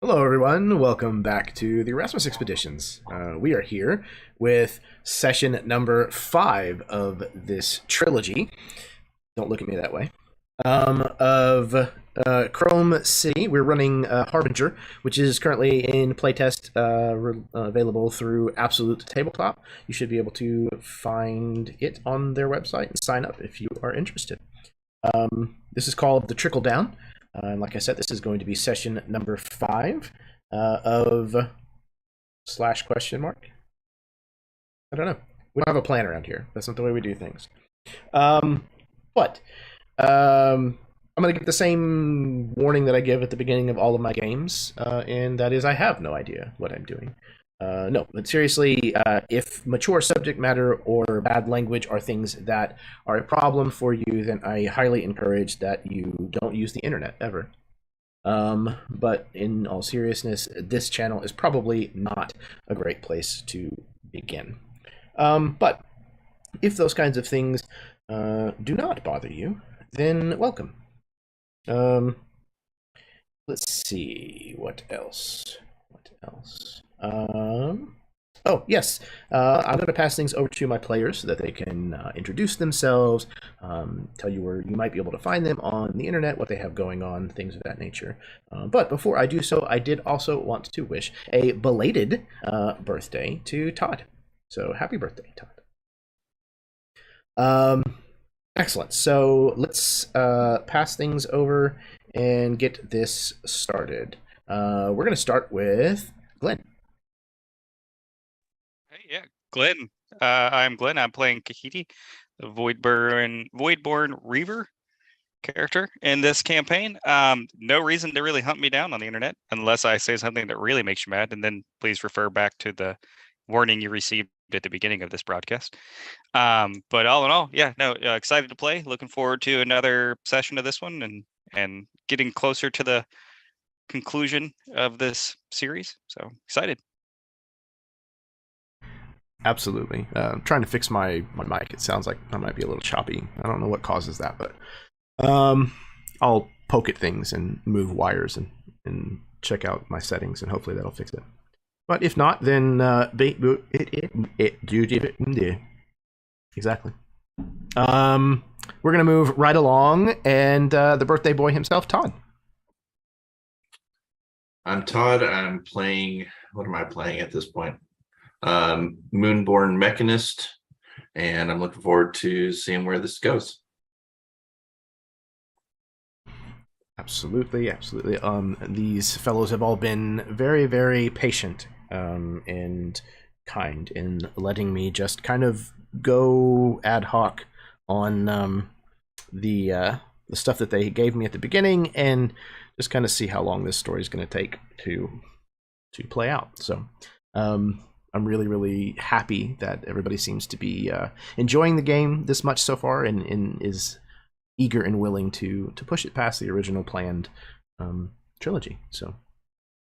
Hello, everyone. Welcome back to the Erasmus Expeditions. We are here with session number 5 of this trilogy. Don't look at me that way. Of Chrome City. We're running Harbinger, which is currently in playtest, available through Absolute Tabletop. You should be able to find it on their website and sign up if you are interested. This is called the Trickle Down. And like I said, this is going to be session number 5 of slash question mark. I don't know. We don't have a plan around here. That's not the way we do things. But I'm going to give the same warning that I give at the beginning of all of my games, and that is I have no idea what I'm doing. No, but seriously, if mature subject matter or bad language are things that are a problem for you, then I highly encourage that you don't use the internet ever. But in all seriousness, this channel is probably not a great place to begin. But if those kinds of things do not bother you, then welcome. Let's see, what else? Oh, yes. I'm going to pass things over to my players so that they can introduce themselves, tell you where you might be able to find them on the internet, what they have going on, things of that nature. But before I do so, I did also want to wish a belated birthday to Todd. So happy birthday, Todd. Excellent. So let's pass things over and get this started. We're going to start with Glenn. Hey, yeah, Glenn. I'm Glenn. I'm playing Kahiti, the Voidborn Reaver character in this campaign. No reason to really hunt me down on the internet unless I say something that really makes you mad, and then please refer back to the warning you received at the beginning of this broadcast. But all in all, yeah, no, excited to play. Looking forward to another session of this one and getting closer to the conclusion of this series. So excited. Absolutely. Trying to fix my mic. It sounds like I might be a little choppy. I don't know what causes that, but I'll poke at things and move wires and check out my settings, and hopefully that'll fix it. But if not, then exactly. We're gonna move right along, and the birthday boy himself, Todd. I'm Todd. I'm playing. What am I playing at this point? Moonborn Mechanist, and I'm looking forward to seeing where this goes. Absolutely. These fellows have all been very, very patient and kind in letting me just kind of go ad hoc on the stuff that they gave me at the beginning, and just kind of see how long this story is going to take to play out. So I'm really, really happy that everybody seems to be enjoying the game this much so far, and is eager and willing to push it past the original planned trilogy. So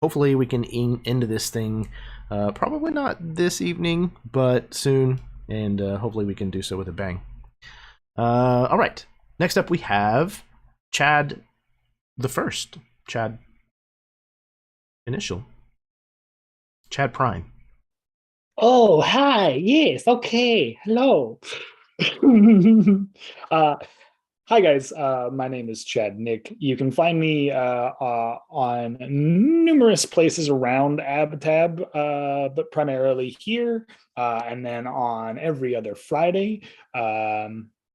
hopefully we can end this thing, probably not this evening, but soon, and hopefully we can do so with a bang. All right. Next up we have Chad the First. Chad Initial. Chad Prime. Oh, hi. Yes. Okay. Hello. Hi, guys. My name is Chad Nick. You can find me on numerous places around Abtab, but primarily here, and then on every other Friday.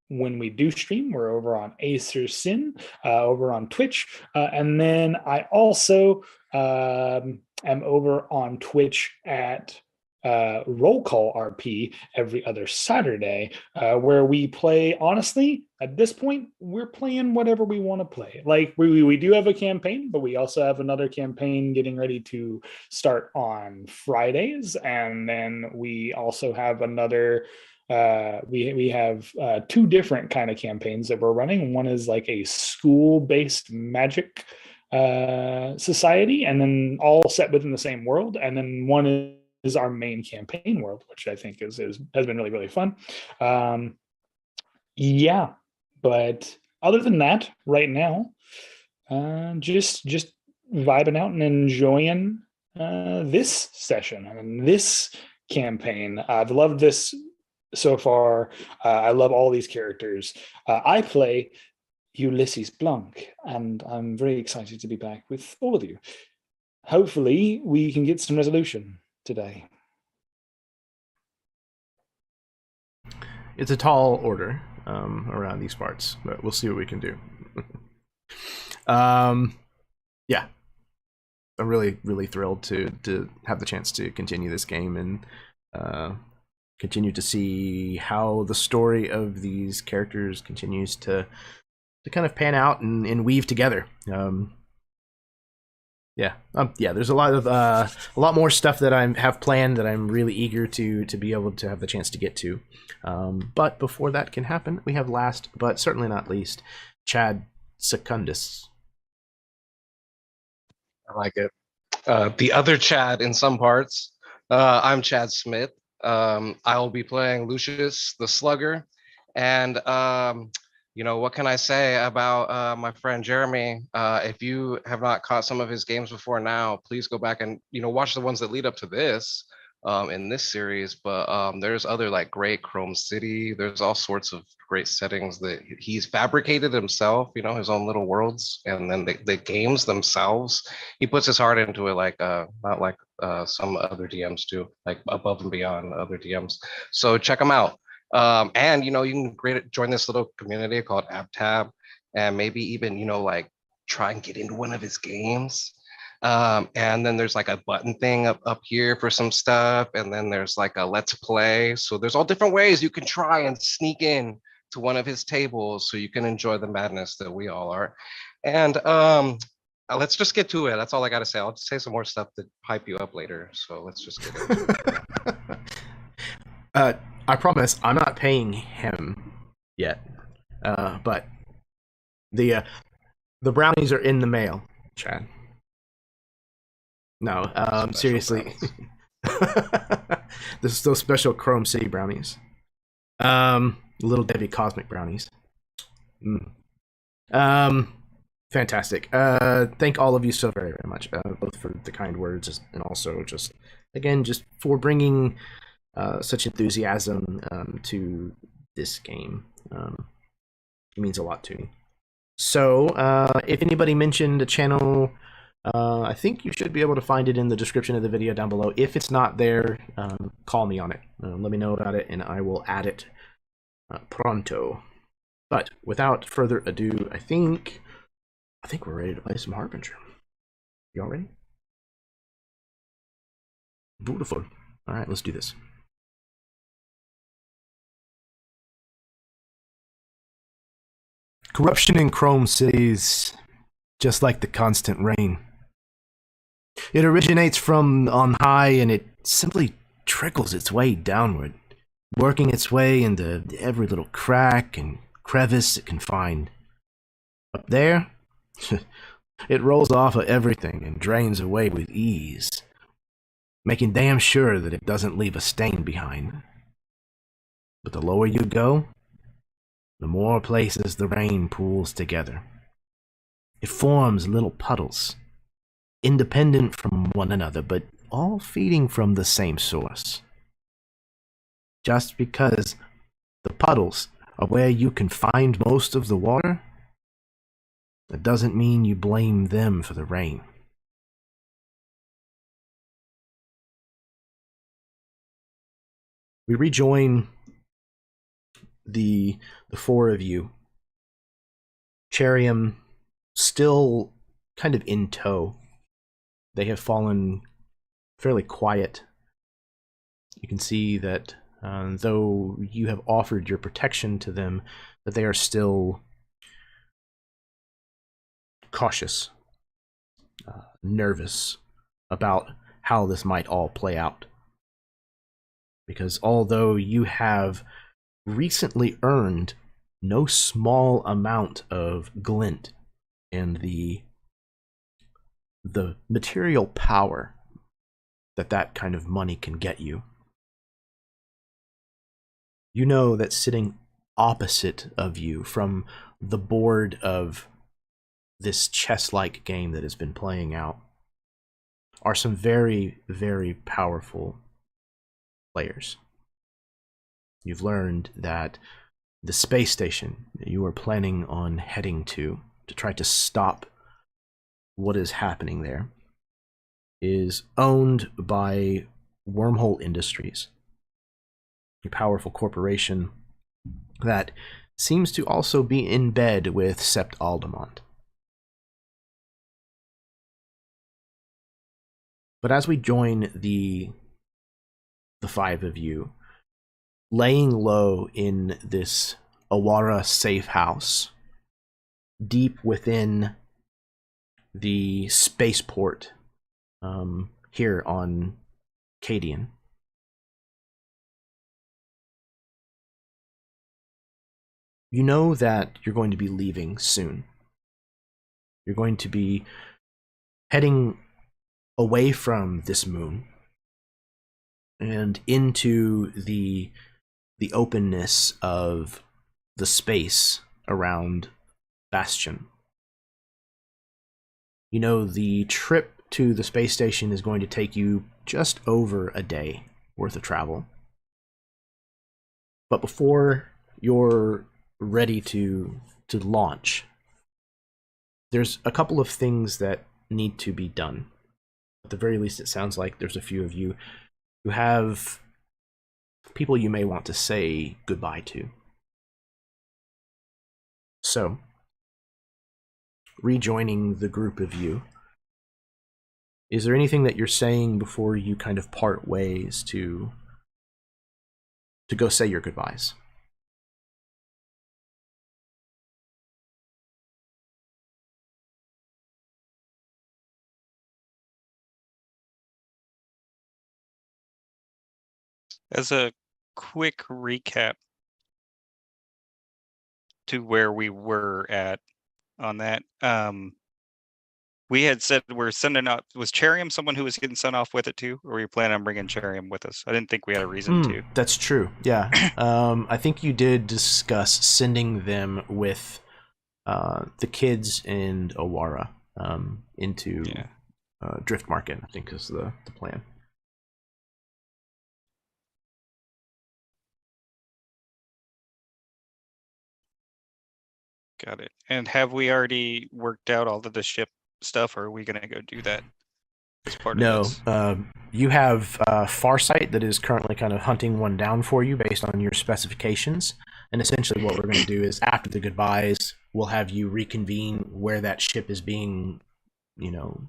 When we do stream, we're over on Acer Sin, over on Twitch. And then I also am over on Twitch at Roll Call RP every other Saturday, where we play, honestly, at this point, we're playing whatever we want to play. Like, we do have a campaign, but we also have another campaign getting ready to start on Fridays. And then we also have another we have 2 different kind of campaigns that we're running. One is like a school-based magic society, and then all set within the same world. And then one is our main campaign world, which I think has been really, really fun. Yeah, but other than that, right now, just vibing out and enjoying this session and this campaign. I've loved this so far. I love all these characters. I play Ulysses Blanc, and I'm very excited to be back with all of you. Hopefully, we can get some resolution today. It's a tall order around these parts, but we'll see what we can do. Yeah, I'm really thrilled to have the chance to continue this game and continue to see how the story of these characters continues to kind of pan out and weave together. Yeah, there's a lot more stuff that I have planned that I'm really eager to be able to have the chance to get to. But before that can happen, we have last but certainly not least, Chad Secundus. I like it. The other Chad in some parts. I'm Chad Smith. I will be playing Lucius the Slugger, and what can I say about my friend Jeremy? If you have not caught some of his games before now, please go back and watch the ones that lead up to this in this series. But there's other like great Chrome City. There's all sorts of great settings that he's fabricated himself. His own little worlds, and then the games themselves. He puts his heart into it, like not like some other DMs do, like above and beyond other DMs. So check him out. And you can join this little community called AbTab, and maybe even like try and get into one of his games. And then there's like a button thing up here for some stuff, and then there's like a let's play. So there's all different ways you can try and sneak in to one of his tables, so you can enjoy the madness that we all are. And let's just get to it. That's all I got to say. I'll just say some more stuff to hype you up later. So let's just get into it. I promise I'm not paying him yet, but the brownies are in the mail, Chad. No, seriously. This is those special Chrome City brownies. Little Debbie Cosmic brownies. Fantastic. Thank all of you so very much, both for the kind words and also just for bringing such enthusiasm to this game. It means a lot to me. So if anybody mentioned a channel, I think you should be able to find it in the description of the video down below. If it's not there, call me on it. Let me know about it and I will add it pronto. But without further ado, I think we're ready to play some Harbinger. Y'all ready? Beautiful. All right, let's do this. Corruption in Chrome Cities, just like the constant rain. It originates from on high and it simply trickles its way downward, working its way into every little crack and crevice it can find. Up there, it rolls off of everything and drains away with ease, making damn sure that it doesn't leave a stain behind. But the lower you go, the more places the rain pools together. It forms little puddles, independent from one another, but all feeding from the same source. Just because the puddles are where you can find most of the water, that doesn't mean you blame them for the rain. We rejoin the four of you. Cherium still kind of in tow. They have fallen fairly quiet. You can see that though you have offered your protection to them, that they are still cautious, nervous about how this might all play out. Because although you have recently earned no small amount of glint and the material power that kind of money can get you, you know that sitting opposite of you from the board of this chess-like game that has been playing out are some very, very powerful players. You've learned that the space station that you are planning on heading to try to stop what is happening there is owned by Wyrm Hole Industries, a powerful corporation that seems to also be in bed with Sept Aldemont. But as we join the five of you, laying low in this Awara safe house, deep within the spaceport here on Cadian, you know that you're going to be leaving soon. You're going to be heading away from this moon and into the openness of the space around Bastion. You know, the trip to the space station is going to take you just over a day worth of travel. But before you're ready to launch, there's a couple of things that need to be done. At the very least, it sounds like there's a few of you who have people you may want to say goodbye to. So, rejoining the group of you, is there anything that you're saying before you kind of part ways to go say your goodbyes? As a quick recap to where we were at on that, we had said we're sending out, was Cherium someone who was getting sent off with it too, or were you planning on bringing Cherium with us? I didn't think we had a reason to. That's true, yeah. I think you did discuss sending them with the kids and Awara into Drift Market, I think is the plan. Got it. And have we already worked out all of the ship stuff, or are we going to go do that as part No, of this? you have Farsight that is currently kind of hunting one down for you based on your specifications. And essentially what we're going to do is after the goodbyes, we'll have you reconvene where that ship is being, you know,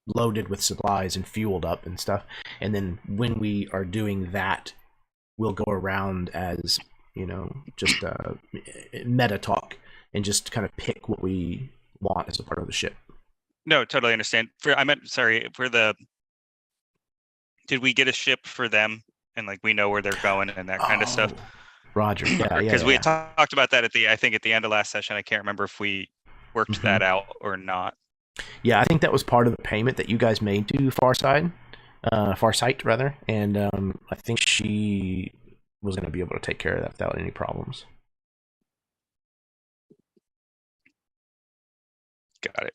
loaded with supplies and fueled up and stuff. And then when we are doing that, we'll go around as, you know, just meta talk and just kind of pick what we want as a part of the ship. No, totally understand. I meant, sorry, did we get a ship for them? And like, we know where they're going and that kind of stuff. Roger, yeah. Because we had talked about that I think at the end of last session. I can't remember if we worked that out or not. Yeah, I think that was part of the payment that you guys made to Farsight, rather. And I think she was going to be able to take care of that without any problems. Got it.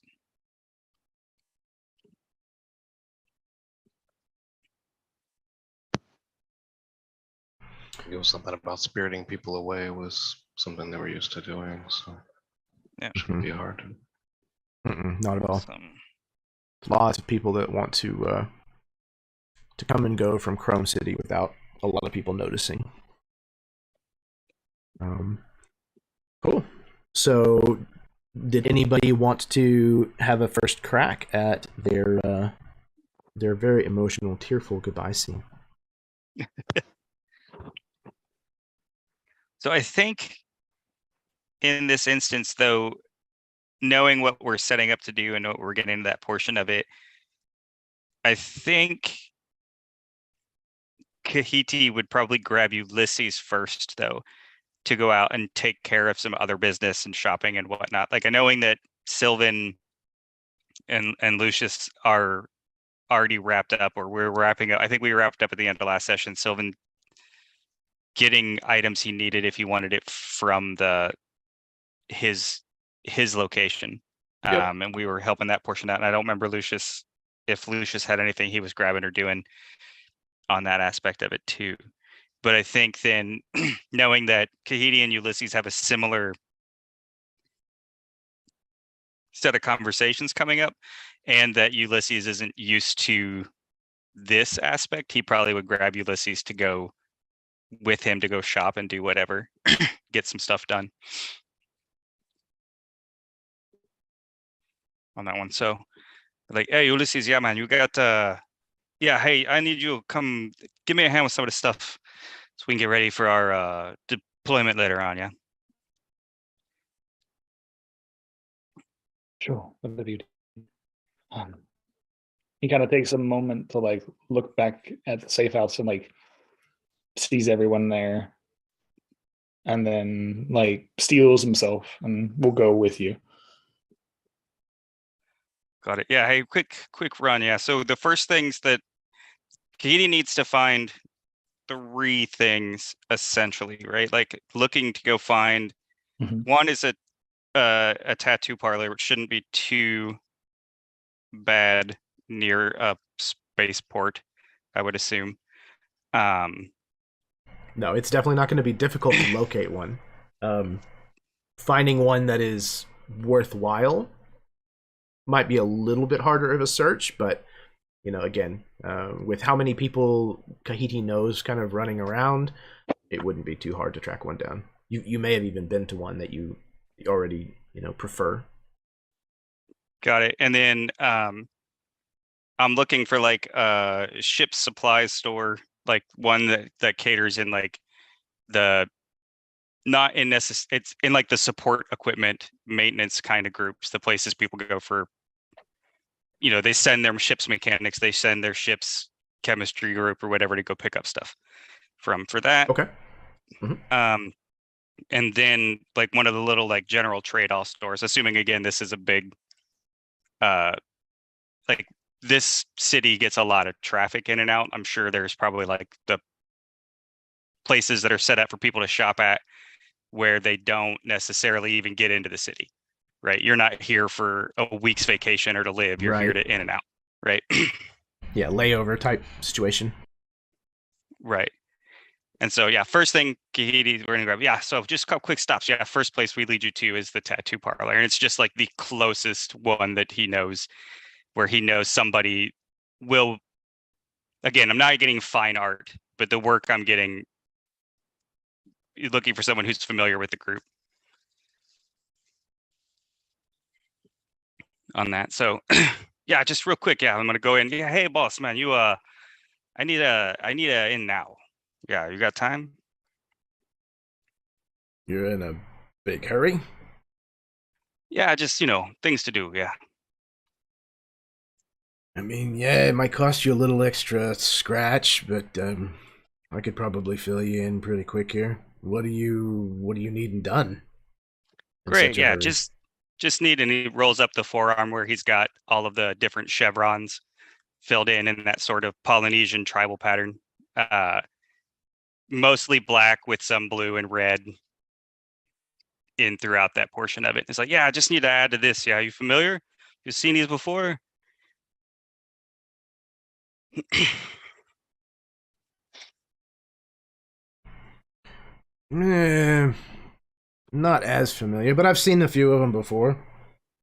It was something about spiriting people away was something they were used to doing, so Yeah. it shouldn't be hard. Not at all. Awesome. Lots of people that want to come and go from Chrome City without a lot of people noticing. Cool. So, did anybody want to have a first crack at their very emotional, tearful goodbye scene? So I think in this instance, though, knowing what we're setting up to do and what we're getting into that portion of it, I think Kahiti would probably grab Ulysses first, though, to go out and take care of some other business and shopping and whatnot. Like, knowing that Sylvan and Lucius are already wrapped up, or we're wrapping up. I think we wrapped up at the end of last session. Sylvan getting items he needed if he wanted it from his location. Yep. And we were helping that portion out. And I don't remember Lucius, if Lucius had anything he was grabbing or doing on that aspect of it too. But I think then knowing that Kahiti and Ulysses have a similar set of conversations coming up, and that Ulysses isn't used to this aspect, he probably would grab Ulysses to go with him to go shop and do whatever, get some stuff done on that one. So like, hey Ulysses, yeah man, you got yeah, hey, I need you to come give me a hand with some of the stuff so we can get ready for our deployment later on. Yeah. Sure. Whatever you do. He kind of takes a moment to like look back at the safe house and like sees everyone there, and then like steals himself and will go with you. Got it. Yeah. Hey, quick run. Yeah. So the first things that Kahiti needs to find 3 things essentially, right? Like looking to go find one is a tattoo parlor, which shouldn't be too bad near a spaceport, I would assume. No, it's definitely not going to be difficult to locate one. Finding one that is worthwhile might be a little bit harder of a search, but you know, again, with how many people Kahiti knows kind of running around, it wouldn't be too hard to track one down. You may have even been to one that you already, you know, prefer. Got it. And then I'm looking for like a ship supplies store, like one that caters in like the not in it's in like the support equipment maintenance kind of groups, the places people go for, you know, they send their ships mechanics, they send their ships chemistry group or whatever to go pick up stuff from for that. Okay. And then like one of the little like general trade-off stores, assuming again this is a big like this city gets a lot of traffic in and out. I'm sure there's probably like the places that are set up for people to shop at where they don't necessarily even get into the city, right? You're not here for a week's vacation or to live. You're here to in and out, right? Yeah, layover type situation. Right. And so, yeah, first thing, Kahiti, we're going to grab. Yeah, so just a couple quick stops. Yeah, first place we lead you to is the tattoo parlor. And it's just like the closest one that he knows, where he knows somebody will. Again, I'm not getting fine art, but the work I'm getting, looking for someone who's familiar with the group on that. So, yeah, just real quick. Yeah, I'm going to go in. Yeah, hey, boss, man, you, I need a in now. Yeah, you got time? You're in a big hurry? Yeah, just, you know, things to do, yeah. I mean, yeah, it might cost you a little extra scratch, but I could probably fill you in pretty quick here. What do you needing done? Great, yeah, just need, and he rolls up the forearm where he's got all of the different chevrons filled in that sort of Polynesian tribal pattern. Mostly black with some blue and red in throughout that portion of it. It's like, yeah, I just need to add to this. Yeah, you familiar? You've seen these before? Not as familiar, but I've seen a few of them before.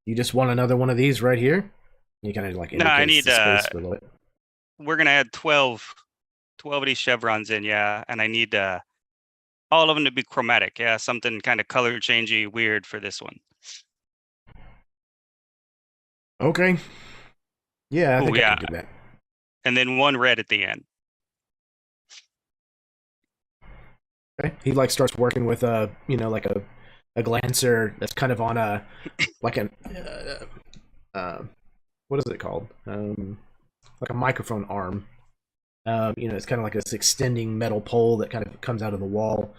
You just want another one of these right here? You kind of like no, I need the space below it. We're gonna add 12 of these chevrons in, yeah, and I need all of them to be chromatic, yeah, something kind of color changey, weird for this one. Okay. Yeah, I think I can do that. And then one red at the end. Okay. He like starts working with a, you know, like a glancer that's kind of on a like an what is it called? Like a microphone arm. You know, it's kind of like this extending metal pole that kind of comes out of the wall,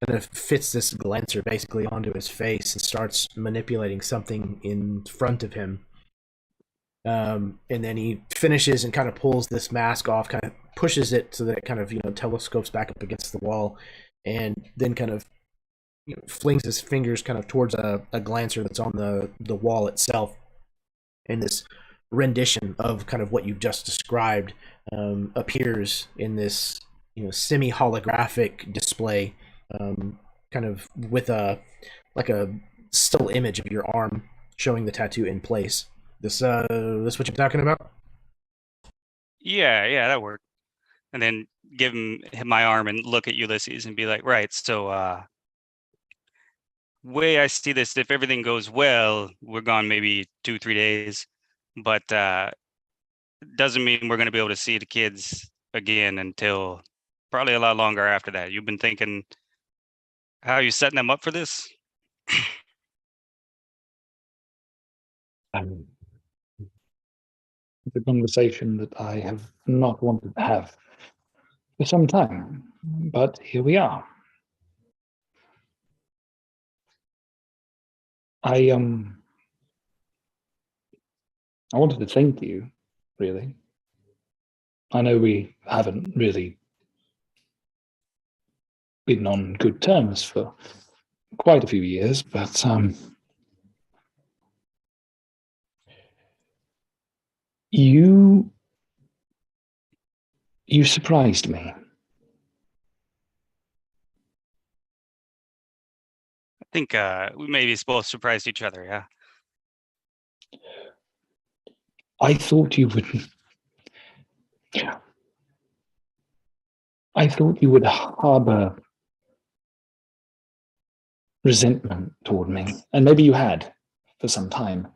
kind of fits this glancer basically onto his face and starts manipulating something in front of him. And then he finishes and kind of pulls this mask off, kind of pushes it so that it kind of, you know, telescopes back up against the wall, and then kind of, you know, flings his fingers kind of towards a glancer that's on the wall itself, and this rendition of kind of what you've just described appears in this semi holographic display, kind of with a still image of your arm showing the tattoo in place. This what you're talking about? Yeah, that worked. And then give him my arm and look at Ulysses and be like, right, so way I see this, if everything goes well, we're gone maybe 2-3 days, but doesn't mean we're going to be able to see the kids again until probably a lot longer after that. You've been thinking, how are you setting them up for this? The conversation that I have not wanted to have for some time, but here we are. I wanted to thank you, really. I know we haven't really been on good terms for quite a few years, but you surprised me. I think we maybe both surprised each other, yeah. I thought you would harbor resentment toward me, and maybe you had for some time.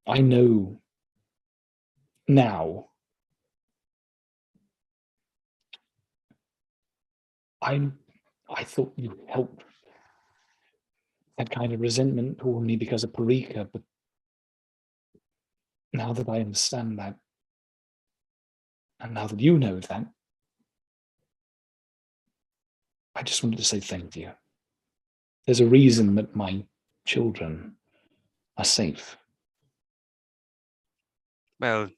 I know now. I thought you held that kind of resentment toward me because of Parika, but now that I understand that, and now that you know that, I just wanted to say thank you. There's a reason that my children are safe. Well,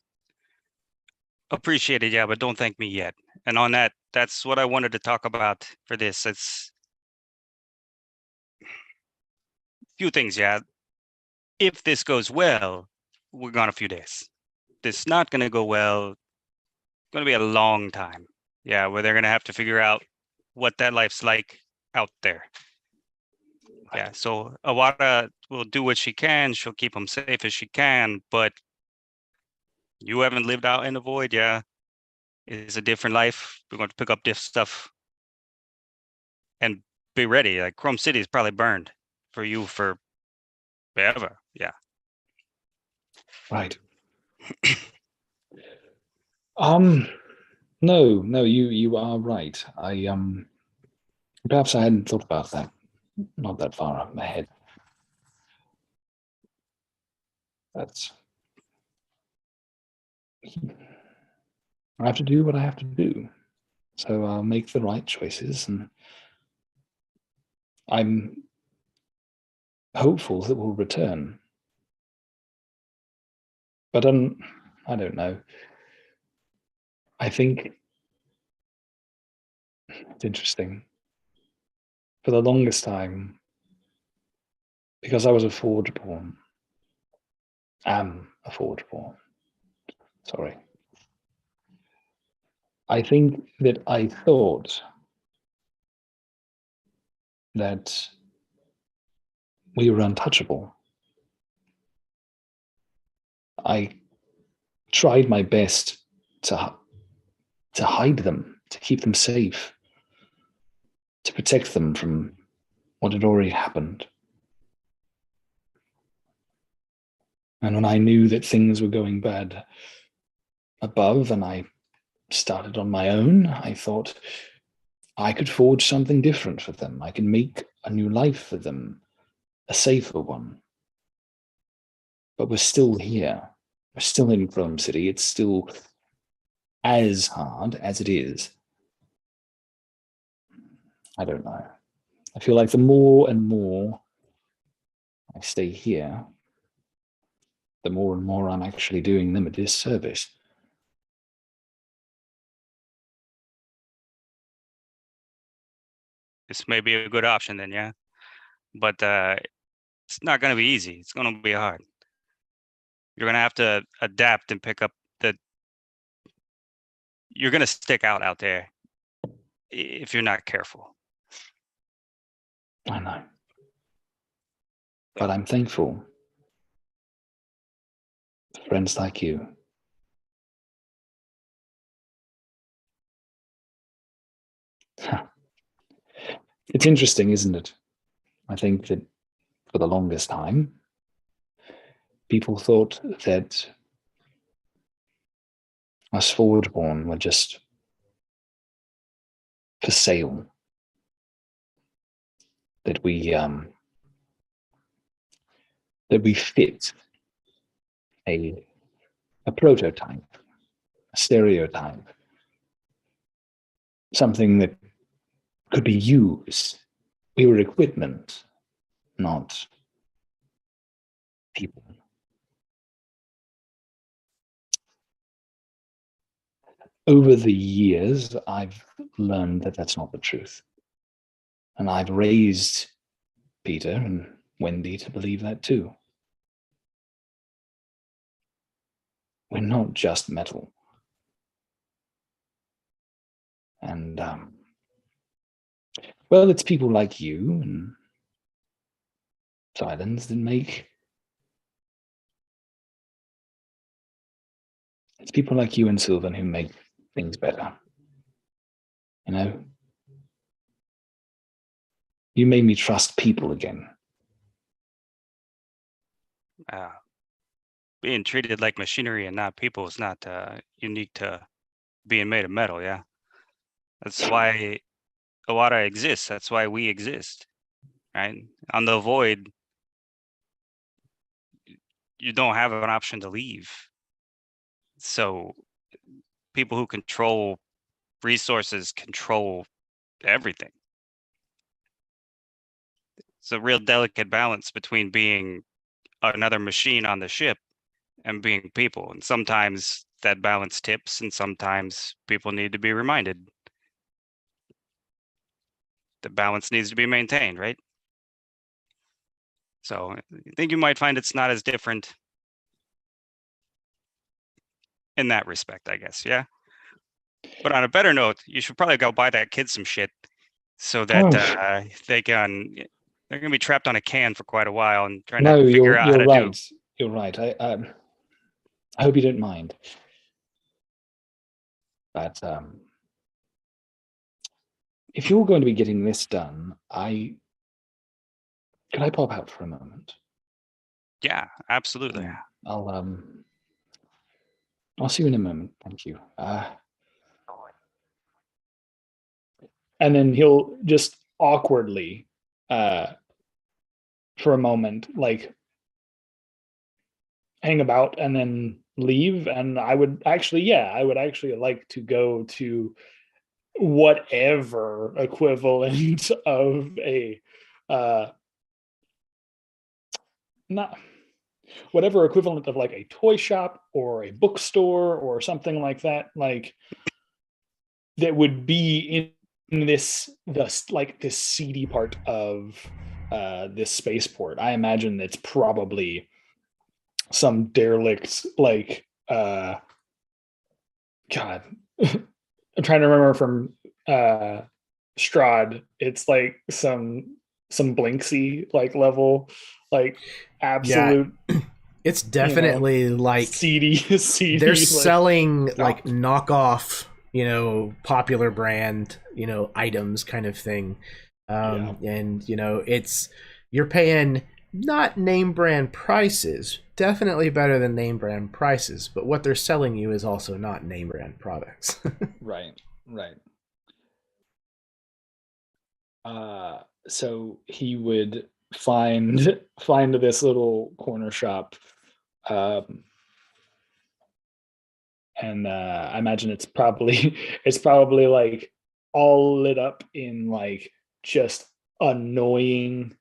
appreciate it, yeah, but don't thank me yet. And on that, that's what I wanted to talk about for this. It's a few things, yeah. If this goes well, we're gone a few days. This not going to go well. It's going to be a long time. Yeah, where they're going to have to figure out what that life's like out there. Yeah, so Awara will do what she can. She'll keep them safe as she can, but you haven't lived out in the void, yeah. It's a different life. We're going to pick up different stuff and be ready. Like Chrome City is probably burned for you for forever. Yeah. Right. No, you are right. Perhaps I hadn't thought about that. Not that far ahead. That's I have to do what I have to do. So I'll make the right choices, and I'm hopeful that we'll return. But I don't know. I think it's interesting. For the longest time, because I was a Forgeborn, am a Forgeborn. Sorry. I think that I thought that we were untouchable. I tried my best to hide them, to keep them safe, to protect them from what had already happened. And when I knew that things were going bad above and I started on my own, I thought I could forge something different for them. I can make a new life for them, a safer one. But we're still here. We're still in Chrome City. It's still as hard as it is. I don't know. I feel like the more and more I stay here, the more and more I'm actually doing them a disservice. This may be a good option then, yeah. But it's not going to be easy. It's going to be hard. you're gonna have to adapt and pick up the. You're gonna stick out there if you're not careful. I know. But I'm thankful for friends like you. It's interesting, isn't it? I think that for the longest time, people thought that us Forgeborn were just for sale. That we fit a prototype, a stereotype, something that could be used. We were equipment, not people. Over the years, I've learned that that's not the truth. And I've raised Peter and Wendy to believe that too. We're not just metal. And, well, it's people like you and Silence that make. It's people like you and Sylvan who make things better. You know? You made me trust people again. Being treated like machinery and not people is not unique to being made of metal, yeah. That's why Awada exists. That's why we exist, right? On the Void, you don't have an option to leave. So people who control resources control everything. It's a real delicate balance between being another machine on the ship and being people. And sometimes that balance tips, and sometimes people need to be reminded. The balance needs to be maintained, right? So I think you might find it's not as different in that respect, I guess, yeah? But on a better note, you should probably go buy that kid some shit so that they're gonna be trapped on a can for quite a while and trying to figure out how to do. You're right. I hope you don't mind. But if you're going to be getting this done, could I pop out for a moment? Yeah, absolutely. I'll see you in a moment. Thank you. And then he'll just awkwardly, for a moment, like hang about and then leave. And I would actually like to go to whatever equivalent of a whatever equivalent of like a toy shop or a bookstore or something like that, like that would be in this seedy part of this spaceport. I imagine it's probably some derelict, like God, I'm trying to remember from Strahd. It's like some Blinksy like level, like absolute. Yeah. It's definitely like seedy. They're selling like knockoff, popular brand, items kind of thing. And you're paying not name brand prices, definitely better than name brand prices, but what they're selling you is also not name brand products. Right. So he would find this little corner shop, and I imagine it's probably like all lit up in like just annoying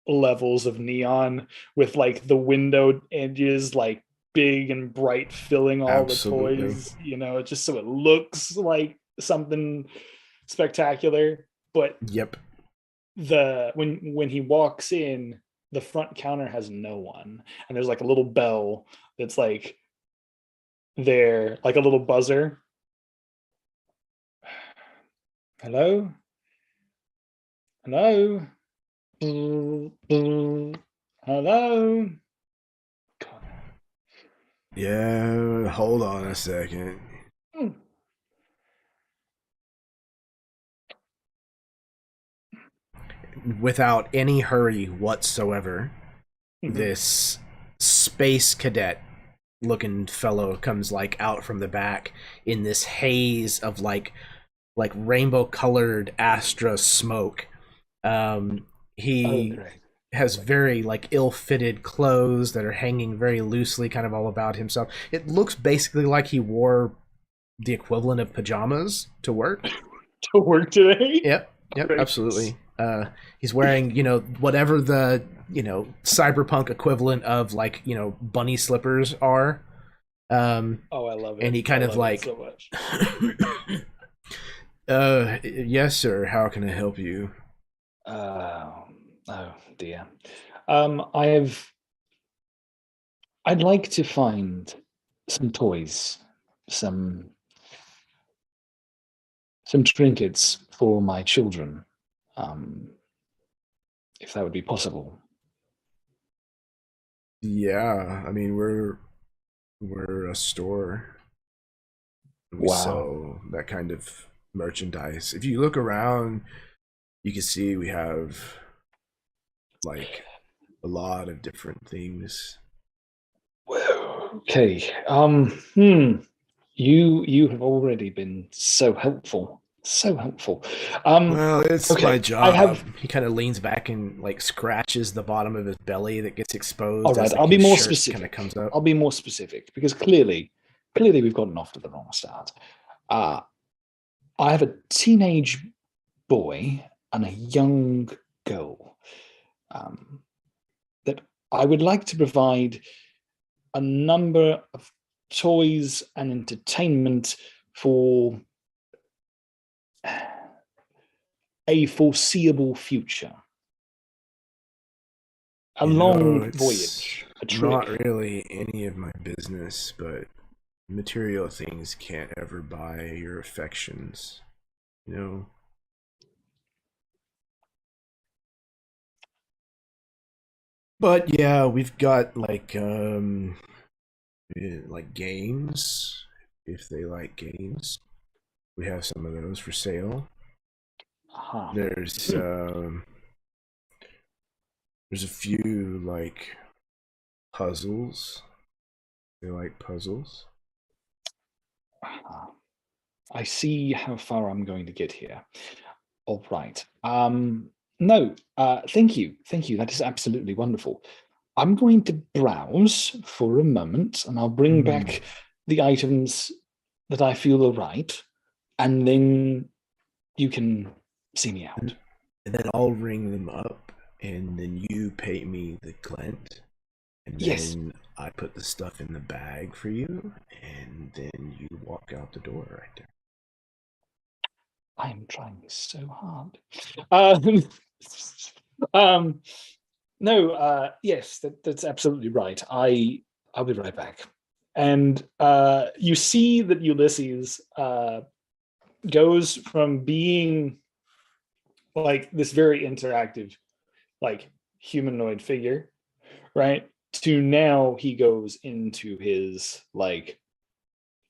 levels of neon, with like the window edges like big and bright, filling all Absolutely. the toys, just so it looks like something spectacular. But Yep. when he walks in, the front counter has no one, and there's like a little bell that's like there, like a little buzzer. Hello? Hello? Hello? God. Yeah, hold on a second. Without any hurry whatsoever, this space cadet looking fellow comes like out from the back in this haze of like rainbow colored Astra smoke. He has very like ill-fitted clothes that are hanging very loosely kind of all about himself. It looks basically like he wore the equivalent of pajamas to work. To work today? Yep, Great. absolutely. He's wearing, whatever the, cyberpunk equivalent of like, bunny slippers are. Oh, I love it. And he kind of like, so much. Yes, sir. How can I help you? Oh dear. I'd like to find some toys, some trinkets for my children, if that would be possible. Yeah, I mean we're a store. We sell that kind of merchandise. If you look around, you can see we have like a lot of different things. Okay. You have already been so helpful. So helpful. Well, it's okay, my job. He kind of leans back and like scratches the bottom of his belly that gets exposed. All right, as, like, I'll be his more shirt specific. Kind of comes up. I'll be more specific because clearly we've gotten off to the wrong start. I have a teenage boy and a young girl that I would like to provide a number of toys and entertainment for a foreseeable future. A long voyage, a trip. Not really any of my business, but material things can't ever buy your affections, But yeah, we've got like games. If they like games, we have some of those for sale. There's a few like puzzles. They like puzzles. I see how far I'm going to get here. All right. No, thank you. That is absolutely wonderful. I'm going to browse for a moment, and I'll bring back the items that I feel are right, and then you can see me out. And then I'll ring them up, and then you pay me the glint, and then I put the stuff in the bag for you, and then you walk out the door right there. I'm trying so hard. No, yes, that's absolutely right. I'll be right back. And you see that Ulysses goes from being like this very interactive, like humanoid figure, right, to now he goes into his like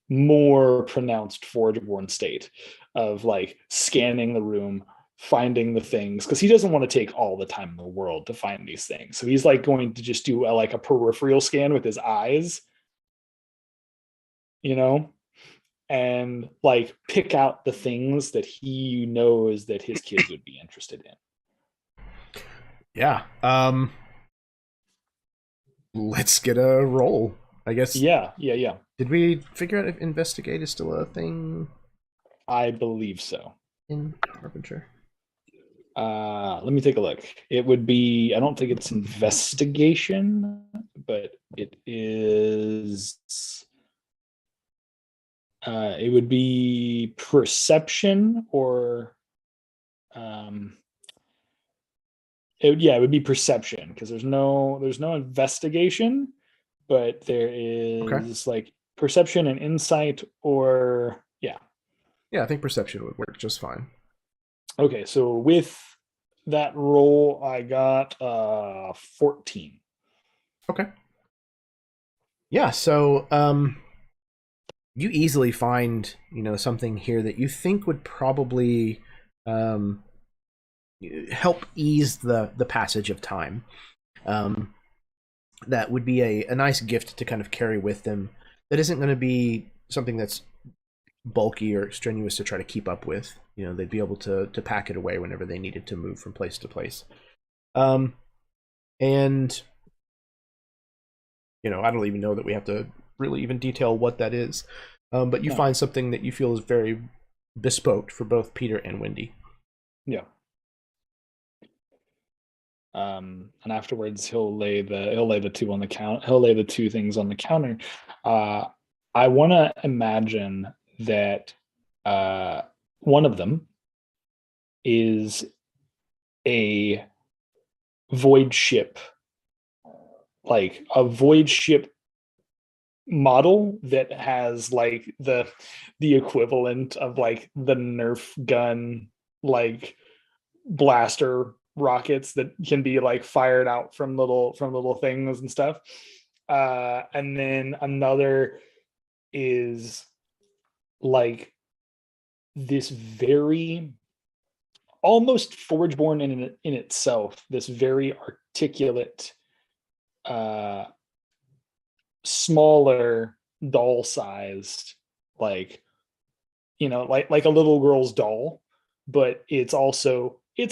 more pronounced Forgeborn state of like scanning the room, finding the things, because he doesn't want to take all the time in the world to find these things. So he's like going to just do like a peripheral scan with his eyes, and like pick out the things that he knows that his kids would be interested in. Yeah. Let's get a roll, I guess. Yeah. Did we figure out if investigate is still a thing? I believe so. In Harbinger? Let me take a look. It would be, I don't think it's investigation, but it is, it would be perception or it would be perception, because there's no investigation, but there is like perception and insight, or yeah. Yeah, I think perception would work just fine. Okay, so with that roll, I got 14. Okay. Yeah, so you easily find, something here that you think would probably help ease the passage of time. That would be a nice gift to kind of carry with them. That isn't going to be something that's bulky or strenuous to try to keep up with. They'd be able to pack it away whenever they needed to move from place to place. And I don't even know that we have to really even detail what that is. But you find something that you feel is very bespoke for both Peter and Wendy. Yeah. And afterwards he'll lay the two on the count. He'll lay the two things on the counter. I want to imagine that one of them is a void ship, like a void ship model that has like the equivalent of like the Nerf gun, like blaster rockets that can be like fired out from little things and stuff. And then another is like this very almost Forgeborn in itself, this very articulate, smaller, doll-sized, like like a little girl's doll, but it's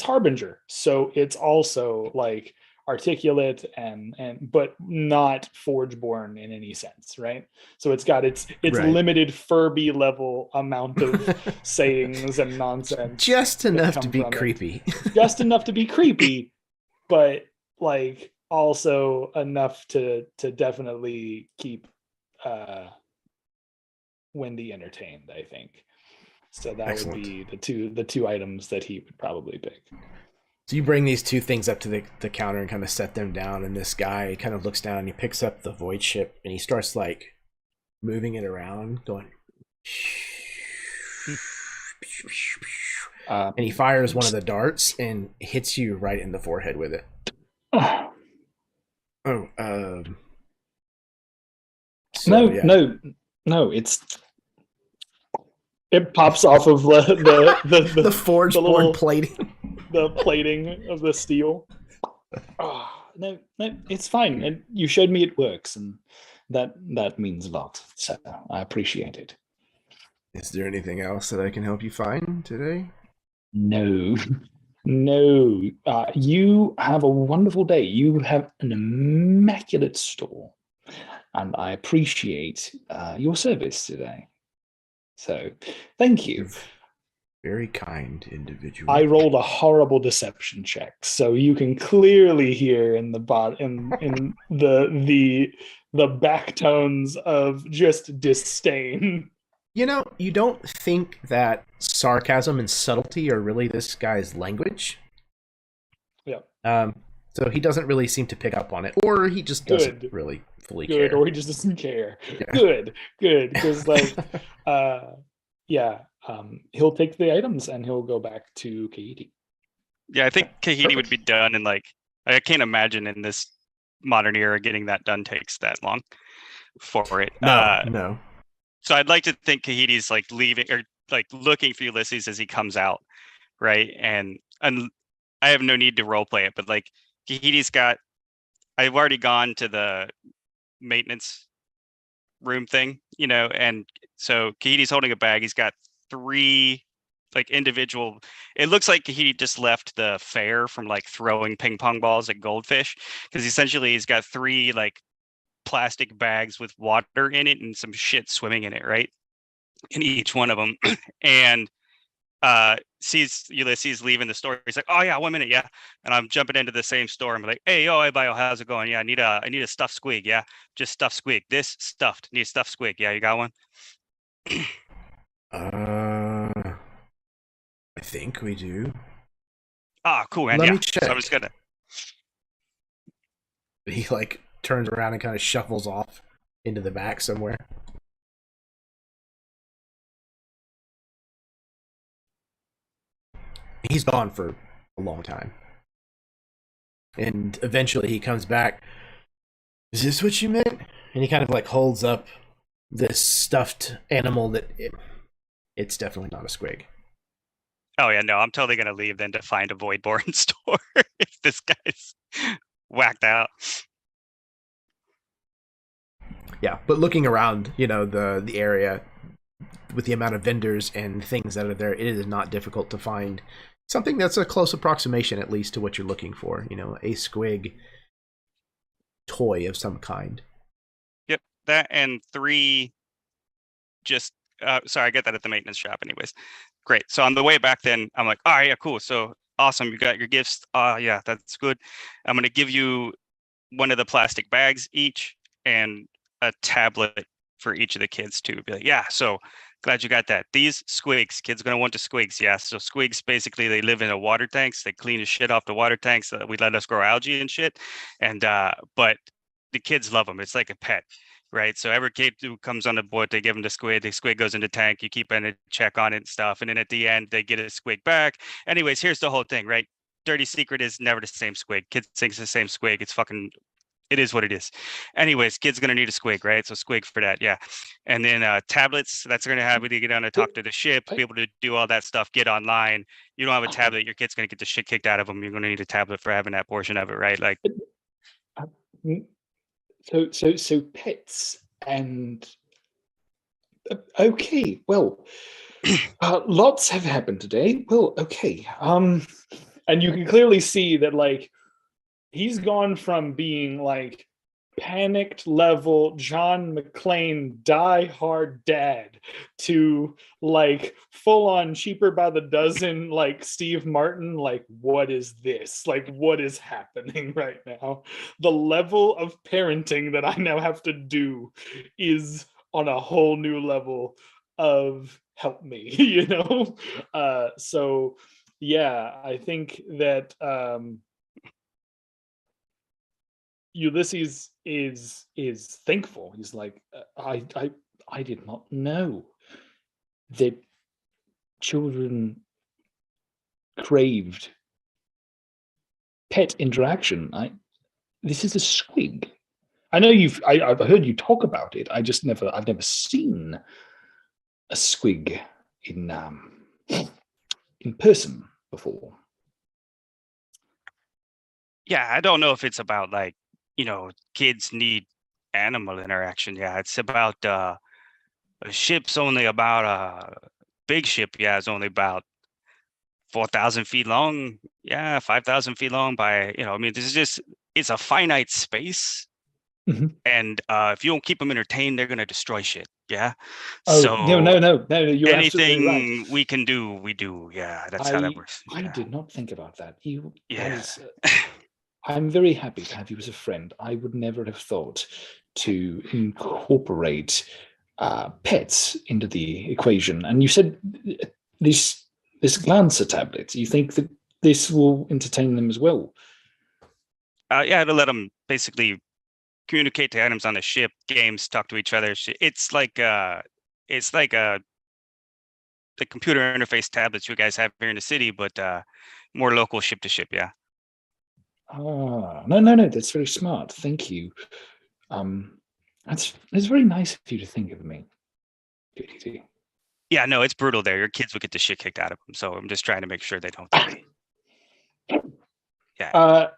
Harbinger, so it's also like articulate and but not Forgeborn in any sense, right? So it's got its Right. limited Furby level amount of sayings and nonsense, Just enough to come be from it. creepy. Just enough to be creepy, but like also enough to definitely keep Wendy entertained, I think. So that Excellent. would be the two items that he would probably pick. So you bring these two things up to the counter and kind of set them down, and this guy kind of looks down and he picks up the void ship and he starts like moving it around, going and he fires one of the darts and hits you right in the forehead with it. No, it pops off of the Forgeborn plating. The plating of the steel. No, it's fine. And you showed me it works, and that means a lot. So I appreciate it. Is there anything else that I can help you find today? No. You have a wonderful day. You have an immaculate store, and I appreciate your service today. So, thank you. Very kind individual. I rolled a horrible deception check, so you can clearly hear in the the backtones of just disdain. You don't think that sarcasm and subtlety are really this guy's language. Yeah. So he doesn't really seem to pick up on it, or he just doesn't really fully care. Or he just doesn't care. Yeah. Good, because like, he'll take the items and he'll go back to Kahiti. Yeah, I think Kahiti would be done in like, I can't imagine in this modern era getting that done takes that long for it. No. So I'd like to think Kahiti's like leaving or like looking for Ulysses as he comes out, right? And I have no need to roleplay it, but like I've already gone to the maintenance room thing, and so Kahiti's holding a bag. He's got 3 like individual. It looks like Kahiti just left the fair from like throwing ping pong balls at goldfish, because essentially he's got 3 like plastic bags with water in it and some shit swimming in it, right? In each one of them, and sees Ulysses leaving the store. He's like, "Oh yeah, 1 minute, yeah." And I'm jumping into the same store. I'm like, "Hey, yo, hey, bio, how's it going? Yeah, I need a stuffed squig. Yeah, just stuffed squig. This stuffed. Need a stuffed squig. Yeah, you got one?" I think we do. Ah, cool, man. Let yeah. me check. So I'm just gonna He like turns around and kind of shuffles off into the back somewhere. He's gone for a long time. And eventually he comes back. Is this what you meant? And he kind of like holds up this stuffed animal that it's definitely not a squig. Oh yeah, no, I'm totally gonna leave then to find a Voidborn store if this guy's whacked out. Yeah, but looking around, the area with the amount of vendors and things that are there, it is not difficult to find something that's a close approximation, at least, to what you're looking for. A squig toy of some kind. Yep, that and 3 just sorry, I get that at the maintenance shop anyways. Great. So on the way back then, I'm like, all right, yeah, cool. So awesome, you got your gifts. Yeah, that's good. I'm gonna give you one of the plastic bags each and a tablet for each of the kids to be like, yeah, so glad you got that. These squigs, kids are gonna want the squigs, yeah. So squigs basically they live in the water tanks, they clean the shit off the water tanks. We let us grow algae and shit. And but the kids love them. It's like a pet. Right. So every kid who comes on the board, they give them the squig goes in the tank, you keep in a check on it and stuff. And then at the end, they get a squig back. Anyways, here's the whole thing, right? Dirty secret is never the same squig. Kids think it's the same squig. It is what it is. Anyways, kids gonna need a squig, right? So squig for that, yeah. And then tablets, that's gonna have you to get on to talk to the ship, be able to do all that stuff, get online. You don't have a tablet, your kid's gonna get the shit kicked out of them. You're gonna need a tablet for having that portion of it, right? Like So pets and okay, well, lots have happened today. Well, okay, And you can clearly see that like he's gone from being like panicked level John McClane die hard dad to like full on cheaper by the dozen like Steve Martin. Like, what is this? Like, what is happening right now? The level of parenting that I now have to do is on a whole new level of help me, so yeah, I think that Ulysses is thankful. He's like, I did not know that children craved pet interaction. This is a squig. I know I've heard you talk about it. I've never seen a squig in person before. yeah, I don't know if it's about like, kids need animal interaction. Yeah, it's about a ship's only about big ship. Yeah, it's only about 4,000 feet long. Yeah, 5,000 feet long by, I mean, it's a finite space. Mm-hmm. And if you don't keep them entertained, they're going to destroy shit. Yeah. Oh, so no, you're anything right. we can do, we do. Yeah, that's how that works. I Yeah. did not think about that. Yeah. I'm very happy to have you as a friend. I would never have thought to incorporate pets into the equation. And you said this Glancer tablet. You think that this will entertain them as well? Yeah, to let them basically communicate to items on the ship, games, talk to each other. It's like the computer interface tablets you guys have here in the city, but more local ship to ship. Yeah. No, that's very smart. Thank you. It's very nice of you to think of me. Yeah, no, it's brutal there. Your kids would get the shit kicked out of them. So I'm just trying to make sure they don't die. Yeah.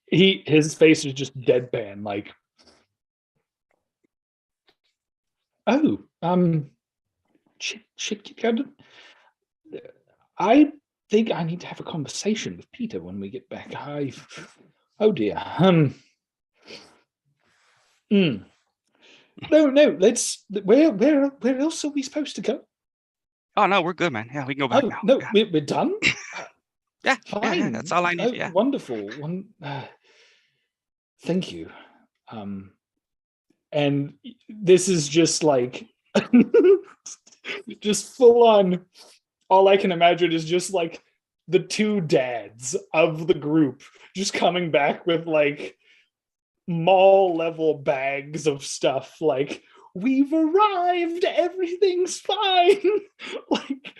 His face is just deadpan, like, oh, shit, I think I need to have a conversation with Peter when we get back. Oh dear. No, let's. Where else are we supposed to go? Oh no, we're good, man. Yeah, we can go back now. No, yeah. we're done. Yeah, fine. Yeah, that's all I need. Yeah, wonderful. Thank you. And this is just like, just full on. All I can imagine is just like the two dads of the group just coming back with like mall level bags of stuff like, we've arrived, everything's fine. Like,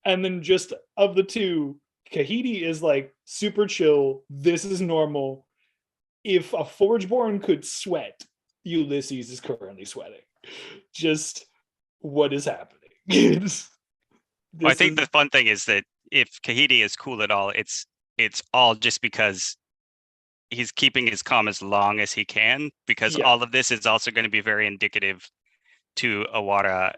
and then just of the two, Kahiti is like super chill, this is normal. If a Forgeborn could sweat, Ulysses is currently sweating. Just what is happening? Well, I think the fun thing is that if Kahiti is cool at all, it's all just because he's keeping his calm as long as he can, because Yeah. all of this is also going to be very indicative to Awara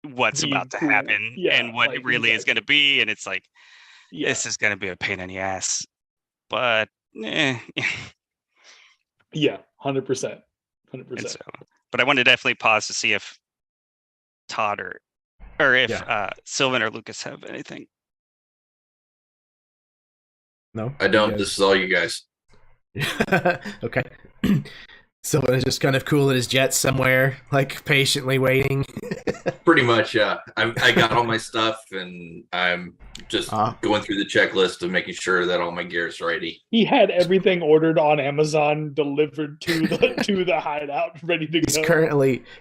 what's Being about to cool. happen Yeah, and what like, it really is going to be. And it's like, Yeah. this is going to be a pain in the ass. But Yeah, 100%. 100%. But I want to definitely pause to see if Todd or if Sylvan or Lucas have anything. No, I don't. You This is all you guys. Okay. Sylvan is just kind of cool in his jet somewhere, like patiently waiting. Pretty much, yeah. I got all my stuff, and I'm just going through the checklist of making sure that all my gear is ready. He had everything ordered on Amazon, delivered to the hideout, ready to go.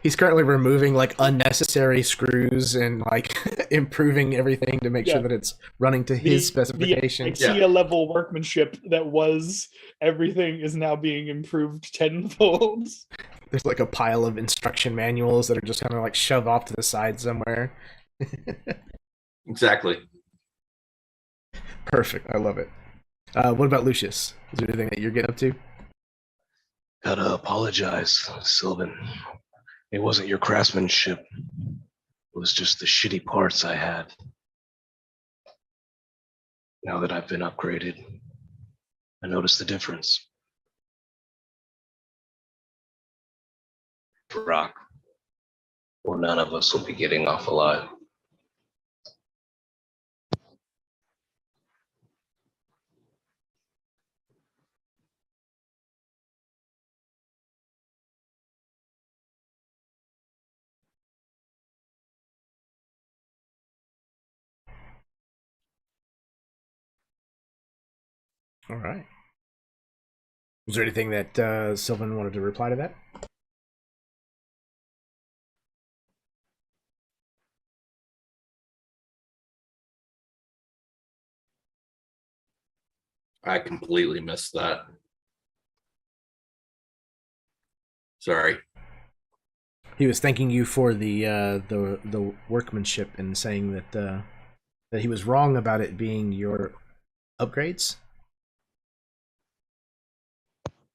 He's currently removing like unnecessary screws and like improving everything to make sure that it's running to his specifications. The Ikea level workmanship that was everything is now being improved tenfold. There's like a pile of instruction manuals that are just kind of like shoved off to the side somewhere. Exactly. Perfect. I love it. What about Lucius? Is there anything that you're getting up to? Gotta apologize, Sylvan. It wasn't your craftsmanship. It was just the shitty parts I had. Now that I've been upgraded, I noticed the difference. Brock, or none of us will be getting off alive. All right. Was there anything that Sylvan wanted to reply to that? I completely missed that. Sorry. He was thanking you for the workmanship and saying that he was wrong about it being your upgrades.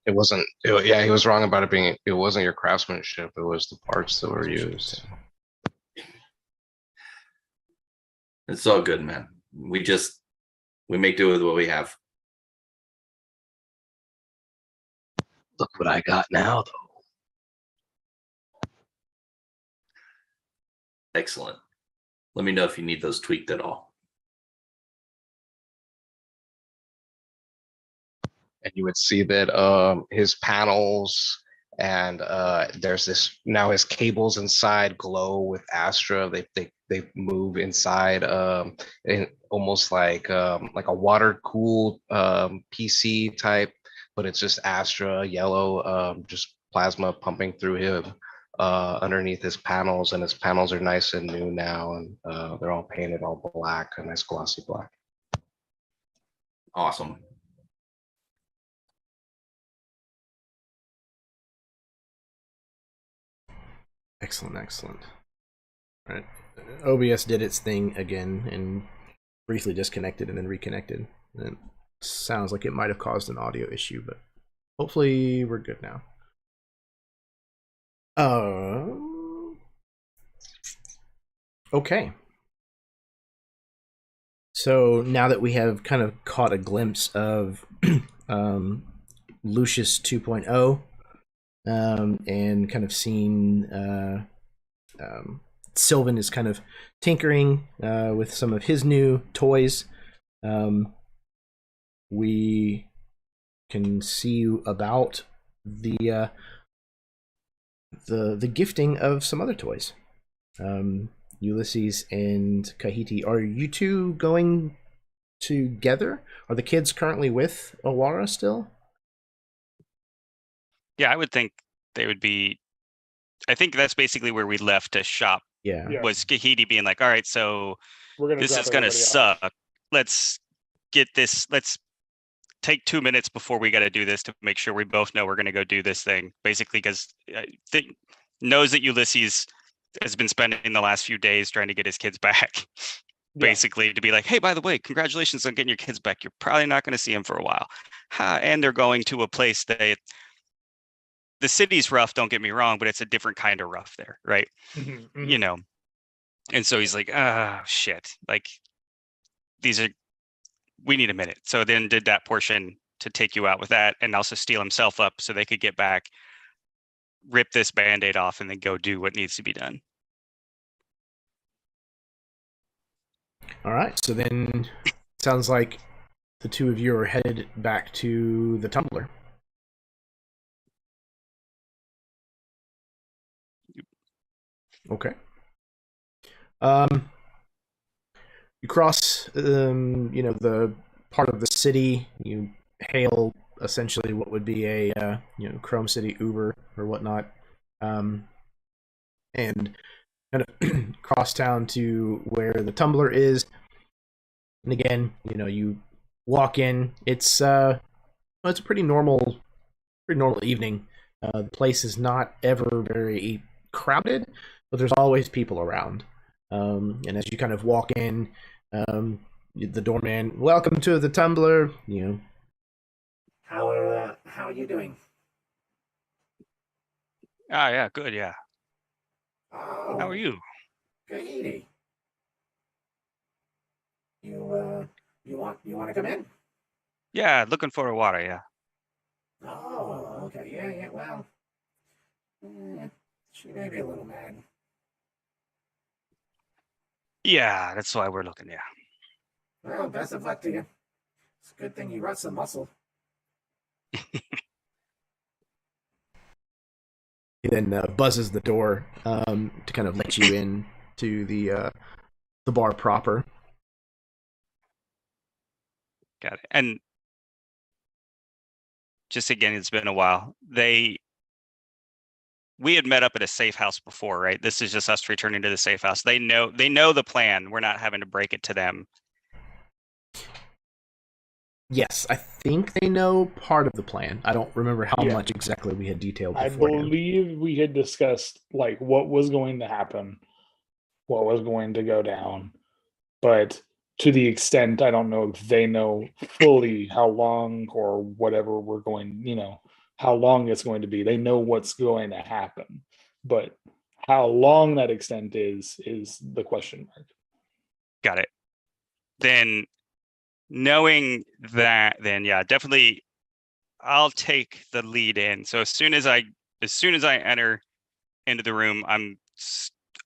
It wasn't. Yeah, he was wrong about it being. It wasn't your craftsmanship. It was the parts that were used. It's all good, man. We make do with what we have. Look what I got now, though. Excellent. Let me know if you need those tweaked at all. And you would see that his panels and there's this now his cables inside glow with Astra. They move inside in almost like a water cooled PC type, but it's just Astra yellow, just plasma pumping through him underneath his panels, and his panels are nice and new now, and they're all painted all black, a nice glossy black. Awesome. Excellent. All right. OBS did its thing again and briefly disconnected and then reconnected. And it sounds like it might have caused an audio issue, but hopefully we're good now. Okay. So now that we have kind of caught a glimpse of Lucius 2.0, and kind of seen Sylvan is kind of tinkering with some of his new toys, we can see about the gifting of some other toys. Ulysses and Kahiti, are you two going together? Are the kids currently with Awara still? Yeah, I would think they would be. I think that's basically where we left to shop. Yeah. Yeah. Was Kahidi being like, all right, so We're gonna this drop is gonna everybody off. suck. Let's get this. Let's take 2 minutes before we got to do this to make sure we both know we're going to go do this thing. Basically, because knows that Ulysses has been spending the last few days trying to get his kids back. Yeah. Basically, to be like, hey, by the way, congratulations on getting your kids back. You're probably not going to see them for a while. And they're going to a place that the city's rough. Don't get me wrong, but it's a different kind of rough there, right? Mhm, mhm. You know. And so he's like, ah, shit. Like these are. We need a minute. So then did that portion to take you out with that and also steal himself up so they could get back, rip this Band-Aid off, and then go do what needs to be done. All right. So then sounds like the two of you are headed back to the tumbler. Okay. You cross, the part of the city. You hail essentially what would be a, Chrome City Uber or whatnot, and kind of cross town to where the tumbler is. And again, you walk in. It's a pretty normal evening. The place is not ever very crowded, but there's always people around. And as you kind of walk in, the doorman, welcome to the tumbler. How are you doing? Ah, yeah, good, yeah. Oh, How are you? Kahidi. You want to come in? Yeah, looking for a water, yeah. Oh, okay, yeah, well, she may be a little mad. Yeah, that's why we're looking, yeah. Well, best of luck to you. It's a good thing you brought some muscle. He then buzzes the door to kind of let you in to the bar proper. Got it. And just again, it's been a while. We had met up at a safe house before, right? This is just us returning to the safe house. They know the plan. We're not having to break it to them. Yes, I think they know part of the plan. I don't remember how Yeah. much exactly we had detailed I beforehand. believe we had discussed like what was going to happen, what was going to go down, but to the extent I don't know if they know fully how long or whatever we're going, how long it's going to be. They know what's going to happen, but how long that extent is the question mark. Got it. Then knowing that, then yeah, definitely I'll take the lead in. So as soon as I enter into the room, I'm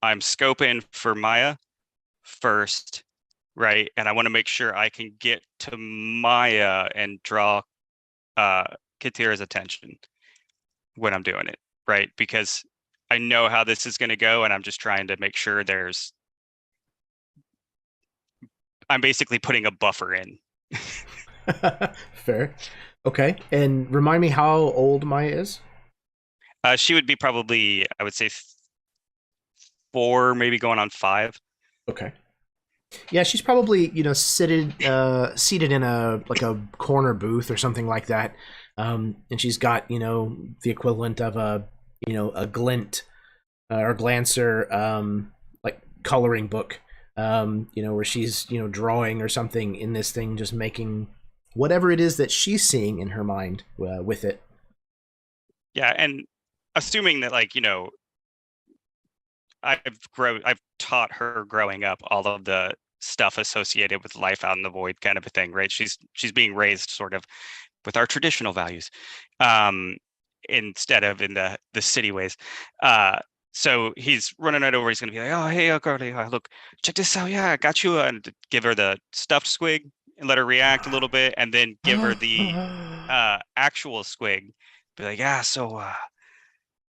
scoping for Maya first, right? And I want to make sure I can get to Maya and draw Katira's attention when I'm doing it, right? Because I know how this is going to go, and I'm just trying to make sure I'm basically putting a buffer in. Fair. Okay. And remind me how old Maya is? She would be probably, I would say, 4, maybe going on 5. Okay. Yeah, she's probably, seated in a corner booth or something like that. And she's got, the equivalent of a glint or glancer like coloring book. Where she's, drawing or something in this thing, just making whatever it is that she's seeing in her mind with it. Yeah, and assuming that, I've taught her growing up all of the stuff associated with life out in the void, kind of a thing, right? She's being raised sort of with our traditional values, instead of in the city ways. So he's running right over. He's gonna be like, "Oh, hey, Carly, look, check this out. Yeah, I got you." And give her the stuffed squig and let her react a little bit, and then give her the actual squig. Be like, "Yeah, so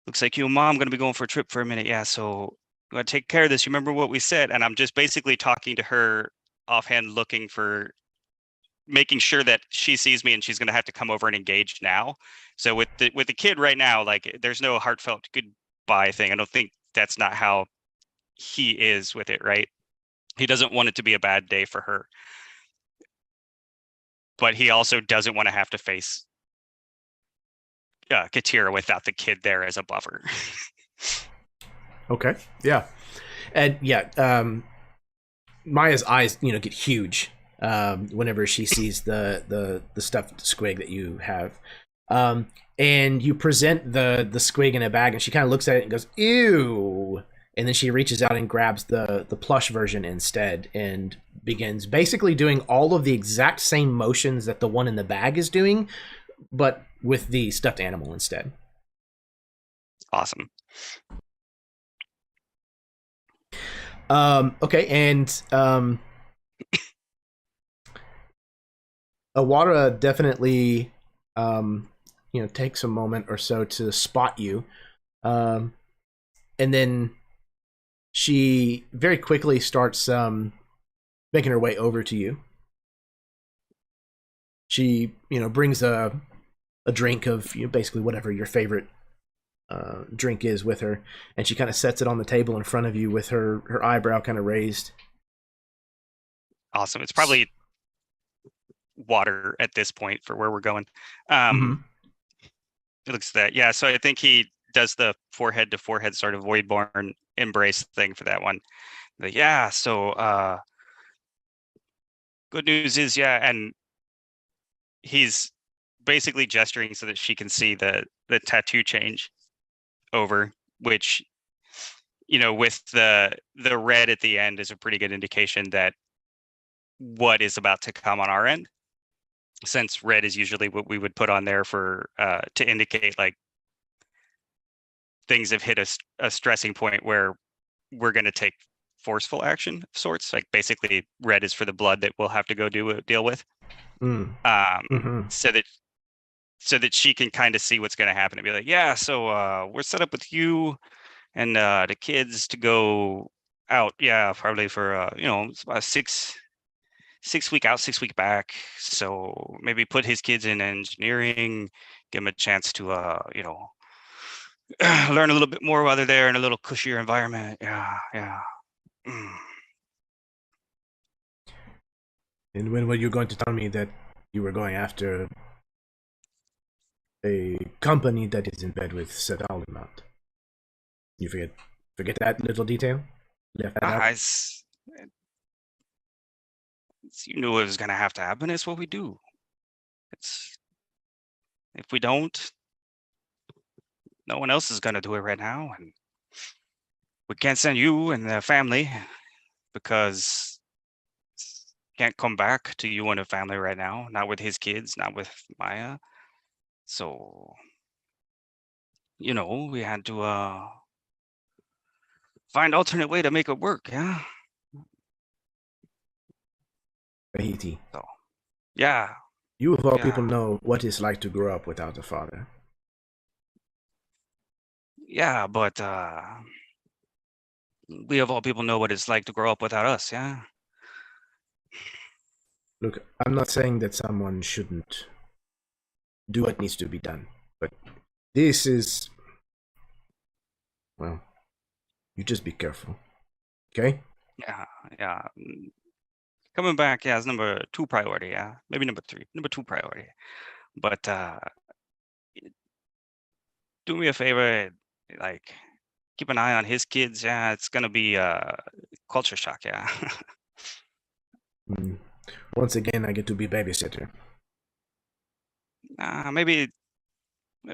looks like you and Mom gonna be going for a trip for a minute. Yeah, so you gotta take care of this. You remember what we said?" And I'm just basically talking to her offhand, looking for, making sure that she sees me and she's going to have to come over and engage now. So with the kid right now, like there's no heartfelt goodbye thing. I don't think that's not how he is with it, right? He doesn't want it to be a bad day for her, but he also doesn't want to have to face Katira without the kid there as a buffer. Okay. Yeah. And yeah, Maya's eyes, get huge whenever she sees the stuffed squig that you have. And you present the squig in a bag, and she kind of looks at it and goes, "Ew." And then she reaches out and grabs the plush version instead and begins basically doing all of the exact same motions that the one in the bag is doing, but with the stuffed animal instead. Awesome. Okay, and Awara definitely takes a moment or so to spot you. And then she very quickly starts making her way over to you. She, brings a drink of basically whatever your favorite drink is with her, and she kind of sets it on the table in front of you with her eyebrow kind of raised. Awesome. It's probably water at this point for where we're going. It looks that, yeah. So I think he does the forehead to forehead sort of Voidborn embrace thing for that one. Like, yeah. So good news is, yeah, and he's basically gesturing so that she can see the tattoo change over, which with the red at the end is a pretty good indication that what is about to come on our end, since red is usually what we would put on there for to indicate like things have hit a stressing point where we're going to take forceful action of sorts. Like basically red is for the blood that we'll have to go deal with. So that she can kind of see what's going to happen and be like, yeah, so we're set up with you and the kids to go out. Yeah, probably for about 6 week out, 6 week back. So maybe put his kids in engineering, give them a chance to learn a little bit more while they're there in a little cushier environment. Yeah. And when were you going to tell me that you were going after a company that is in bed with Sir Aldemont? You forget that little detail? Left that out? You knew it was going to have to happen. It's what we do. If we don't, no one else is going to do it right now. And we can't send you and the family because can't come back to you and the family right now. Not with his kids, not with Maya. So, we had to find alternate way to make it work. Yeah. Tahiti. So, yeah. You of all people know what it's like to grow up without a father. Yeah, but we of all people know what it's like to grow up without us. Yeah. Look, I'm not saying that someone shouldn't do what needs to be done, but this is, well, you just be careful, okay? Yeah. Coming back, is number 2 priority. Yeah, maybe number 3, number 2 priority. But do me a favor, like keep an eye on his kids. Yeah, it's gonna be culture shock. Yeah. Once again, I get to be babysitter. Maybe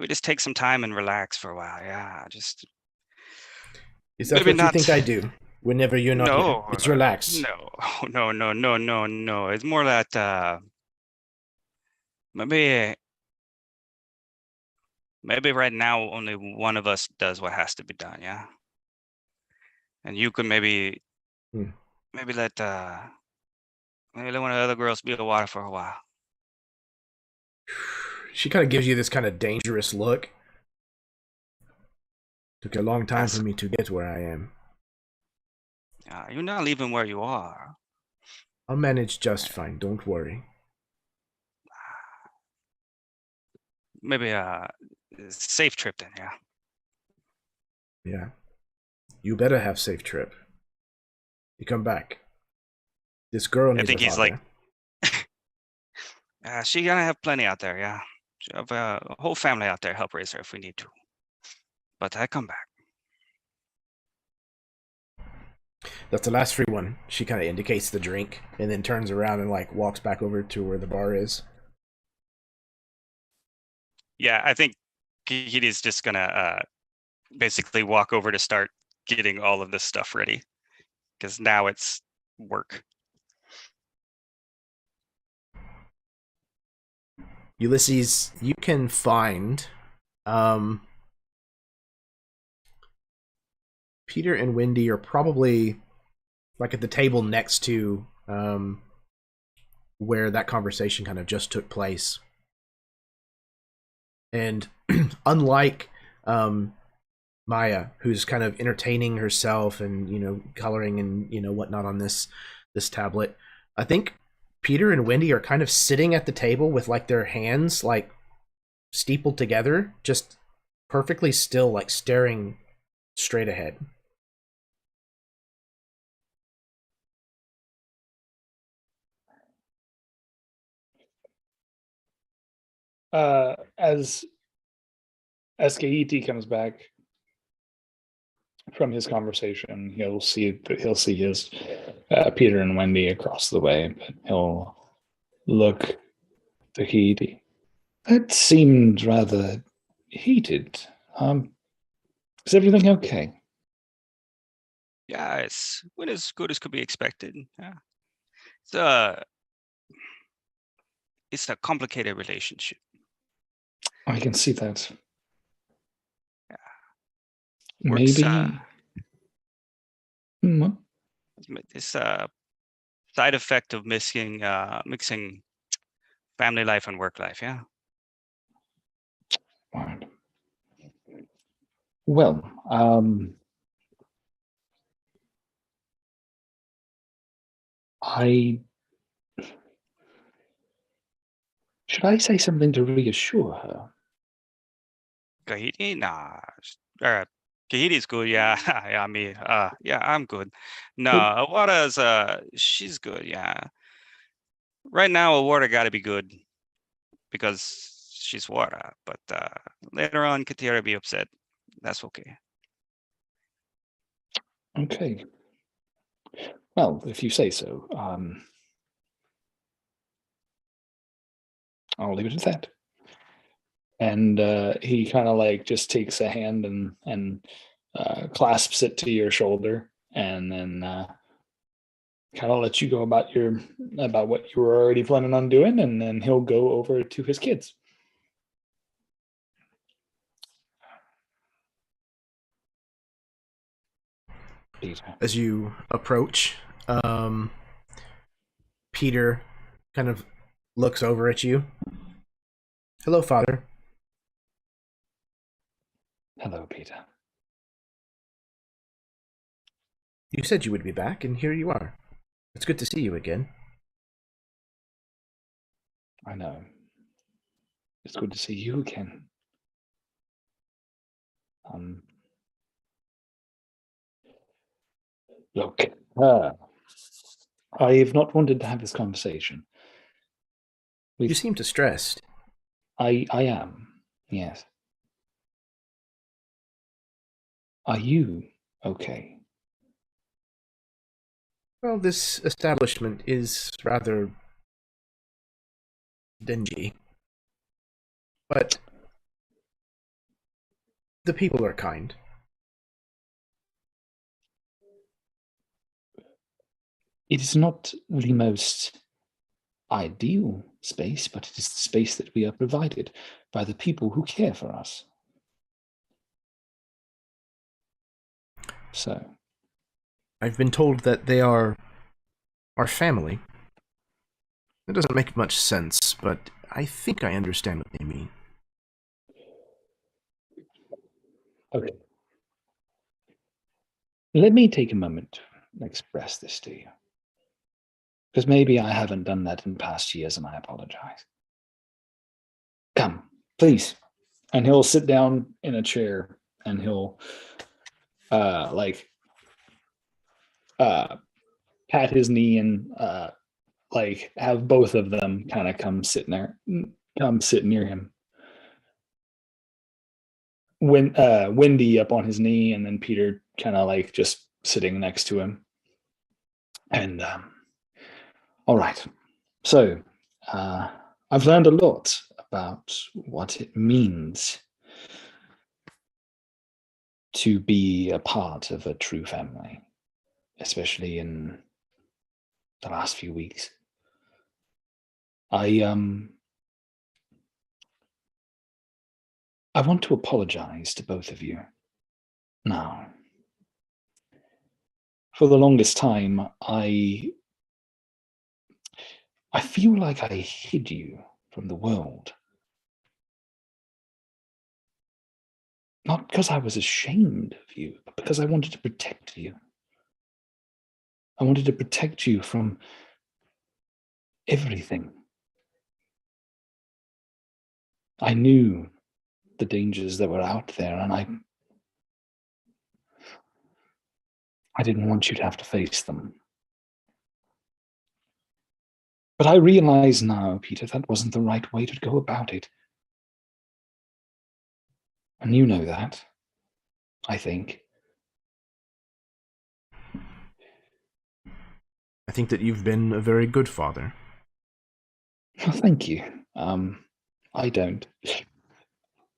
just take some time and relax for a while. Yeah, just. Is that what you think I do? Whenever you're not here, it's relax. No. It's more that maybe right now only one of us does what has to be done. Yeah, and you could maybe let one of the other girls be the water for a while. She kind of gives you this kind of dangerous look. Took a long time for me to get where I am. You're not leaving where you are. I'll manage just fine, don't worry. maybe a safe trip then. Yeah. Yeah. You better have safe trip. You come back. This girl needs think her he's father. She gonna have plenty out there. Yeah. She have a whole family out there help raise her if we need to. But I come back. That's the last free one. She kind of indicates the drink and then turns around and like walks back over to where the bar is. Yeah, I think Kahiti's just gonna basically walk over to start getting all of this stuff ready, because now it's work. Ulysses, you can find Peter and Wendy are probably like at the table next to where that conversation kind of just took place. And unlike Maya, who's kind of entertaining herself and, you know, coloring and, you know, whatnot on this tablet, I think Peter and Wendy are kind of sitting at the table with like their hands like steepled together, just perfectly still, like staring straight ahead. As Kahiti comes back from his conversation, he'll see his Peter and Wendy across the way, but he'll look to Kahiti. That seemed rather heated. Is everything okay? Yeah, it's went as good as could be expected. Yeah. It's a complicated relationship. I can see that. Yeah. Maybe. It's a side effect of mixing family life and work life. Yeah. Right. Well, should I say something to reassure her? Kahiti, nah. Kahiti's good. Yeah. Yeah. I mean, yeah, I'm good. No, Awara's she's good. Yeah. Right now, Awara got to be good because she's Wara. But later on, Katira be upset. That's okay. Okay. Well, if you say so, I'll leave it at that. And he kind of like just takes a hand and clasps it to your shoulder, and then kind of lets you go about what you were already planning on doing, and then he'll go over to his kids. As you approach, Peter kind of looks over at you. Hello, Father. Hello, Peter. You said you would be back, and here you are. It's good to see you again. I know. It's good to see you again. Look, I've not wanted to have this conversation. You seem distressed. I am, yes. Are you okay? Well, this establishment is rather dingy, but the people are kind. It is not the most ideal space, but it is the space that we are provided by the people who care for us. So, I've been told that they are our family. It doesn't make much sense, but I think I understand what they mean. okay. Let me take a moment to express this to you. Because maybe I haven't done that in past years, and I apologize. Come, Please. And he'll sit down in a chair and he'll pat his knee and have both of them kind of come sit near him. Wendy up on his knee, and then Peter kind of just sitting next to him. And all right, so I've learned a lot about what it means to be a part of a true family, especially in the last few weeks. I want to apologize to both of you. Now, for the longest time, I feel like I hid you from the world. Not because I was ashamed of you, but because I wanted to protect you. I wanted to protect you from everything. I knew the dangers that were out there, and I didn't want you to have to face them. But I realize now, Peter, that wasn't the right way to go about it. And you know that, I think. I think that you've been a very good father. Well, thank you. I don't.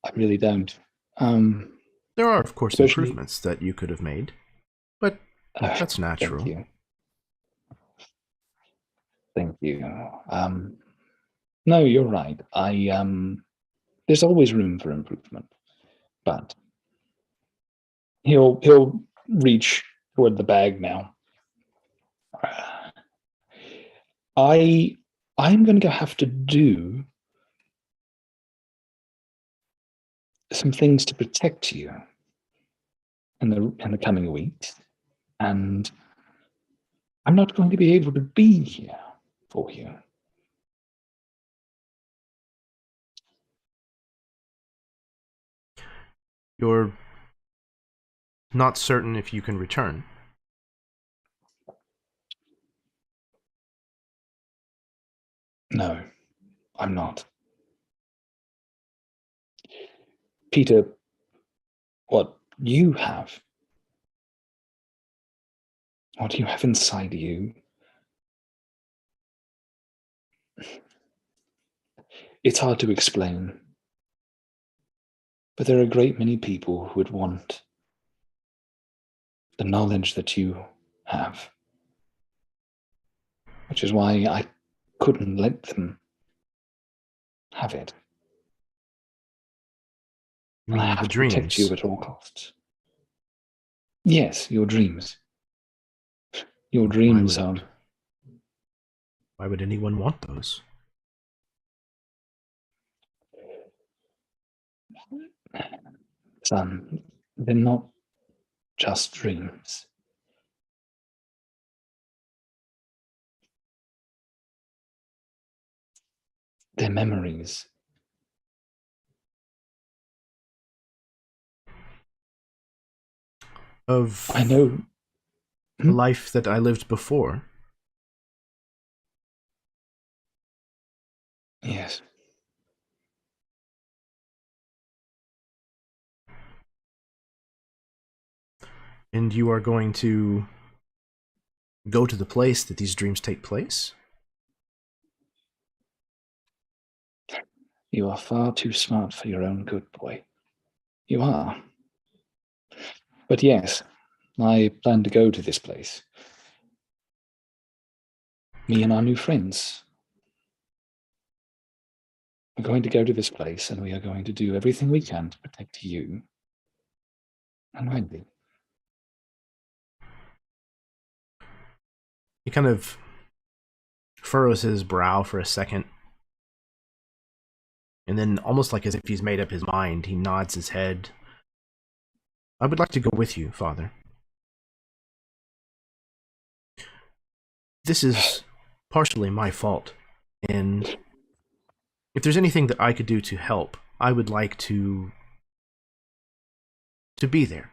I really don't. There are, of course, especially- improvements that you could have made, but that's natural. Thank you. Thank you. No, you're right. There's always room for improvement, but he'll reach toward the bag now. I'm going to have to do some things to protect you in the coming weeks, and I'm not going to be able to be here for you. You're not certain if you can return. No, I'm not. Peter, what you have inside you, it's hard to explain. But there are a great many people who would want the knowledge that you have, which is why I couldn't let them have it. And I have The to protect dreams. you at all costs. Yes, your dreams. Your dreams are. Why would anyone want those? Son, they're not just dreams. They're memories. Of I know. the life that I lived before. Yes. And you are going to go to the place that these dreams take place? You are far too smart for your own good, boy. You are. But yes, I plan to go to this place. Me and our new friends. We're going to go to this place, and we are going to do everything we can to protect you and Wendy. He kind of furrows his brow for a second. And then, almost like as if he's made up his mind, he nods his head. I would like to go with you, Father. This is partially my fault, and if there's anything that I could do to help, I would like to be there.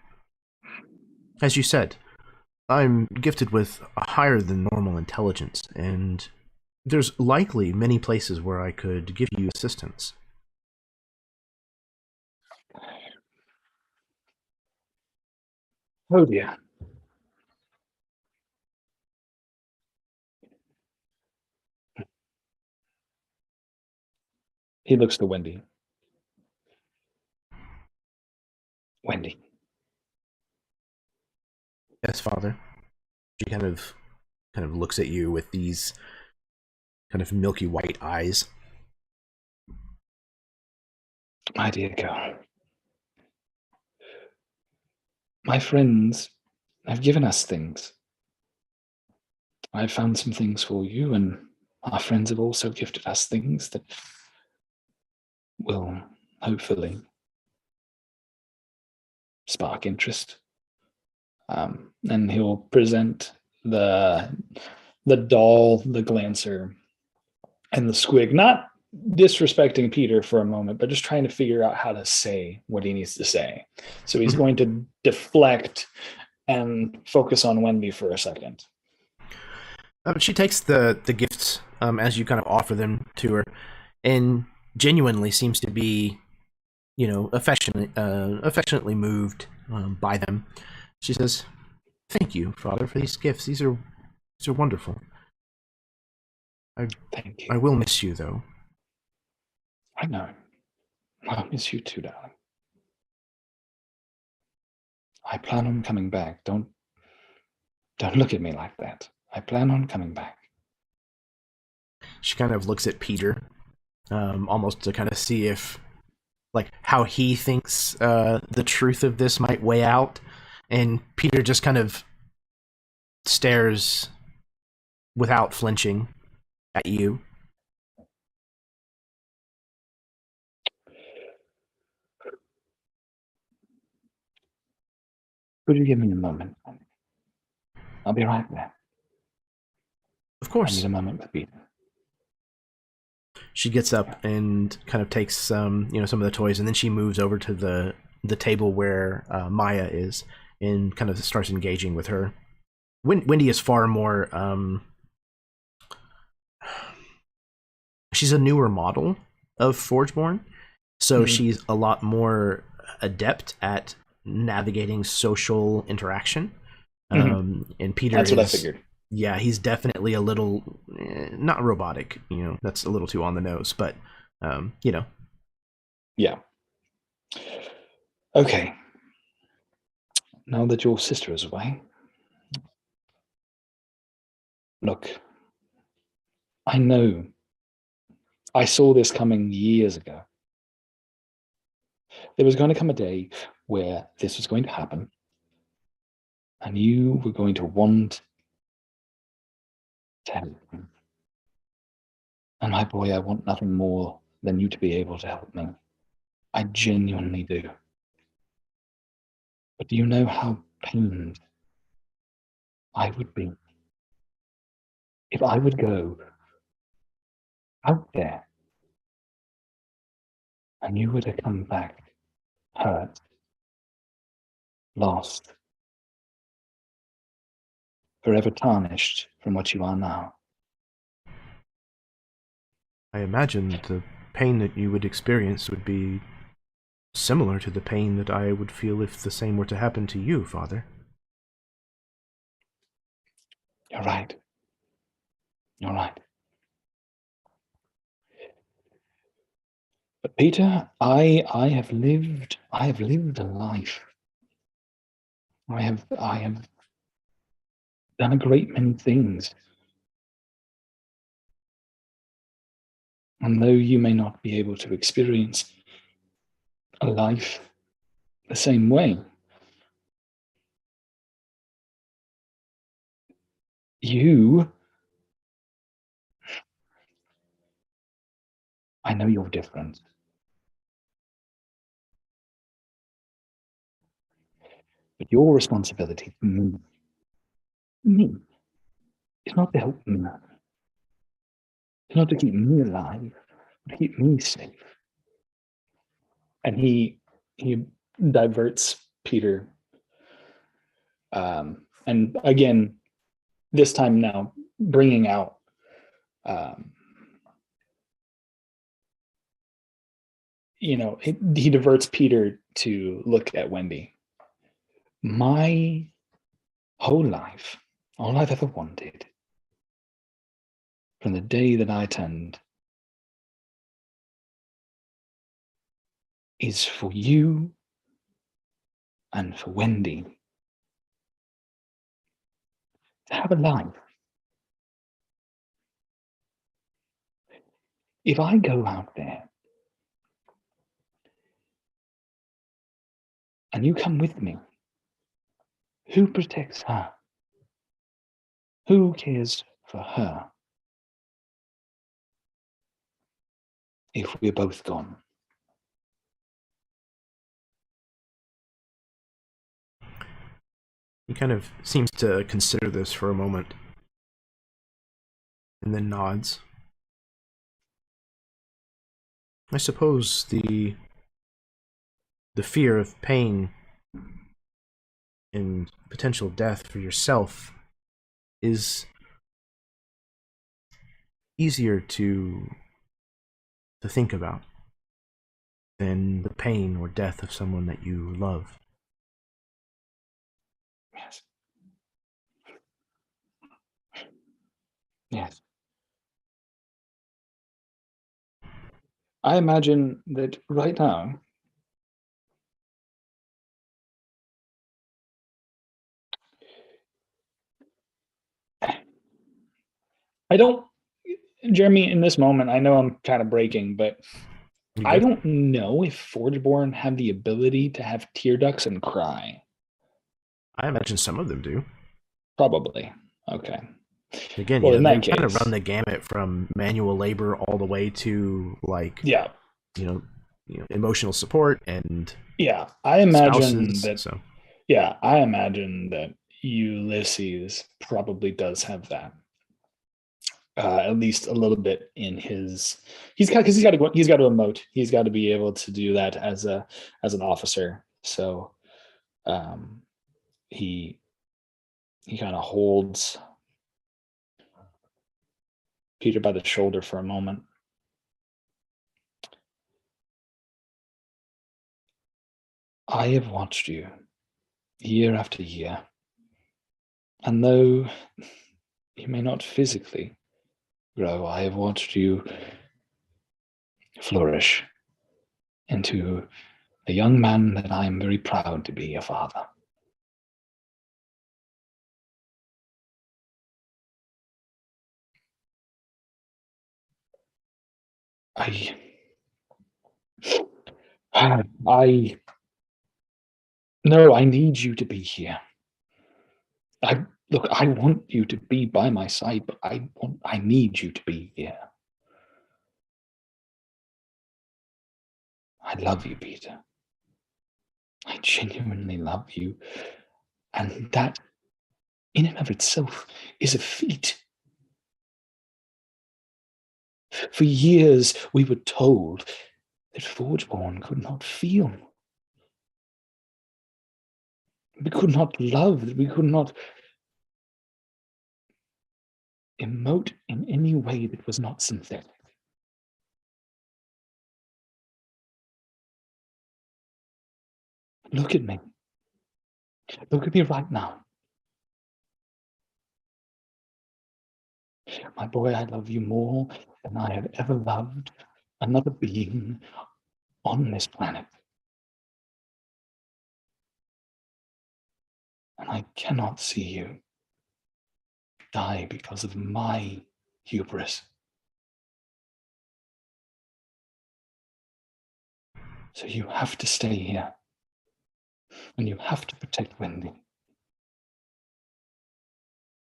As you said, I'm gifted with a higher than normal intelligence, and there's likely many places where I could give you assistance. Oh dear. He looks to Wendy. Wendy. Yes, Father. She kind of looks at you with these kind of milky white eyes. My dear girl. My friends have given us things. I've found some things for you, and our friends have also gifted us things that will hopefully spark interest. And he'll present the doll, the glancer, and the squig, not disrespecting Peter for a moment, but just trying to figure out how to say what he needs to say. So he's going to deflect and focus on Wendy for a second. She takes the gifts as you kind of offer them to her, and genuinely seems to be, affectionately moved by them. She says, "Thank you, Father, for these gifts. These are wonderful. Thank you. I will miss you, though." I know. I'll miss you too, darling. I plan on coming back. Don't look at me like that. I plan on coming back. She kind of looks at Peter, almost to kind of see if, like, how he thinks the truth of this might weigh out. And Peter just kind of stares without flinching at you. Could you give me a moment? I'll be right there. Of I course. need a moment with Peter. She gets up and kind of takes some of the toys, and then she moves over to the table where Maya is, and kind of starts engaging with her. Wendy is far more. She's a newer model of Forgeborn, so she's a lot more adept at navigating social interaction. And Peter That's what I figured. Yeah, he's definitely a little not robotic. That's a little too on the nose, but Yeah. Okay. Now that your sister is away, look, I know I saw this coming years ago. There was going to come a day where this was going to happen, and you were going to want to help me. And my boy, I want nothing more than you to be able to help me. I genuinely do. But do you know how pained I would be if I would go out there and you were to come back hurt, lost, forever tarnished from what you are now? I imagine the pain that you would experience would be similar to the pain that I would feel if the same were to happen to you, Father. You're right. You're right. But Peter, I have lived a life. I have done a great many things. And though you may not be able to experience a life the same way, I know you're different. But your responsibility for me, is not to help me. It's not to keep me alive, but to keep me safe. And he diverts Peter. And again, this time now, bringing out he diverts Peter to look at Wendy. My whole life, all I've ever wanted, from the day that I turned, is for you and for Wendy to have a life. If I go out there and you come with me, who protects her? Who cares for her if we're both gone? He kind of seems to consider this for a moment and then nods. I suppose the fear of pain and potential death for yourself is easier to think about than the pain or death of someone that you love. Yes. Yes. I imagine that right now, I don't, Jeremy, in this moment, I know I'm kind of breaking, but I don't know if Forgeborn have the ability to have tear ducts and cry. I imagine some of them do. Probably. Okay. Again, well, they kind of run the gamut from manual labor all the way to emotional support and I imagine spouses, that. So. Yeah, I imagine that Ulysses probably does have that. At least a little bit in his. He's got to emote. He's got to be able to do that as an officer. So, he kind of holds Peter by the shoulder for a moment. I have watched you year after year, and though you may not physically grow, I have watched you flourish into a young man that I am very proud to be a father. I need you to be here. I want you to be by my side, but I need you to be here. I love you, Peter. I genuinely love you. And that, in and of itself, is a feat. For years, we were told that Forgeborn could not feel. We could not love, we could not emote in any way that was not synthetic. Look at me. Look at me right now. My boy, I love you more than I have ever loved another being on this planet. And I cannot see you die because of my hubris. So you have to stay here. And you have to protect Wendy.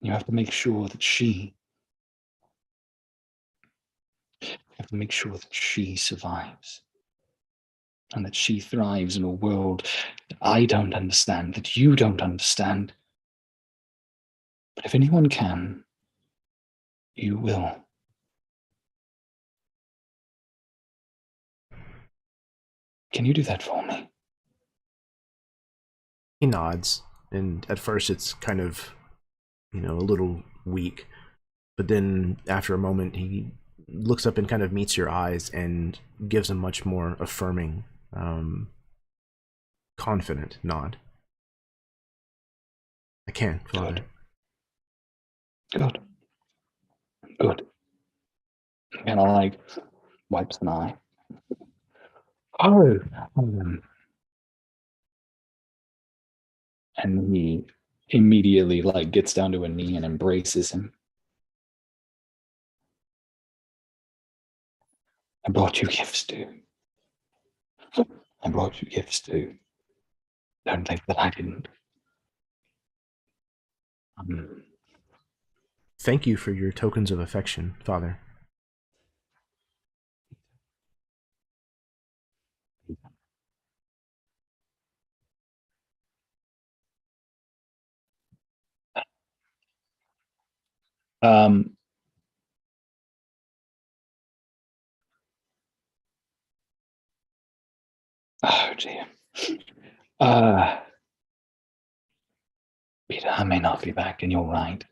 You have to make sure that she survives. And that she thrives in a world that I don't understand, that you don't understand. But if anyone can, you will. Can you do that for me? He nods, and at first it's kind of, a little weak. But then after a moment, he looks up and kind of meets your eyes and gives a much more affirming, confident nod. I can, Father. Good. Good. And I like wipes an eye. Oh. And he immediately like gets down to a knee and embraces him. I brought you gifts too. I brought you gifts too. Don't think that I didn't. Thank you for your tokens of affection, Father. Oh dear. Peter, I may not be back, and you're right.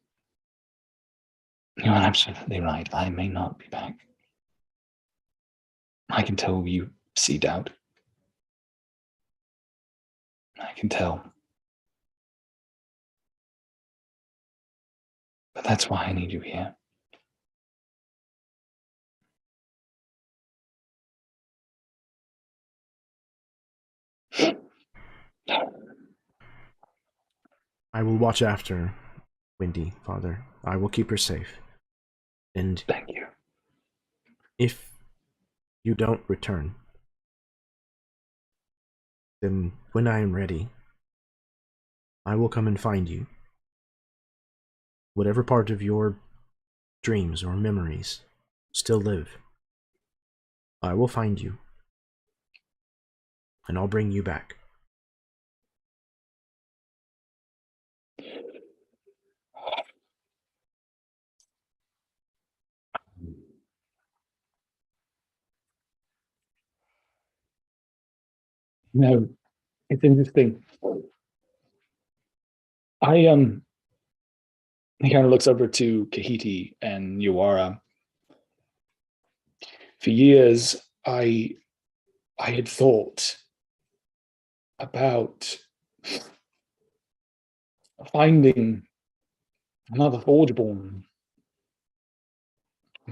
You're absolutely right. I may not be back. I can tell you see doubt. I can tell. But that's why I need you here. I will watch after Wendy, Father. I will keep her safe. And thank you. If you don't return, then when I am ready, I will come and find you. Whatever part of your dreams or memories still live, I will find you, and I'll bring you back. No, it's interesting. He kind of looks over to Kahiti and Yuara. For years, I had thought about finding another Forgeborn,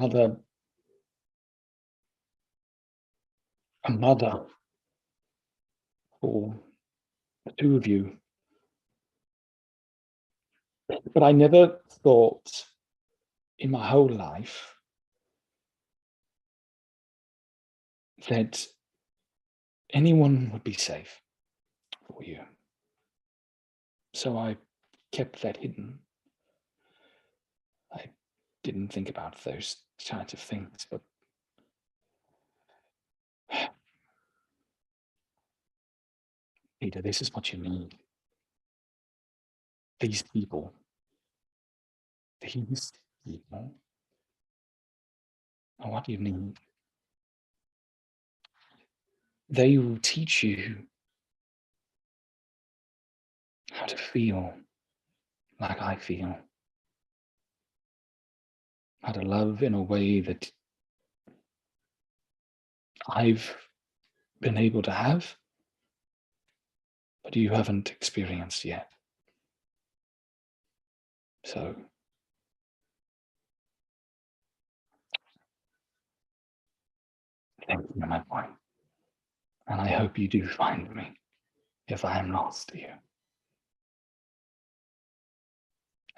a mother for the two of you. But I never thought in my whole life that anyone would be safe for you. So I kept that hidden. I didn't think about those kinds of things, but Peter, this is what you need. These people are what you need. They will teach you how to feel like I feel, how to love in a way that I've been able to have, but you haven't experienced yet. So thank you, my boy. And I hope you do find me if I am lost to you.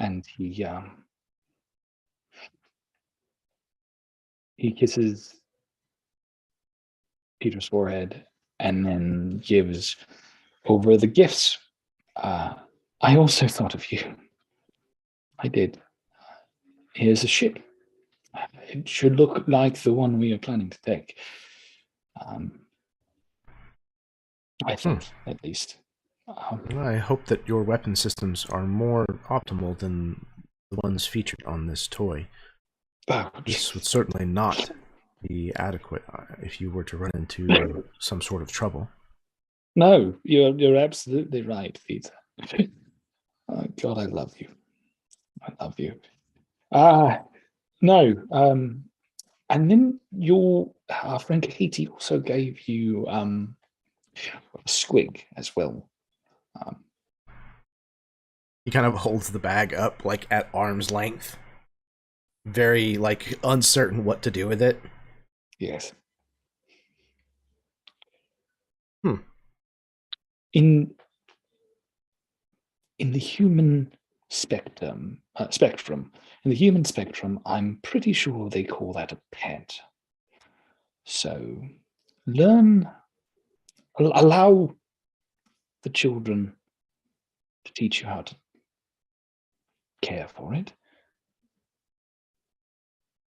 And he kisses Peter's forehead and then gives over the gifts. I also thought of you. I did. Here's a ship. It should look like the one we are planning to take. I think, at least. I hope that your weapon systems are more optimal than the ones featured on this toy. Oh, this would certainly not be adequate if you were to run into some sort of trouble. No, you're absolutely right, Peter. Oh, God, I love you. I love you. No. And then our friend Katie also gave you a squig as well. He kind of holds the bag up like at arm's length, very like uncertain what to do with it. Yes. In the human spectrum, in the human spectrum, I'm pretty sure they call that a pet. So allow the children to teach you how to care for it.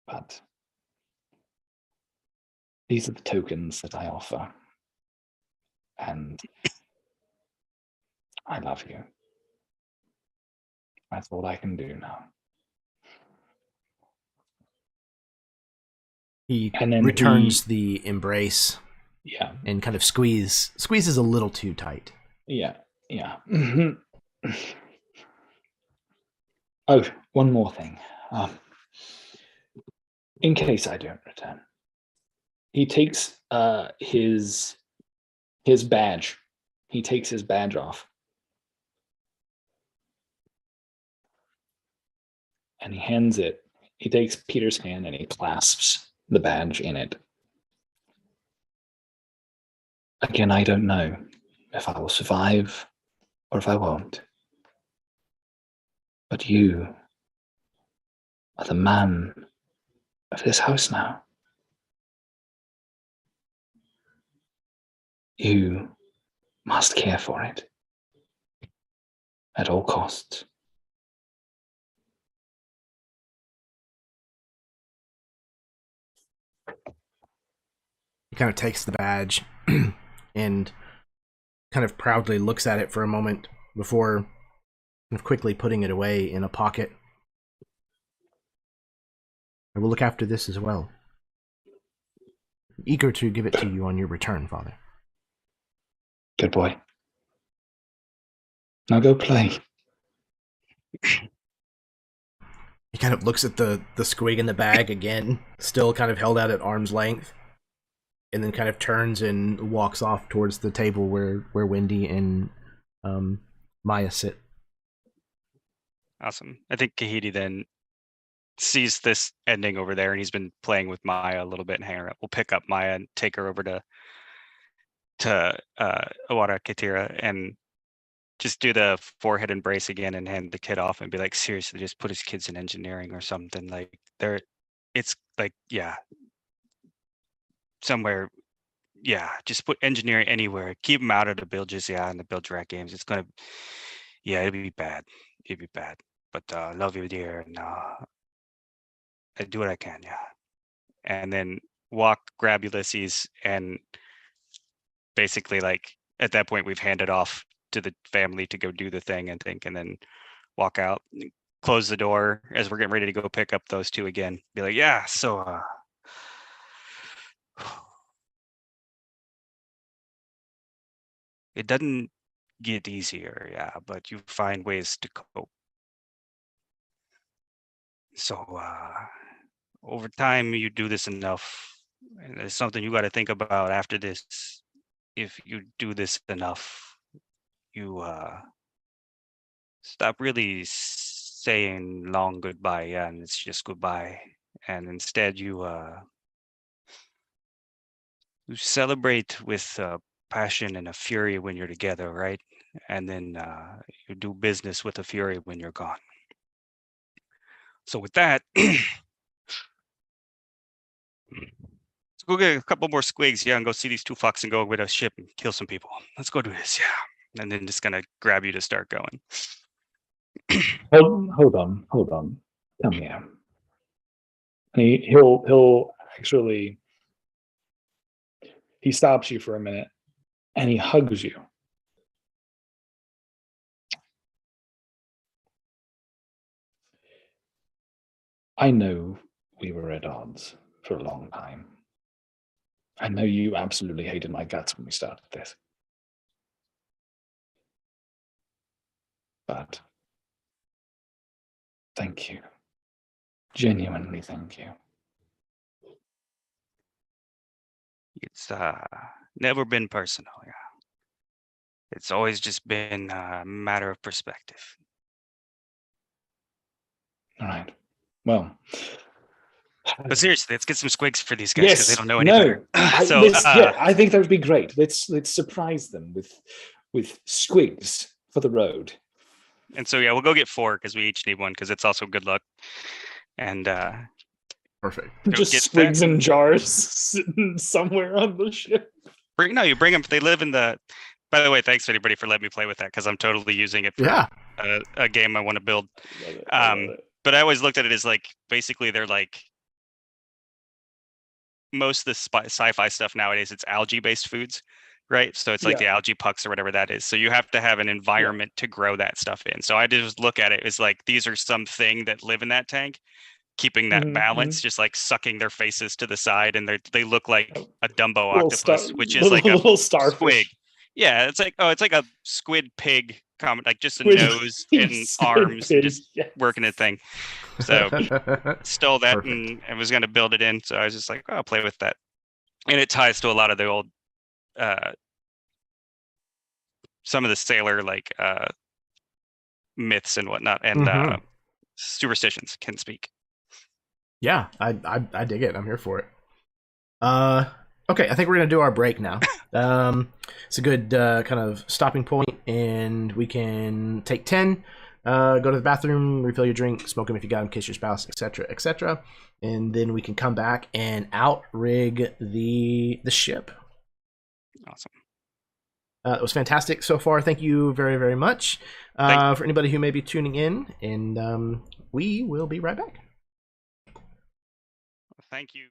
But these are the tokens that I offer. And I love you. That's all I can do now. He And then returns the embrace. Yeah. And kind of squeezes a little too tight. Yeah. Oh, one more thing. In case I don't return, he takes his badge. He takes his badge off. And he hands it. He takes Peter's hand and he clasps the badge in it. Again, I don't know if I will survive or if I won't. But you are the man of this house now. You must care for it at all costs. He kind of takes the badge and kind of proudly looks at it for a moment before kind of quickly putting it away in a pocket. I will look after this as well. Eager to give it to you on your return, Father. Good boy. Now go play. He kind of looks at the squig in the bag again, still kind of held out at arm's length, and then kind of turns and walks off towards the table where Wendy and Maya sit. Awesome. I think Kahiti then sees this ending over there, and he's been playing with Maya a little bit and hang around. We'll pick up Maya and take her over to Awara Katira and just do the forehead embrace again and hand the kid off and be like, seriously, just put his kids in engineering or something. Like it's like, yeah, somewhere, yeah, just put engineering anywhere. Keep them out of the Build Jizya and the Build Direct games. It's gonna, yeah, it'd be bad. It'd be bad. But love you, dear, and I do what I can, yeah. And then grab Ulysses, and basically, like, at that point, we've handed off to the family to go do the thing, and then walk out, close the door as we're getting ready to go pick up those two again. Be like, yeah, so it doesn't get easier, yeah, but you find ways to cope. So over time, you do this enough, and it's something you got to think about after this. If you do this enough, you stop really saying long goodbye, yeah, and it's just goodbye, and instead you celebrate with passion and a fury when you're together, right? And then you do business with a fury when you're gone. So with that, let's go get a couple more squigs, yeah, and go see these two fucks and go with a ship and kill some people. Let's go do this, yeah. And then just gonna grab you to start going. Hold on. Come here. And he'll actually, he stops you for a minute and he hugs you. I know we were at odds for a long time. I know you absolutely hated my guts when we started this. But thank you. Genuinely thank you. It's never been personal. Yeah. It's always just been a matter of perspective. All right. Well. But seriously, let's get some squigs for these guys because they don't know any better. I think that would be great. Let's surprise them with squigs for the road. And so yeah, we'll go get 4 because we each need one because it's also good luck. And Perfect. Just squigs in jars sitting somewhere on the ship. You bring them. They live in the. By the way, thanks anybody for letting me play with that because I'm totally using it for a game I want to build. Love it. But I always looked at it as like basically they're like most of the sci-fi stuff nowadays. It's algae-based foods, right? So it's like the algae pucks or whatever that is. So you have to have an environment to grow that stuff in. So I just look at it as like these are something that live in that tank, keeping that balance, just like sucking their faces to the side, and they look like a Dumbo octopus, which is like a little starfish. squig. Yeah, it's like a squid pig comment, like just a nose and arms pig, just working a thing. So stole that and was going to build it in. So I was just like, I'll play with that. And it ties to a lot of the old, some of the sailor like myths and whatnot, and superstitions can speak. Yeah, I dig it. I'm here for it. Okay, I think we're gonna do our break now. It's a good kind of stopping point, and we can take 10. Go to the bathroom, refill your drink, smoke them if you got them, kiss your spouse, etc., etc., and then we can come back and outrig the ship. Awesome. It was fantastic so far. Thank you very, very much for anybody who may be tuning in, and we will be right back. Thank you.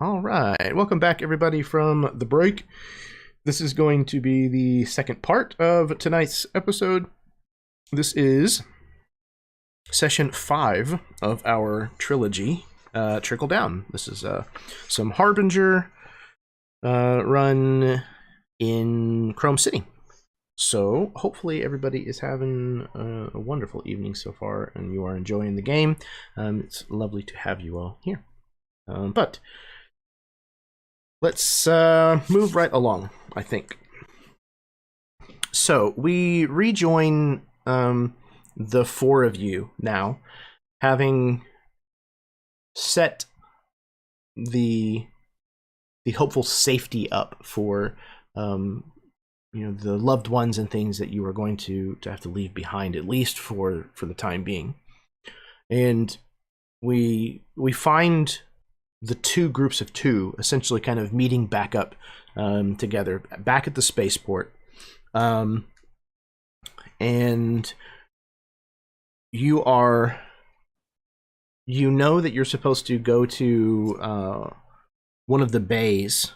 All right, welcome back, everybody, from the break. This is going to be the second part of tonight's episode. This is session 5 of our trilogy, Trickle Down. This is some Harbinger run in Chrome City. So hopefully everybody is having a wonderful evening so far, and you are enjoying the game. It's lovely to have you all here. But let's move right along, I think. So we rejoin the four of you now, having set the hopeful safety up for the loved ones and things that you are going to have to leave behind, at least for the time being. And we find the two groups of two essentially kind of meeting back up together back at the spaceport, and you know that you're supposed to go to one of the bays.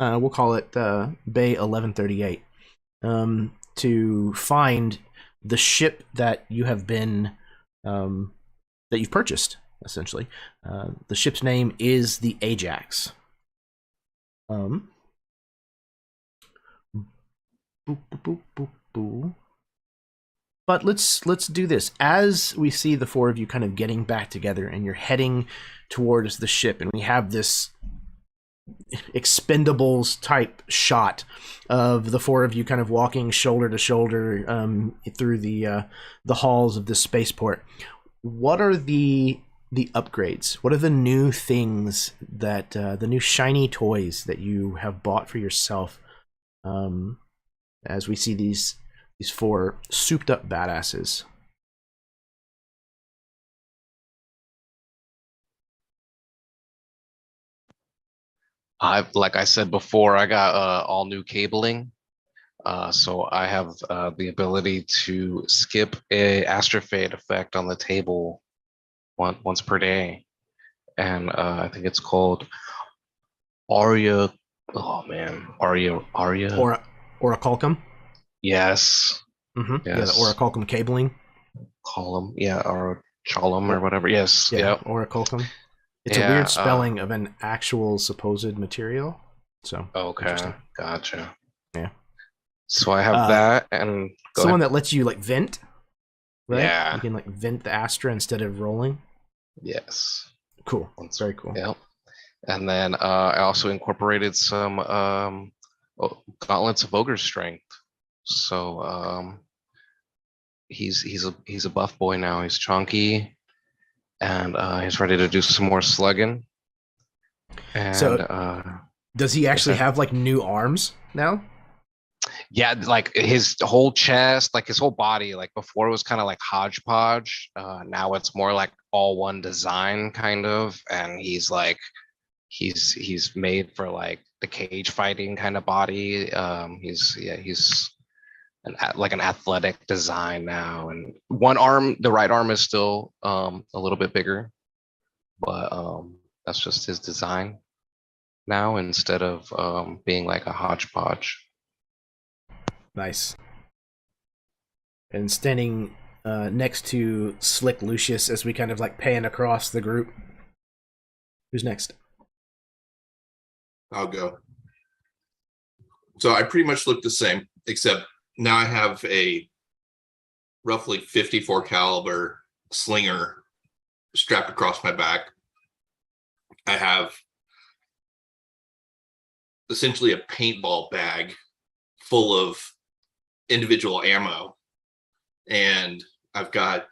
We'll call it Bay 1138, to find the ship that you have been that you've purchased. Essentially, the ship's name is the Ajax. Boop, boop, boop, boop, boop. But let's do this. As we see the four of you kind of getting back together, and you're heading towards the ship, and we have this Expendables type shot of the four of you kind of walking shoulder to shoulder through the halls of this spaceport. What are the upgrades? What are the new things that the new shiny toys that you have bought for yourself? As we see these four souped up badasses. Like I said before, I got all new cabling. So I have the ability to skip a astrofade effect on the table once per day. And I think it's called Aria. Oh man, Aria. Orichalcum? Yes. Mm-hmm. Yes. Yeah, the Orichalcum cabling. Column. Yeah, or Chalum or whatever. Yes. Yeah, Yep. Orichalcum. It's Yeah, a weird spelling of an actual supposed material. So okay, gotcha. Yeah. So I have that, and it's the one that lets you like vent, right? Yeah. You can like vent the Astra instead of rolling. Yes. Cool. Very cool. Yep. And then I also incorporated some gauntlets of ogre strength. So he's a buff boy now. He's chunky, and he's ready to do some more slugging. And so, does he actually have like new arms now? Yeah, like his whole chest, like his whole body. Like before, it was kind of like hodgepodge. Now it's more like all one design, kind of. And he's like, he's made for like the cage fighting kind of body. He's like an athletic design now. And one arm, the right arm, is still a little bit bigger, but that's just his design now, instead of being like a hodgepodge. Nice. And standing next to Slick Lucius as we kind of like pan across the group. Who's next? I'll go. So I pretty much look the same, except now I have a roughly 54 caliber slinger strapped across my back. I have essentially a paintball bag full of individual ammo, and I've got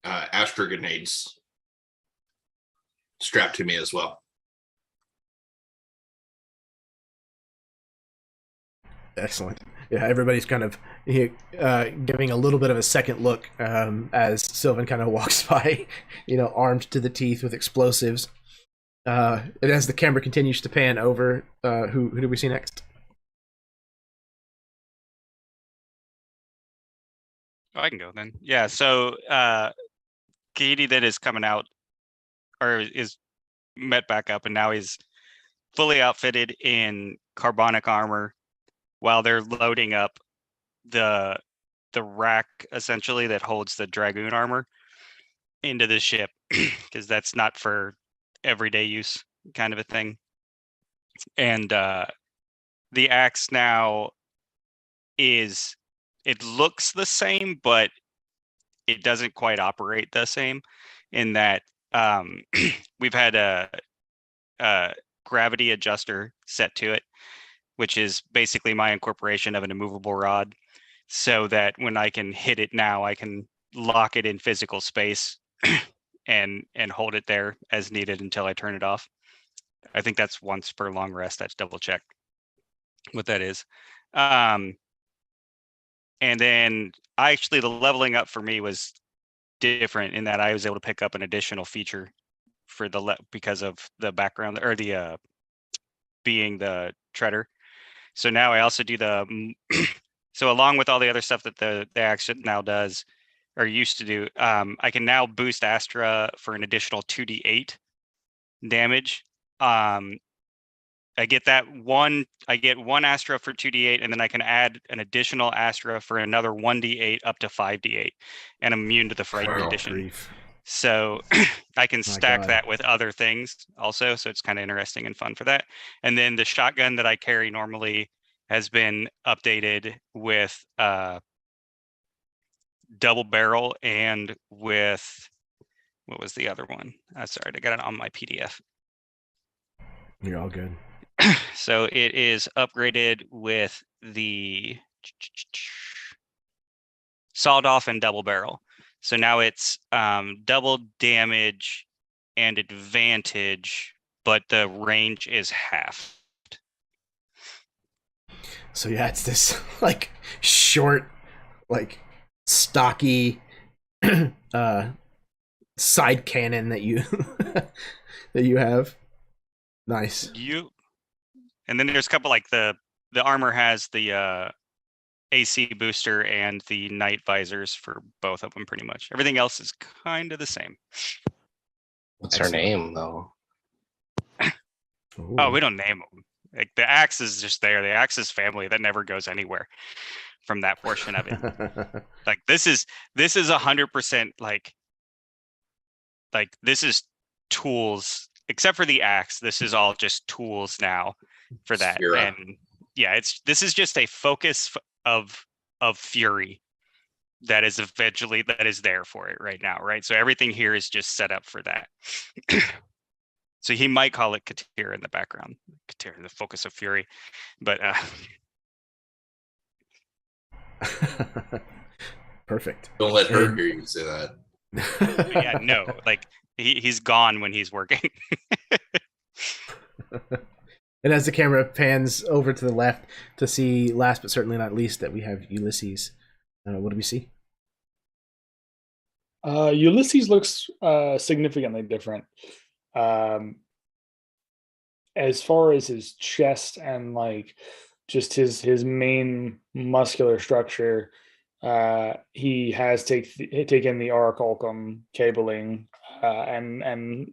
Astra grenades strapped to me as well. Excellent. Yeah, everybody's kind of giving a little bit of a second look as Sylvan kind of walks by, armed to the teeth with explosives. And as the camera continues to pan over, who do we see next? Oh, I can go then. Yeah, so Katie then is coming out, or is met back up, and now he's fully outfitted in carbonic armor while they're loading up the rack essentially that holds the dragoon armor into the ship because that's not for everyday use kind of a thing. And the axe now it looks the same, but it doesn't quite operate the same in that we've had a gravity adjuster set to it, which is basically my incorporation of an immovable rod, so that when I can hit it now, I can lock it in physical space and hold it there as needed until I turn it off. I think that's once per long rest. That's double check what that is. And then the leveling up for me was different in that I was able to pick up an additional feature for because of the background or the being the treader. So now I also do so along with all the other stuff that the action now does or used to do, I can now boost Astra for an additional 2d8 damage. I get one Astra for 2d8, and then I can add an additional Astra for another 1d8 up to 5d8, and I'm immune to the fright condition. Grief. So I can stack that with other things also. So it's kind of interesting and fun for that. And then the shotgun that I carry normally has been updated with double barrel and with, what was the other one? Sorry, I got it on my PDF. You're all good. So it is upgraded with the sawed off and double barrel. So now it's double damage and advantage, but the range is half. So yeah, it's this like short, like stocky side cannon that you that you have. Nice. And then there's a couple like the armor has the AC booster and the night visors for both of them pretty much. Everything else is kind of the same. What's her name though? Ooh. Oh, we don't name them. Like the axe is just there. The axe is family that never goes anywhere from that portion of it. Like this is 100% like this is tools, except for the axe. This is all just tools now for that. Sphera. And yeah, this is just a focus of fury that is there for it right now, right? So everything here is just set up for that. So he might call it Katir in the background, Katir, the focus of fury, but Perfect. Don't let her hear you say that. yeah, no, like he's gone when he's working. And as the camera pans over to the left to see, last but certainly not least, that we have Ulysses. What do we see? Ulysses looks significantly different. As far as his chest and like just his main muscular structure, he has taken the Orichalcum cabling and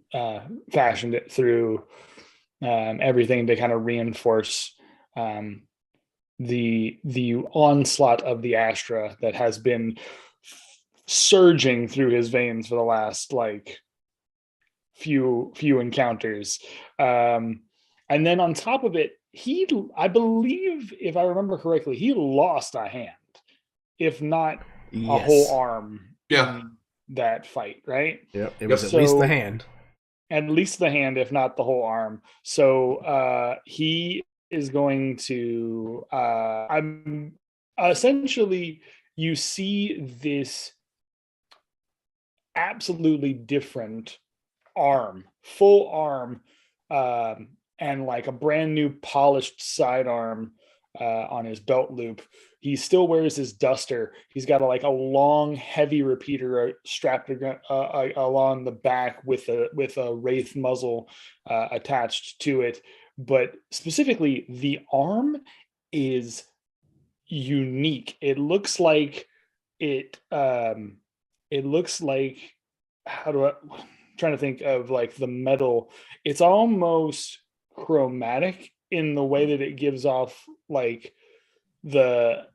fashioned it through everything to kind of reinforce the onslaught of the Astra that has been surging through his veins for the last like few encounters. And then on top of it, I believe, if I remember correctly, he lost a hand, if not a whole arm in that fight, right? Yep, it was at least the hand. At least the hand, if not the whole arm. So he is going to I'm essentially, you see this absolutely different arm, full arm, and like a brand new polished sidearm on his belt loop. He still wears his duster. He's got a long, heavy repeater strapped along the back with a wraith muzzle attached to it. But specifically, the arm is unique. It looks like I'm trying to think of like the metal. It's almost chromatic in the way that it gives off like the,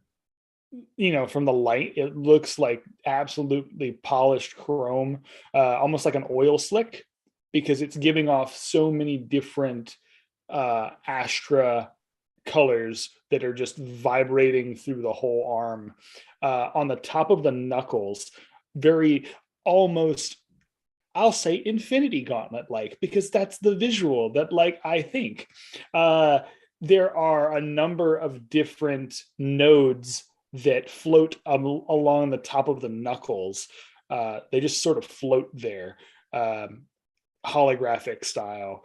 from the light, it looks like absolutely polished chrome, almost like an oil slick, because it's giving off so many different Astra colors that are just vibrating through the whole arm. On the top of the knuckles, very almost, I'll say Infinity Gauntlet like, because that's the visual that like I think. There are a number of different nodes that float along the top of the knuckles. They just sort of float there, holographic style,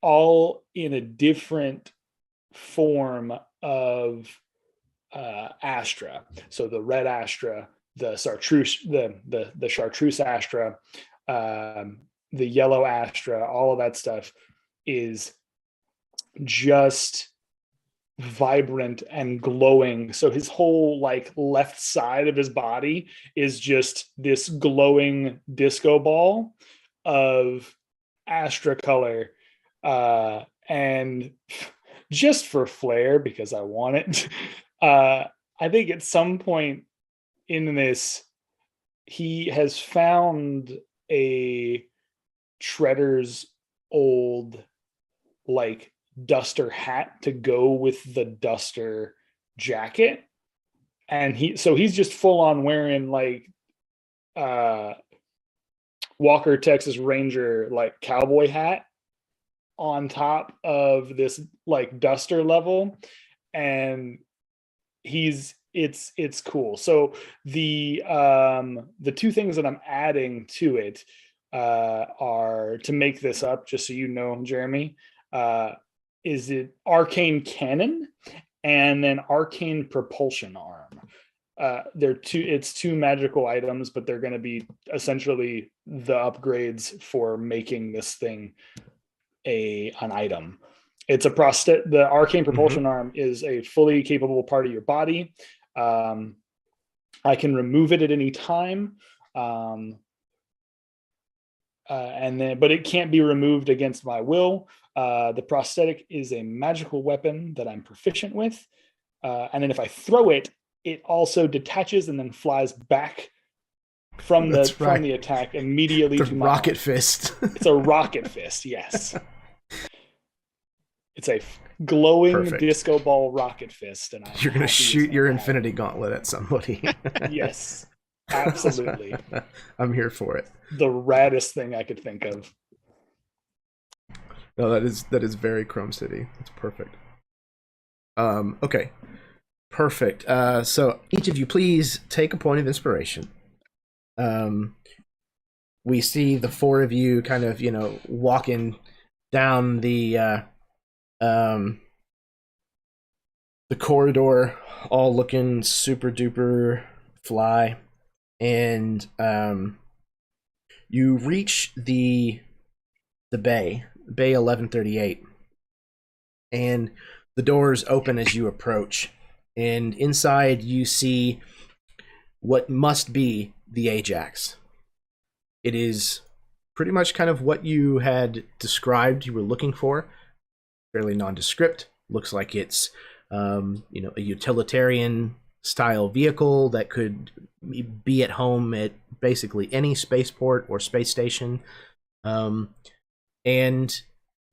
all in a different form of Astra. So the red Astra, the chartreuse, the chartreuse Astra, the yellow Astra, all of that stuff is just vibrant and glowing. So his whole like left side of his body is just this glowing disco ball of Astra color, and just for flair, because I want it, I think at some point in this he has found a Shredder's old like duster hat to go with the duster jacket, and he's just full on wearing like Walker Texas Ranger like cowboy hat on top of this like duster level, and it's cool. So the two things that I'm adding to it are, to make this up, just so you know, Jeremy, is it arcane cannon and then arcane propulsion arm. It's two magical items, but they're going to be essentially the upgrades for making this thing an item. It's the arcane propulsion arm is a fully capable part of your body. I can remove it at any time. But it can't be removed against my will. The prosthetic is a magical weapon that I'm proficient with. And then if I throw it, it also detaches and then flies back from the attack immediately to my rocket arm. fist. It's a rocket fist, yes. It's a glowing disco ball rocket fist, and you're gonna shoot your Infinity Gauntlet at somebody. Yes, absolutely. I'm here for it. The raddest thing I could think of. No, that is very Chrome City. It's perfect. Okay, perfect. So each of you, please take a point of inspiration. We see the four of you kind of, walking down the corridor, all looking super duper fly, and you reach the bay 1138, and the doors open as you approach, and inside you see what must be the Ajax. It is pretty much kind of what you had described you were looking for. Fairly nondescript. Looks like it's a utilitarian style vehicle that could be at home at basically any spaceport or space station, and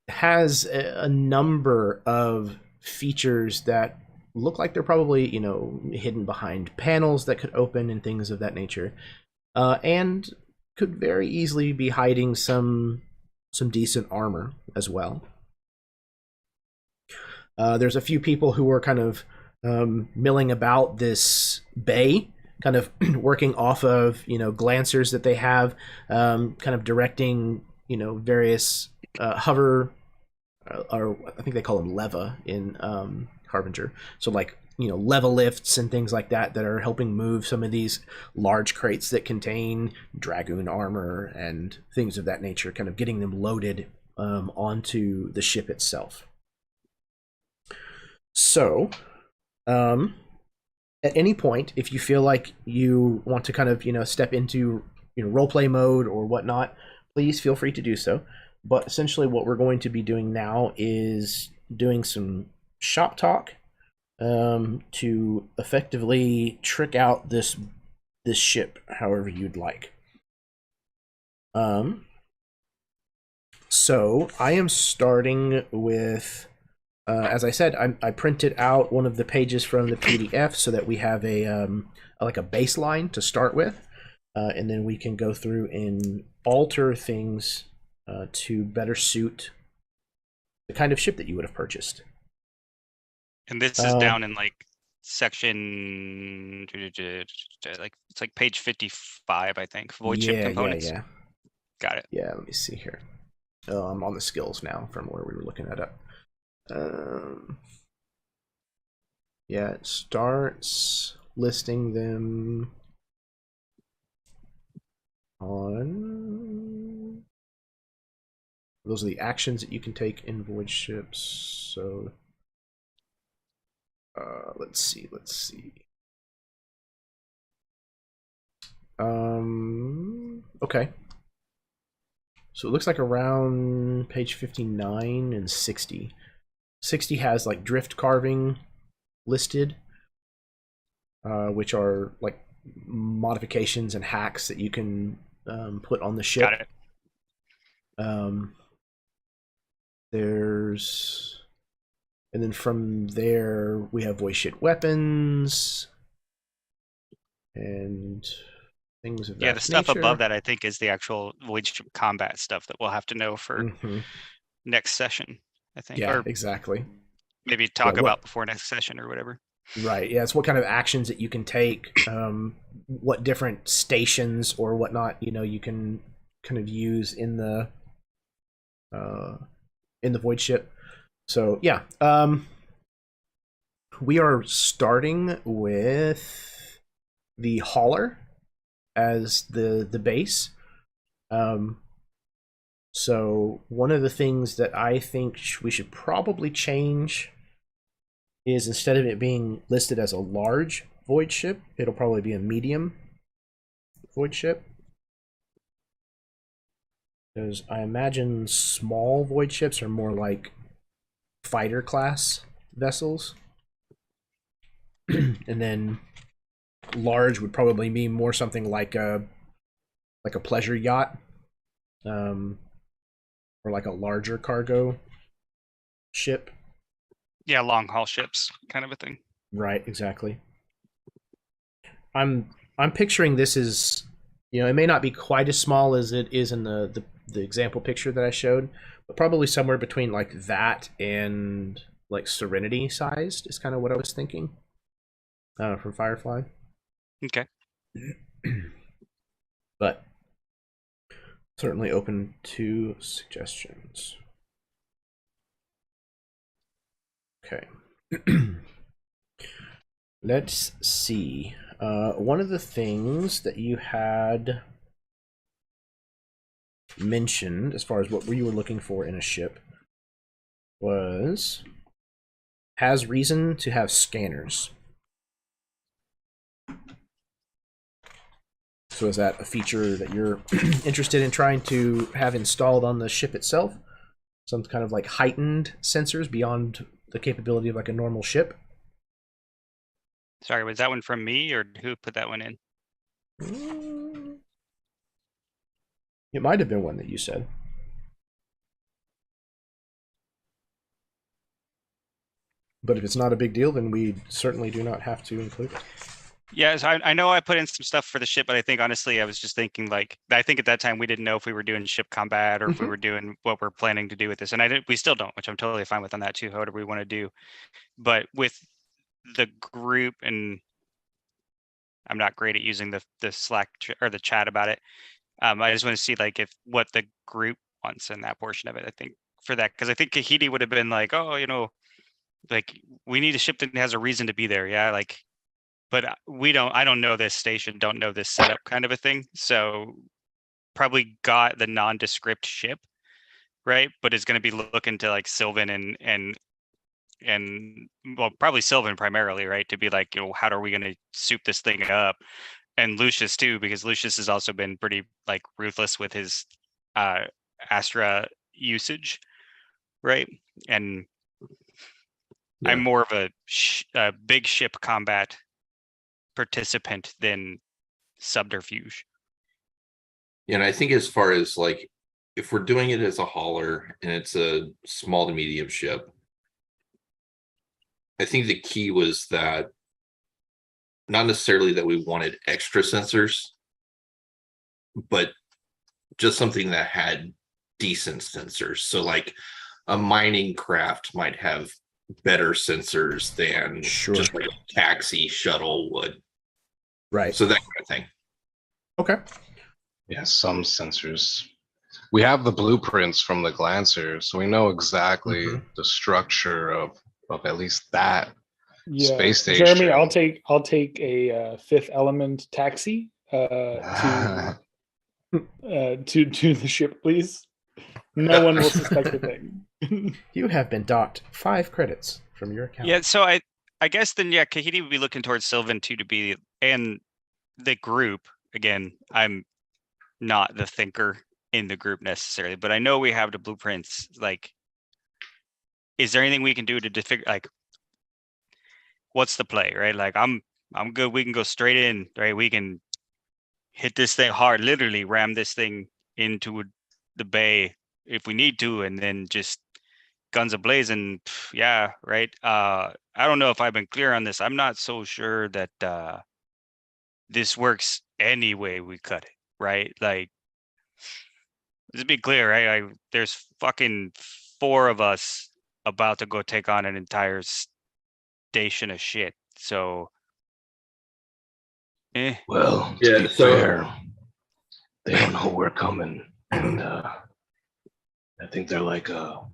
has a number of features that look like they're probably hidden behind panels that could open and things of that nature, and could very easily be hiding some decent armor as well. There's a few people who are kind of milling about this bay, kind of working off of glancers that they have, kind of directing various hover, or I think they call them leva in Harbinger. So like leva lifts and things like that are helping move some of these large crates that contain Dragoon armor and things of that nature, kind of getting them loaded onto the ship itself. So, at any point, if you feel like you want to kind of, step into, roleplay mode or whatnot, please feel free to do so. but essentially what we're going to be doing now is doing some shop talk to effectively trick out this ship however you'd like. So I am starting with, as I said, I printed out one of the pages from the PDF so that we have a like a baseline to start with, and then we can go through and alter things to better suit the kind of ship that you would have purchased. And this is down in like section, like it's like page 55, I think. Void ship components. Yeah. Got it. Yeah, let me see here. I'm on the skills now from where we were looking that up. Yeah, it starts listing them on. Those are the actions that you can take in void ships. So, let's see. Okay. So it looks like around page 59 and 60. 60 has like drift carving listed, which are like modifications and hacks that you can put on the ship. Got it. And then from there we have voice ship weapons and things of that the stuff nature. above that I think is the actual void ship combat stuff that we'll have to know for next session, I think. Yeah, or exactly. maybe talk about before next session or whatever. Right. Yeah, it's what kind of actions that you can take, what different stations or whatnot, you can kind of use in the void ship. So yeah, we are starting with the hauler as the base. So one of the things that I think we should probably change is instead of it being listed as a large void ship, it'll probably be a medium void ship. Because I imagine small void ships are more like fighter class vessels. And then large would probably be more something like a pleasure yacht, or like a larger cargo ship. Yeah, long haul ships kind of a thing. Right, exactly. I'm picturing this as, it may not be quite as small as it is in the example picture that I showed, but probably somewhere between like that and like Serenity sized is kind of what I was thinking from Firefly. Okay. But certainly open to suggestions. Okay. Let's see. One of the things that you had mentioned as far as what you were looking for in a ship was has reason to have scanners. So is that a feature that you're interested in trying to have installed on the ship itself? Some kind of like heightened sensors beyond the capability of like a normal ship? Sorry, was that one from me or who put that one in? It might have been one that you said. But if it's not a big deal, then we certainly do not have to include it. Yeah, so I know I put in some stuff for the ship, but I think honestly I was just thinking like I think at that time we didn't know if we were doing ship combat or if we were doing what we're planning to do with this, and we still don't, which I'm totally fine with on that too. However we want to do, but with the group, and I'm not great at using the Slack or the chat about it. I just want to see like if what the group wants in that portion of it. I think for that because I think Kahiti would have been like, oh, like we need a ship that has a reason to be there, yeah, like. But I don't know this station, don't know this setup kind of a thing. So probably got the nondescript ship, right? But it's going to be looking to like Sylvan and well, probably Sylvan primarily, right? To be like, how are we going to soup this thing up? And Lucius too, because Lucius has also been pretty like ruthless with his Astra, usage, right? And Yeah. I'm more of a big ship combat participant than subterfuge. And I think as far as like, if we're doing it as a hauler and it's a small to medium ship, I think the key was that not necessarily that we wanted extra sensors, but just something that had decent sensors. So like a mining craft might have better sensors than just like a taxi shuttle would. Right. So that kind of thing. Okay. Yeah, some sensors. We have the blueprints from the Glancer, so we know exactly the structure of at least that space station. Jeremy, I'll take a Fifth Element taxi to the ship, please. No one will suspect a thing. You have been docked 5 credits from your account. Yeah, so I guess then Kahiti would be looking towards Sylvan too to be, and the group again. I'm not the thinker in the group necessarily, but I know we have the blueprints. Like, is there anything we can do to figure, like, what's the play, right? Like, I'm good. We can go straight in, right? We can hit this thing hard, literally ram this thing into the bay if we need to, and then just guns ablazing. Yeah, right. I don't know if I've been clear on this. I'm not so sure that this works any way we cut it, right? Like, let's be clear, right? There's fucking 4 of us about to go take on an entire station of shit. So, Well, Yeah, to be so- fair, they don't know we're coming, and I think they're like a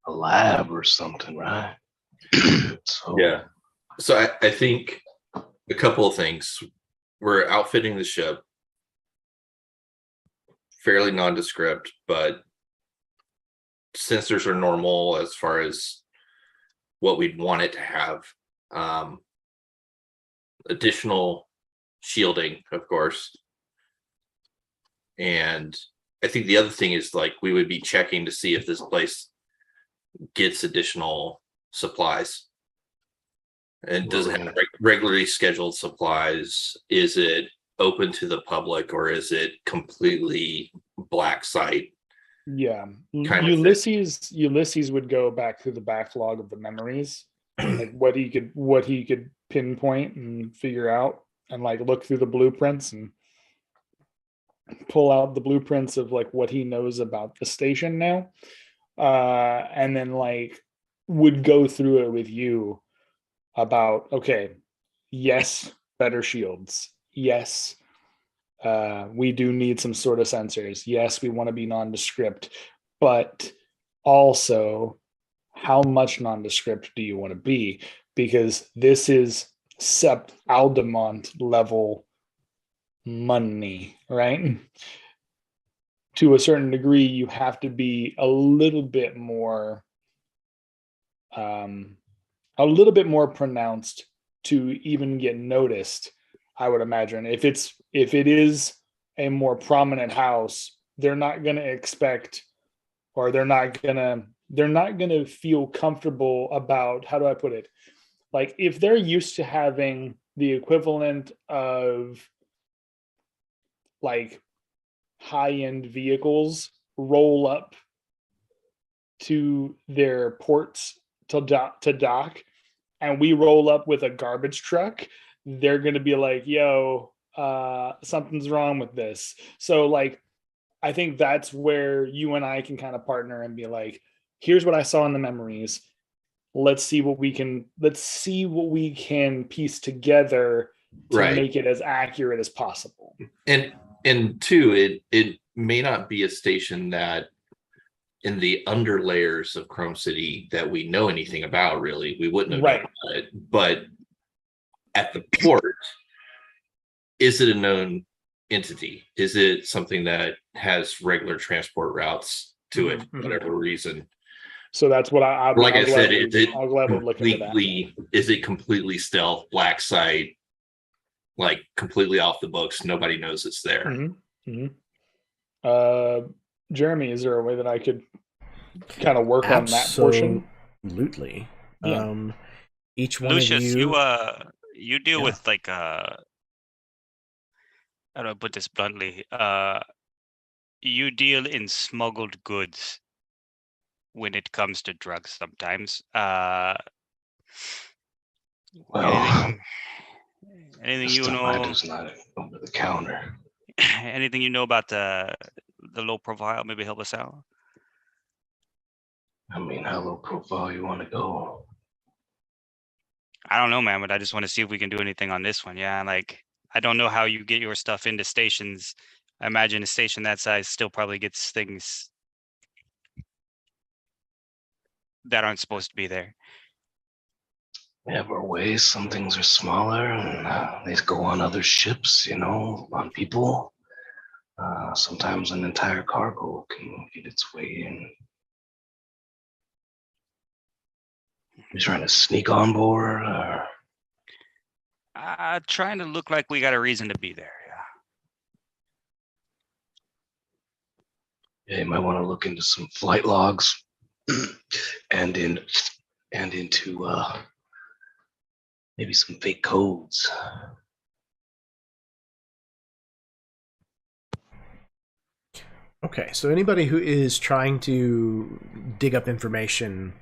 lab or something, right? So Yeah. So I think a couple of things. We're outfitting the ship fairly nondescript, but sensors are normal as far as what we'd want it to have. Additional shielding, of course. And I think the other thing is, like, we would be checking to see if this place gets additional supplies. And does it have regularly scheduled supplies? Is it open to the public, or is it completely black site? Yeah, Kind of Ulysses would go back through the backlog of the memories, like what he could pinpoint and figure out, and like look through the blueprints and pull out the blueprints of like what he knows about the station now, and then like would go through it with you about, okay, yes, better shields, yes, we do need some sort of sensors, yes, we want to be nondescript, but also how much nondescript do you want to be? Because this is Sept Aldemont level money, right? To a certain degree, you have to be a little bit more pronounced to even get noticed, I would imagine. If it is a more prominent house, they're not going to expect, or they're not going to feel comfortable about, how do I put it? Like, if they're used to having the equivalent of like high-end vehicles roll up to their ports to dock, and we roll up with a garbage truck, they're going to be like, yo, something's wrong with this. So like, I think that's where you and I can kind of partner and be like, here's what I saw in the memories. Let's see what we can piece together to make it as accurate as possible. And two, it may not be a station that in the under layers of Chrome City that we know anything about, really. We wouldn't have known about it. But at the port, is it a known entity? Is it something that has regular transport routes to it for whatever reason? So that's what I'll gladly look into that. Is it completely stealth, black site, like completely off the books? Nobody knows it's there. Jeremy, is there a way that I could kind of work on that portion? Absolutely. Yeah. Each one Lucius, of you. You deal Yeah. with like how do I put this bluntly? You deal in smuggled goods when it comes to drugs sometimes. Well, Anything this you stuff I do know? is not over the counter. Anything you know about the low profile? Maybe help us out. I mean, how low profile you want to go? I don't know, man, but I just want to see if we can do anything on this one. Yeah, like I don't know how you get your stuff into stations. I imagine a station that size still probably gets things that aren't supposed to be there. We have our ways. Some things are smaller, and they go on other ships, on people. Sometimes an entire cargo can get its way in. You trying to sneak on board? Or... Trying to look like we got a reason to be there. Yeah, you might want to look into some flight logs, and into maybe some fake codes. Okay, so anybody who is trying to dig up information,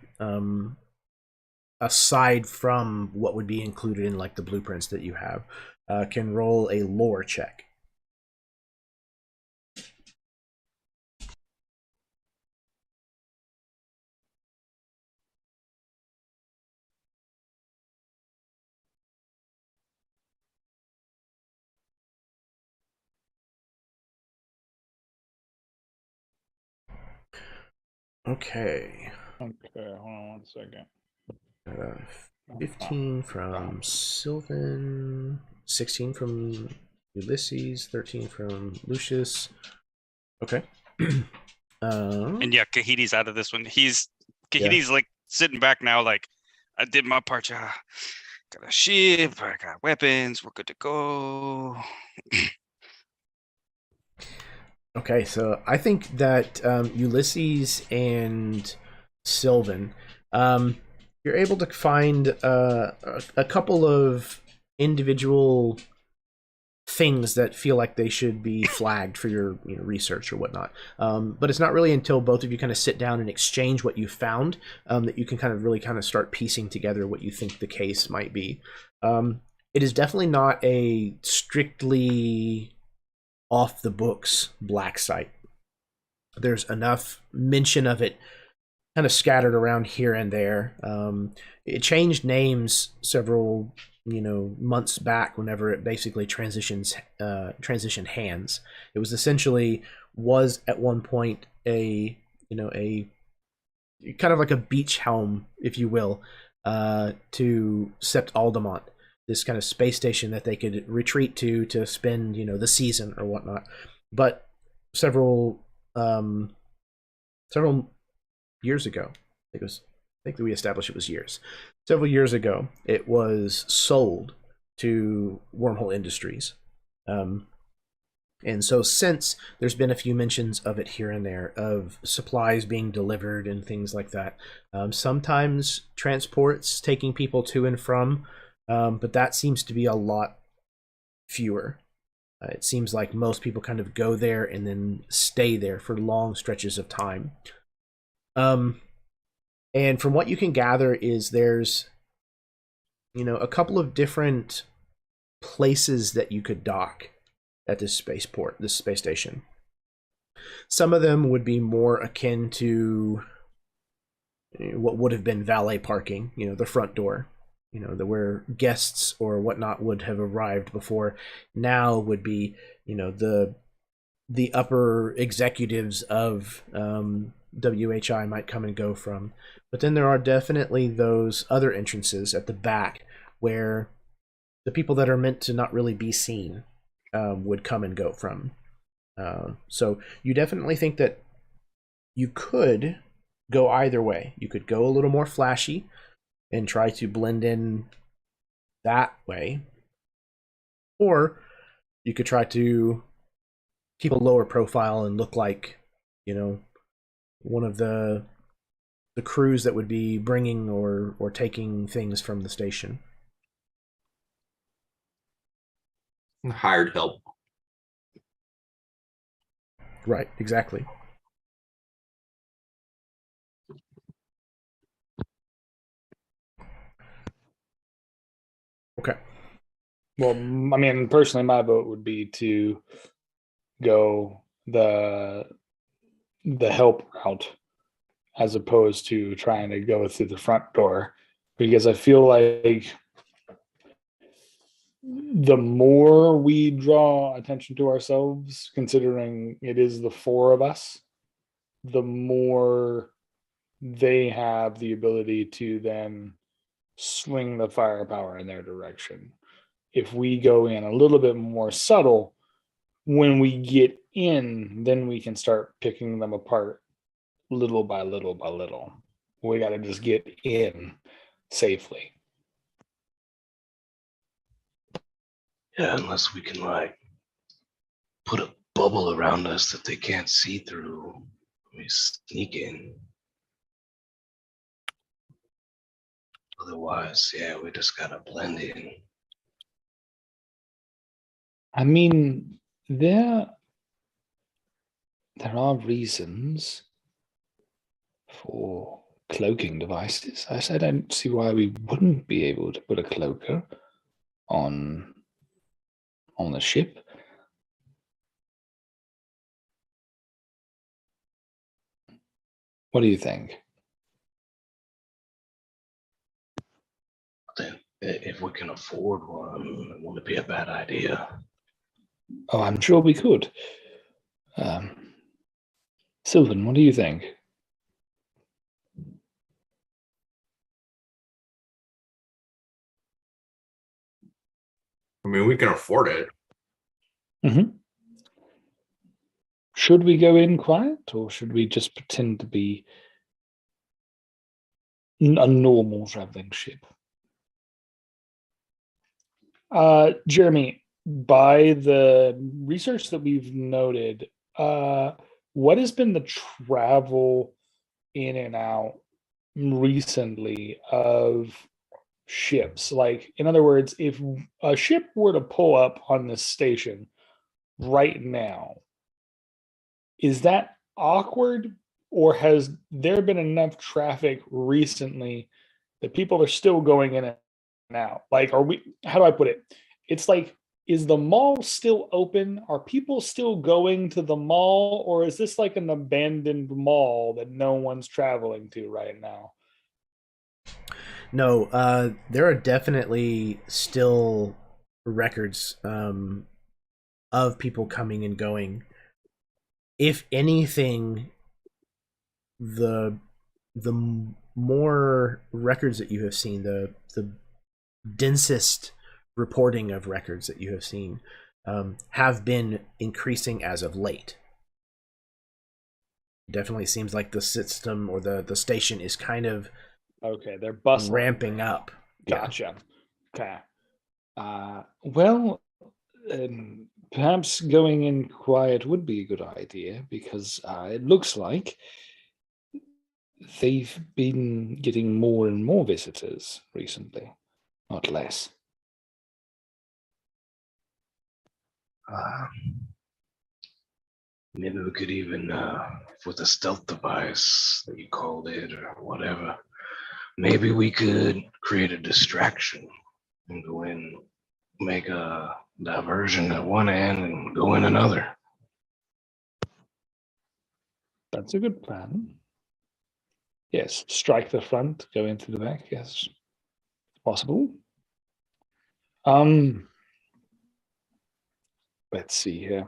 aside from what would be included in like the blueprints that you have, can roll a lore check. Okay. Okay, hold on 1 second. 15 from Sylvan, 16 from Ulysses, 13 from Lucius. Okay. And yeah, Kahiti's out of this one. Kahiti's like sitting back now, like I did my part. Yeah, got a ship, I got weapons, we're good to go. Okay, so I think that Ulysses and Sylvan, you're able to find a couple of individual things that feel like they should be flagged for your research or whatnot. But it's not really until both of you kind of sit down and exchange what you found that you can kind of really kind of start piecing together what you think the case might be. It is definitely not a strictly off the books black site. There's enough mention of it kind of scattered around here and there. It changed names several months back whenever it basically transitioned hands. It was at one point a kind of like a beach helm, if you will, to Sept Aldemont, this kind of space station that they could retreat to spend the season or whatnot. But several years ago, I think that we established it was years. Several years ago, it was sold to Wyrm Hole Industries. And so since, there's been a few mentions of it here and there, of supplies being delivered and things like that. Sometimes transports taking people to and from, but that seems to be a lot fewer. It seems like most people kind of go there and then stay there for long stretches of time. And from what you can gather is there's a couple of different places that you could dock at this spaceport, this space station. Some of them would be more akin to what would have been valet parking, the front door, where guests or whatnot would have arrived before. Now would be, the upper executives of WHI might come and go from. But then there are definitely those other entrances at the back where the people that are meant to not really be seen would come and go from. So you definitely think that you could go either way. You could go a little more flashy and try to blend in that way, or you could try to keep a lower profile and look like one of the crews that would be bringing or taking things from the station. Hired help. Right, exactly. Okay. Well, I mean, personally, my vote would be to go the help route as opposed to trying to go through the front door, because I feel like the more we draw attention to ourselves, considering it is the four of us, the more they have the ability to then swing the firepower in their direction. If we go in a little bit more subtle, when we get in, then we can start picking them apart little by little by little. We got to just get in safely. Yeah, unless we can like put a bubble around us that they can't see through. We sneak in. Otherwise, yeah, we just gotta blend in. I mean, there are reasons for cloaking devices. I don't see why we wouldn't be able to put a cloaker on the ship. What do you think? Then, if we can afford one, it wouldn't be a bad idea. Oh, I'm sure we could. Sylvan, what do you think? I mean, we can afford it. Mm-hmm. Should we go in quiet, or should we just pretend to be a normal traveling ship? Jeremy, by the research that we've noted, what has been the travel in and out recently of ships? Like, in other words, if a ship were to pull up on this station right now, is that awkward, or has there been enough traffic recently that people are still going in and out? Like, how do I put it? It's like, is the mall still open? Are people still going to the mall, or is this like an abandoned mall that no one's traveling to right now? No, there are definitely still records of people coming and going. If anything, the more records that you have seen, the densest reporting of records that you have seen have been increasing as of late. Definitely seems like the system or the station is kind of okay. They're bustling, ramping up. Gotcha. Yeah. Okay. Well, perhaps going in quiet would be a good idea, because it looks like they've been getting more and more visitors recently, not less. Maybe we could even, with a stealth device that you called it or whatever, maybe we could create a distraction and go in, make a diversion at one end and go in another. That's a good plan. Yes, strike the front, go into the back. Yes, possible. Let's see here.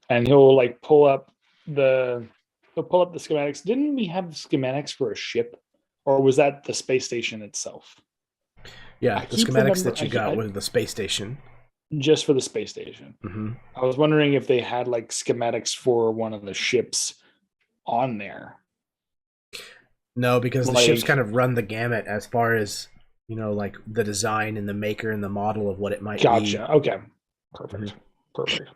And he'll like pull up the schematics. Didn't we have schematics for a ship, or was that the space station itself? Yeah, the schematics that you got was the space station. Just for the space station. Mm-hmm. I was wondering if they had like schematics for one of the ships on there. No, because the ships kind of run the gamut as far as, like the design and the maker and the model of what it might be. Gotcha. Okay. Perfect. Mm-hmm. Perfect.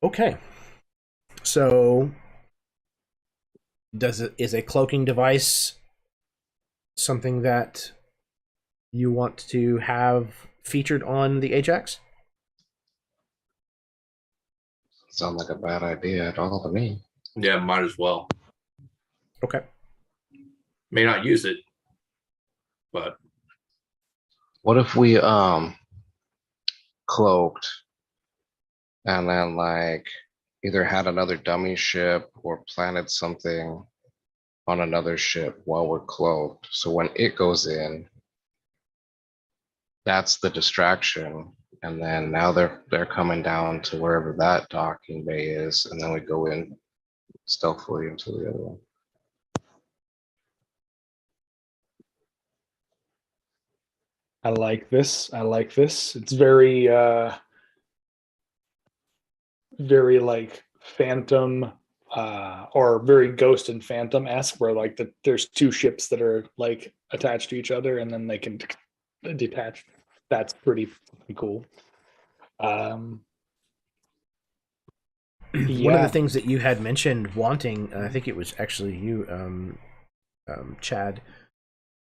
Okay. So, is a cloaking device something that you want to have featured on the Ajax? Sounds like a bad idea at all to me. Yeah, might as well. Okay. May not use it, but What if we cloaked and then like either had another dummy ship or planted something on another ship while we're cloaked. So when it goes in, that's the distraction. And then now they're coming down to wherever that docking bay is, and then we go in stealthily into the other one. I like this. I like this. It's very very like Phantom or very Ghost and Phantom-esque, where like there's two ships that are like attached to each other and then they can detach. That's pretty cool. One of Yeah. the things that you had mentioned wanting, I think it was actually you, Chad,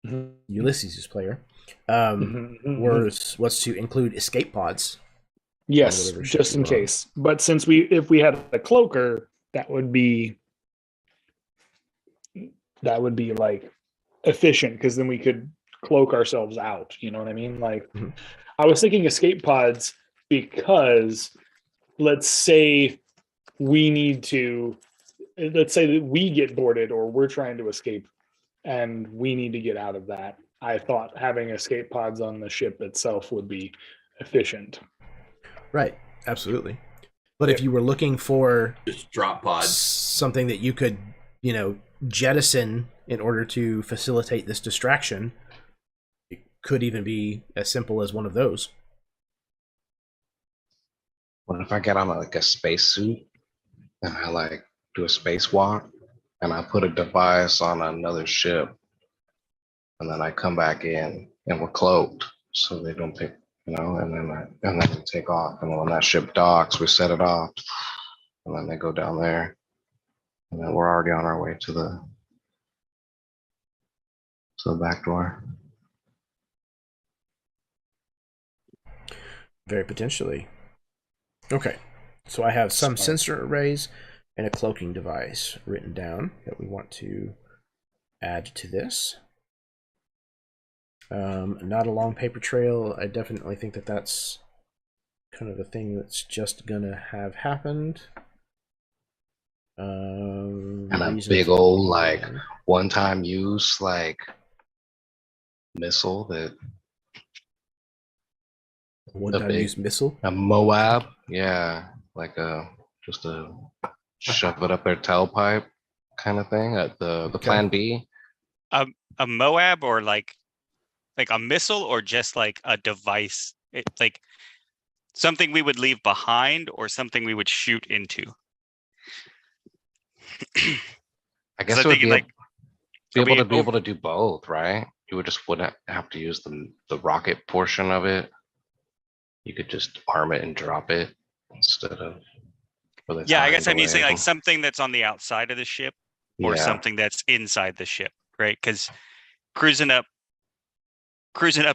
Mhm. Ulysses' player, Mhm, mhm. was to include escape pods. Yes, whatever ship just you in were on. case. But since if we had a cloaker, that would be like efficient, because then we could cloak ourselves out. You know what I mean? Like, Mhm. I was thinking escape pods because let's say let's say that we get boarded or we're trying to escape and we need to get out of that. I thought having escape pods on the ship itself would be efficient. Right, absolutely. But if you were looking for just drop pods. something that you could, jettison in order to facilitate this distraction, it could even be as simple as one of those. What if I get on like a spacesuit and I like do a spacewalk and I put a device on another ship and then I come back in and we're cloaked so they don't pick, and then we take off, and when that ship docks, we set it off, and then they go down there, and then we're already on our way to the back door. Very potentially. Okay, so I have some sensor arrays and a cloaking device written down that we want to add to this. Not a long paper trail. I definitely think that that's kind of a thing that's just gonna have happened. And a big old like one-time use like missile that one-time use missile. A Moab, yeah, like just a shove it up their tailpipe kind of thing. The plan B. A Moab, or like a missile, or just like a device, like something we would leave behind or something we would shoot into. I guess it would be like able to do both, right? You wouldn't have to use the rocket portion of it. You could just arm it and drop it instead of. Yeah, I guess I'm using like something that's on the outside of the ship, or something that's inside the ship, right? Because cruising up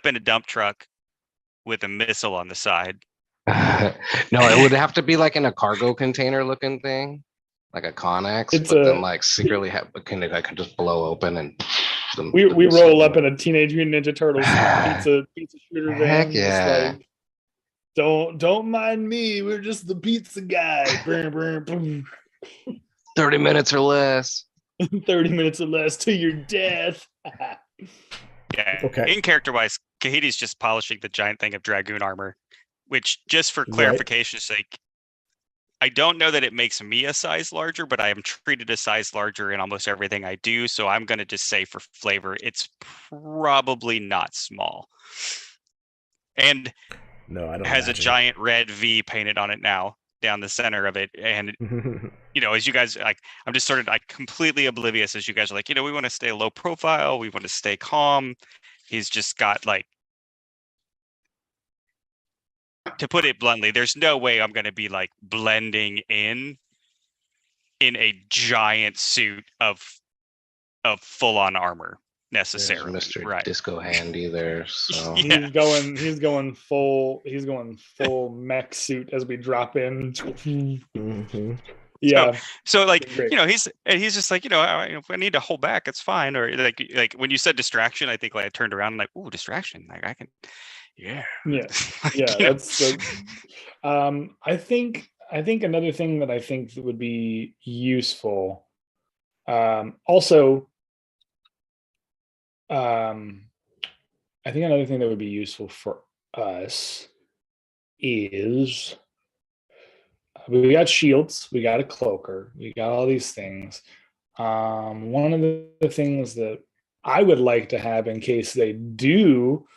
in a dump truck with a missile on the side. No, it would have to be like in a cargo container looking thing, like a Connex, then like secretly I can just blow open and we roll up in a Teenage Mutant Ninja Turtles pizza shooter van. Heck yeah. Like, don't mind me, we're just the pizza guy. 30 minutes or less. 30 minutes or less to your death. Yeah. Okay. In character wise, Kahiti's just polishing the giant thing of Dragoon armor, which, just for clarification's sake, I don't know that it makes me a size larger, but I am treated a size larger in almost everything I do. So I'm going to just say for flavor, it's probably not small. And no, I don't. Has a giant red V painted on it now down the center of it. And, as you guys, like, I'm just sort of like completely oblivious as you guys are like, we want to stay low profile. We want to stay calm. He's just got like to put it bluntly, there's no way I'm going to be like blending in a giant suit of full-on armor There's necessarily, Mr. right? Disco Handy there. So Yeah. He's going full mech suit as we drop in. Mm-hmm. Yeah. So like, Great. you know, he's just like, you know, if I need to hold back, it's fine. Or like when you said distraction, I think like I turned around and like, ooh, distraction. Like I can, yeah. Yeah. Like, Yeah, you know. that's I think another thing that I think that would be useful, also, I think another thing that would be useful for us is we got shields, we got a cloaker, we got all these things. One of the things that I would like to have in case they do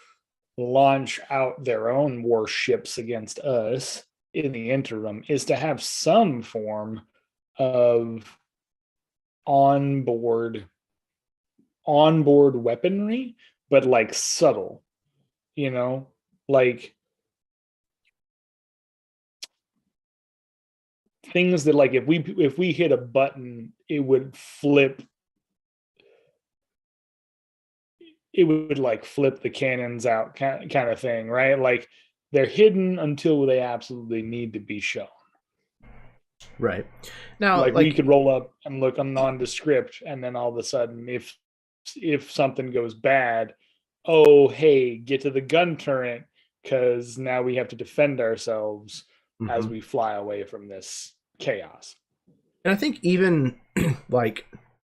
launch out their own warships against us in the interim is to have some form of onboard weaponry, but like subtle, you know, like things that like if we hit a button, it would like flip the cannons out kind of thing, right? Like they're hidden until they absolutely need to be shown. Right. Now, Like we could roll up and look nondescript, and then all of a sudden, if something goes bad, oh hey, get to the gun turret because now we have to defend ourselves as we fly away from this chaos. And I think even like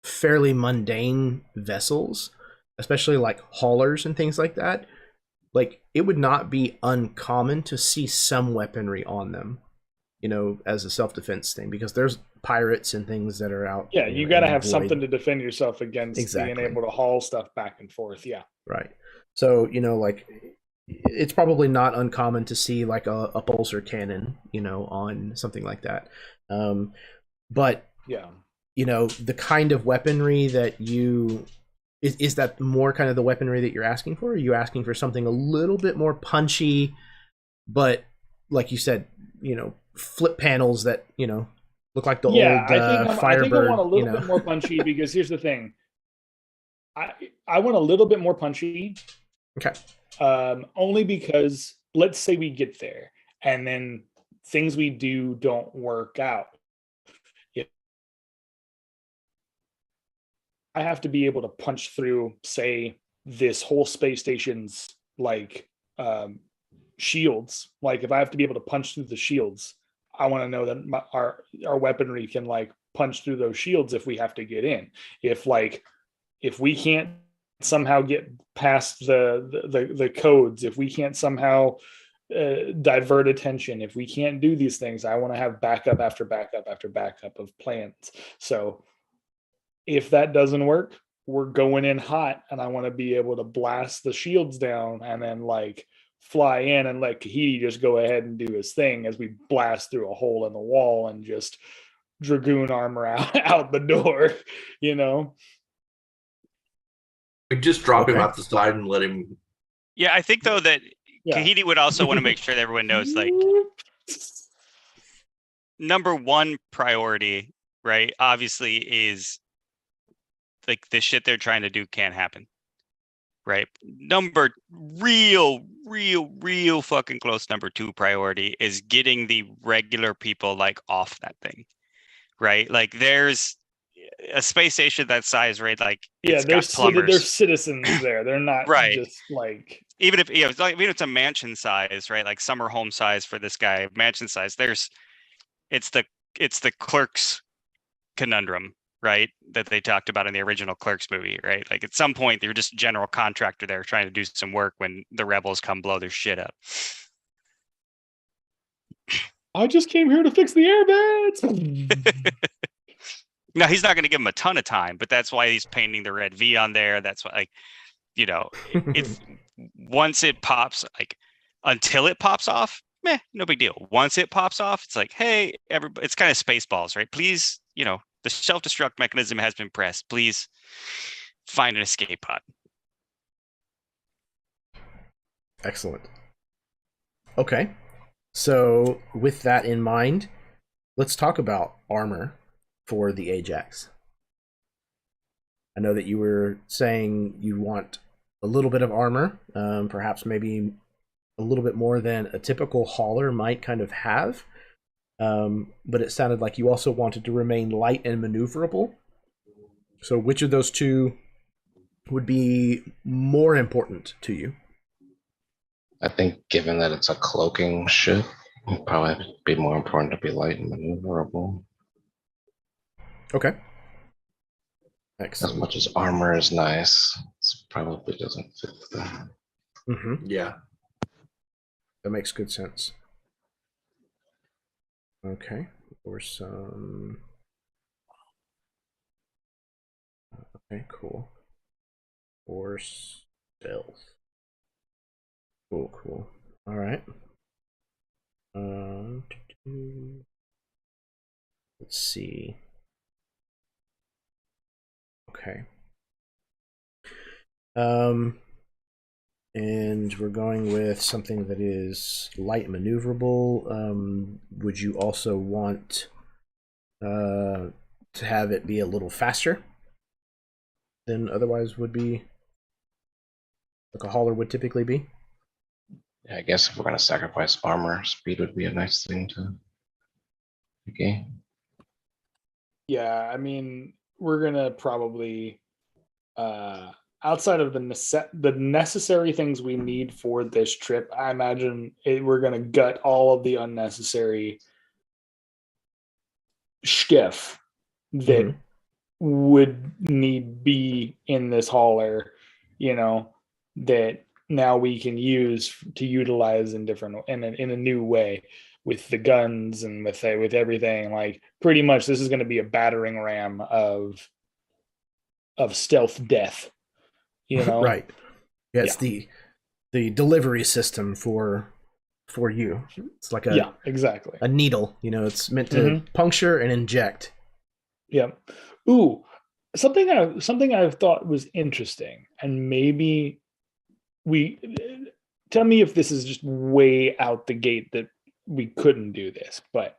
fairly mundane vessels, especially like haulers and things like that, like it would not be uncommon to see some weaponry on them, you know, as a self-defense thing, because there's pirates and things that are out. Yeah, you got to have something to defend yourself against. Exactly. Being able to haul stuff back and forth. Yeah. Right. So, you know, like it's probably not uncommon to see like a pulsar cannon, you know, on something like that. But yeah, you know, the kind of weaponry that you is that more kind of the weaponry that you're asking for? Or are you asking for something a little bit more punchy, but like you said, you know, flip panels that, you know, look like the old Firebird. I think I want a little you know? bit more punchy because here's the thing. I want a little bit more punchy. Okay. Only because let's say we get there and then things we do don't work out. I have to be able to punch through, say, this whole space station's like shields. Like if I have to be able to punch through the shields, I want to know that our weaponry can like punch through those shields if we have to get in. If we can't somehow get past the codes, if we can't somehow divert attention, if we can't do these things, I want to have backup after backup after backup of plans. So if that doesn't work, we're going in hot, and I want to be able to blast the shields down and then like fly in and let Kahidi just go ahead and do his thing as we blast through a hole in the wall and just dragoon armor out the door, you know? We just drop him out the side and let him. Yeah, I think though that Kahidi would also want to make sure that everyone knows, like, number one priority, right, obviously is like the shit they're trying to do can't happen, right? Real fucking close number two priority is getting the regular people like off that thing, right? Like there's a space station that size, right? Like there's citizens there. They're not right. Just like even if it's a mansion size, right? Like summer home size for this guy, mansion size. It's the Clerks conundrum, right? That they talked about in the original Clerks movie, right? Like at some point, they're just a general contractor there trying to do some work when the rebels come blow their shit up. I just came here to fix the airbeds. No, he's not going to give him a ton of time, but that's why he's painting the red V on there. That's why, like, you know, it's once it pops, like until it pops off, no big deal. Once it pops off, it's like, hey, everybody, it's kind of Spaceballs, right? Please, you know, the self-destruct mechanism has been pressed. Please find an escape pod. Excellent. Okay. So with that in mind, let's talk about armor for the Ajax. I know that you were saying you want a little bit of armor, perhaps maybe a little bit more than a typical hauler might kind of have. But it sounded like you also wanted to remain light and maneuverable. So which of those two would be more important to you? I think given that it's a cloaking ship, it'd probably be more important to be light and maneuverable. Okay. As Excellent. much as armor is nice, it probably doesn't fit that. Yeah. That makes good sense. Okay. Or some... Okay, cool. Or stealth. Cool. All right. Let's see. Okay. And we're going with something that is light and maneuverable. Would you also want to have it be a little faster than otherwise would be, like a hauler would typically be? Yeah, I guess if we're gonna sacrifice armor, speed would be a nice thing to. Okay. Yeah, I mean, we're gonna probably outside of the necessary things we need for this trip, I imagine we're gonna gut all of the unnecessary skiff that would need be in this hauler, that now we can use to utilize in a new way with the guns and with everything. Like, pretty much this is going to be a battering ram of stealth death, Right. Yeah, it's the delivery system for you. It's like exactly a needle, it's meant to puncture and inject. Yeah. Ooh, something I thought was interesting, and maybe tell me if this is just way out the gate that we couldn't do this, but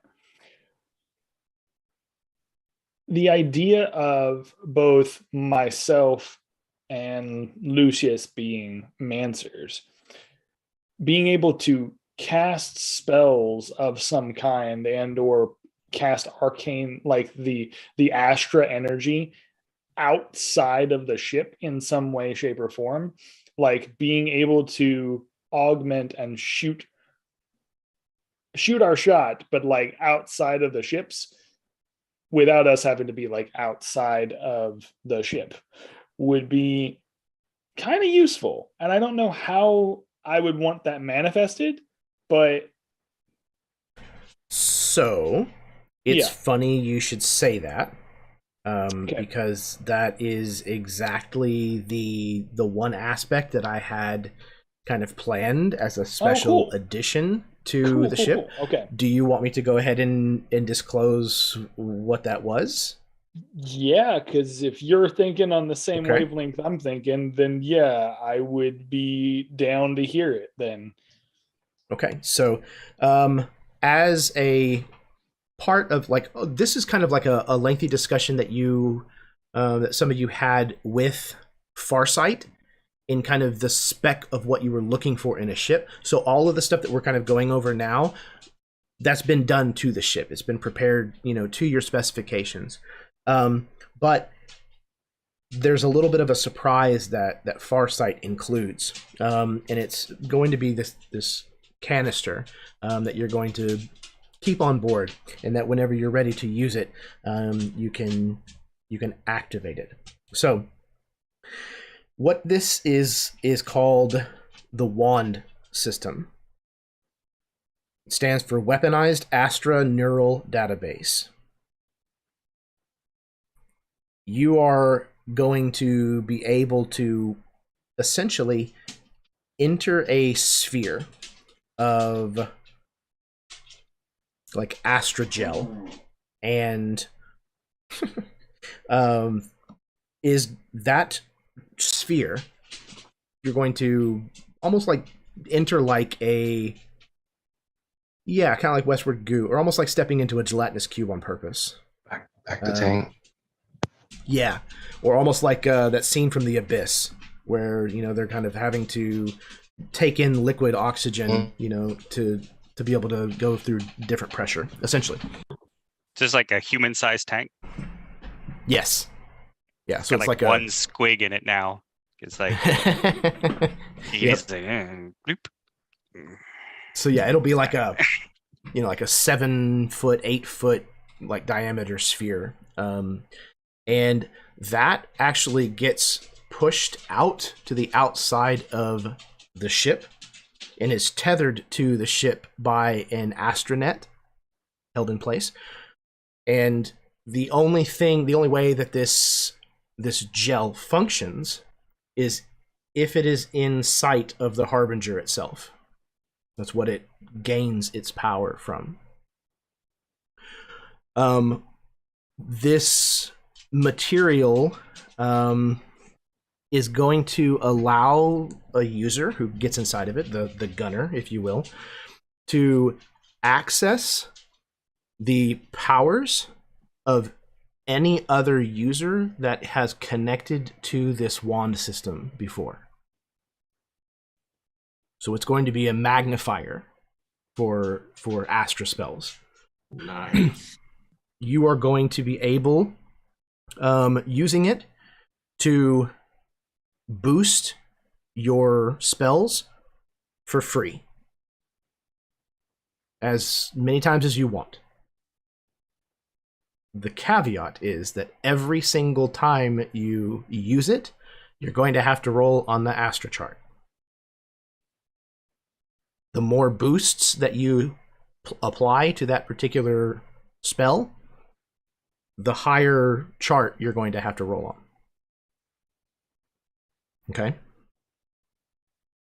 the idea of both myself and Lucius being Mancers, being able to cast spells of some kind and or cast arcane, like the Astra energy outside of the ship in some way, shape, or form, like being able to augment and shoot our shot, but like outside of the ships without us having to be like outside of the ship, would be kind of useful. And I don't know how I would want that manifested, but so it's funny you should say that, because that is exactly the one aspect that I had kind of planned as a special addition to the ship. Cool. Okay. Do you want me to go ahead and disclose what that was? Yeah, because if you're thinking on the same wavelength I'm thinking, then yeah, I would be down to hear it then. Okay, so as a part of, like, this is kind of like a lengthy discussion that that some of you had with Farsight in kind of the spec of what you were looking for in a ship. So all of the stuff that we're kind of going over now, that's been done to the ship. It's been prepared, to your specifications. But there's a little bit of a surprise that Farsight includes, and it's going to be this canister that you're going to keep on board, and that whenever you're ready to use it, you can activate it. So what this is called the Wand system. It stands for Weaponized Astra Neural Database. You are going to be able to essentially enter a sphere of like Astra gel, and is that sphere, you're going to almost like enter like a Yeah, kind of like westward goo, or almost like stepping into a gelatinous cube on purpose. Back to tank. Yeah, or almost like that scene from The Abyss, where they're kind of having to take in liquid oxygen, to be able to go through different pressure, essentially. Just like a human-sized tank. Yes. Yeah, so Got it's like one squig in it now. It's like he's like, bloop. So yeah, it'll be like a like a 7 foot, 8 foot like diameter sphere, and that actually gets pushed out to the outside of the ship and is tethered to the ship by an astronet held in place. And the only way that this gel functions is if it is in sight of the Harbinger itself. That's what it gains its power from. This material is going to allow a user who gets inside of it, the gunner, if you will, to access the powers of any other user that has connected to this wand system before. So it's going to be a magnifier for Astra spells. Nice. You are going to be able, using it, to boost your spells for free as many times as you want. The caveat is that every single time you use it, you're going to have to roll on the Astra chart. The more boosts that you apply to that particular spell, the higher chart you're going to have to roll on. Okay?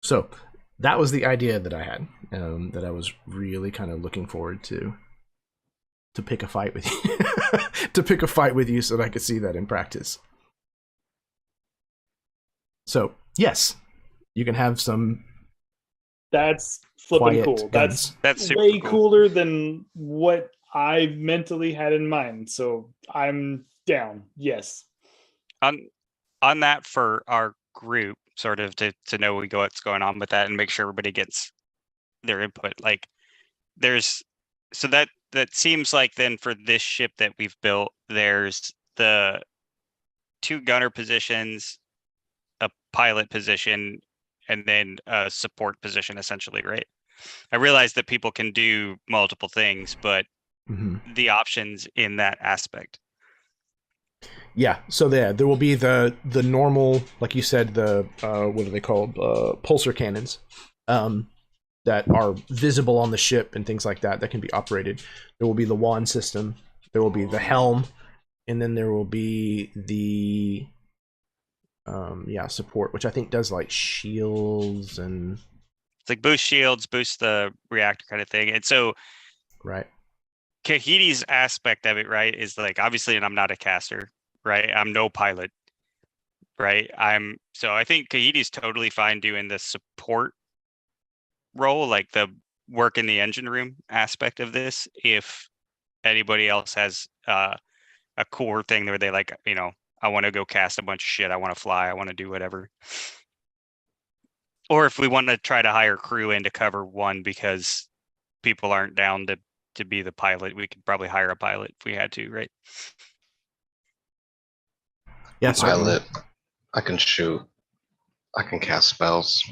So, that was the idea that I had, that I was really kind of looking forward to pick a fight with you. To pick a fight with you so that I could see that in practice. So, yes, you can have some. That's flipping cool. Guns. That's super way cool. cooler than what I mentally had in mind. So I'm down. Yes. On that for our group, sort of to know what's going on with that and make sure everybody gets their input. Like that seems like then for this ship that we've built, there's the 2 gunner positions, a pilot position, and then a support position, essentially, right? I realize that people can do multiple things, but the options in that aspect. Yeah, so there will be the normal, like you said, the what are they called? Pulsar cannons that are visible on the ship and things like that can be operated. There will be the wand system. There will be the helm, and then there will be the support, which I think does like shields and it's like boost shields, boost the reactor kind of thing. And so right. Kahiti's aspect of it, right, is like, obviously, and I'm not a caster, right? I'm no pilot, right? So I think Kahiti's totally fine doing the support role, like the work in the engine room aspect of this. If anybody else has a core thing where they like, I want to go cast a bunch of shit, I want to fly, I want to do whatever. Or if we want to try to hire crew in to cover one because people aren't down to be the pilot, we could probably hire a pilot if we had to, right? Yeah, Pilot. I can shoot. I can cast spells.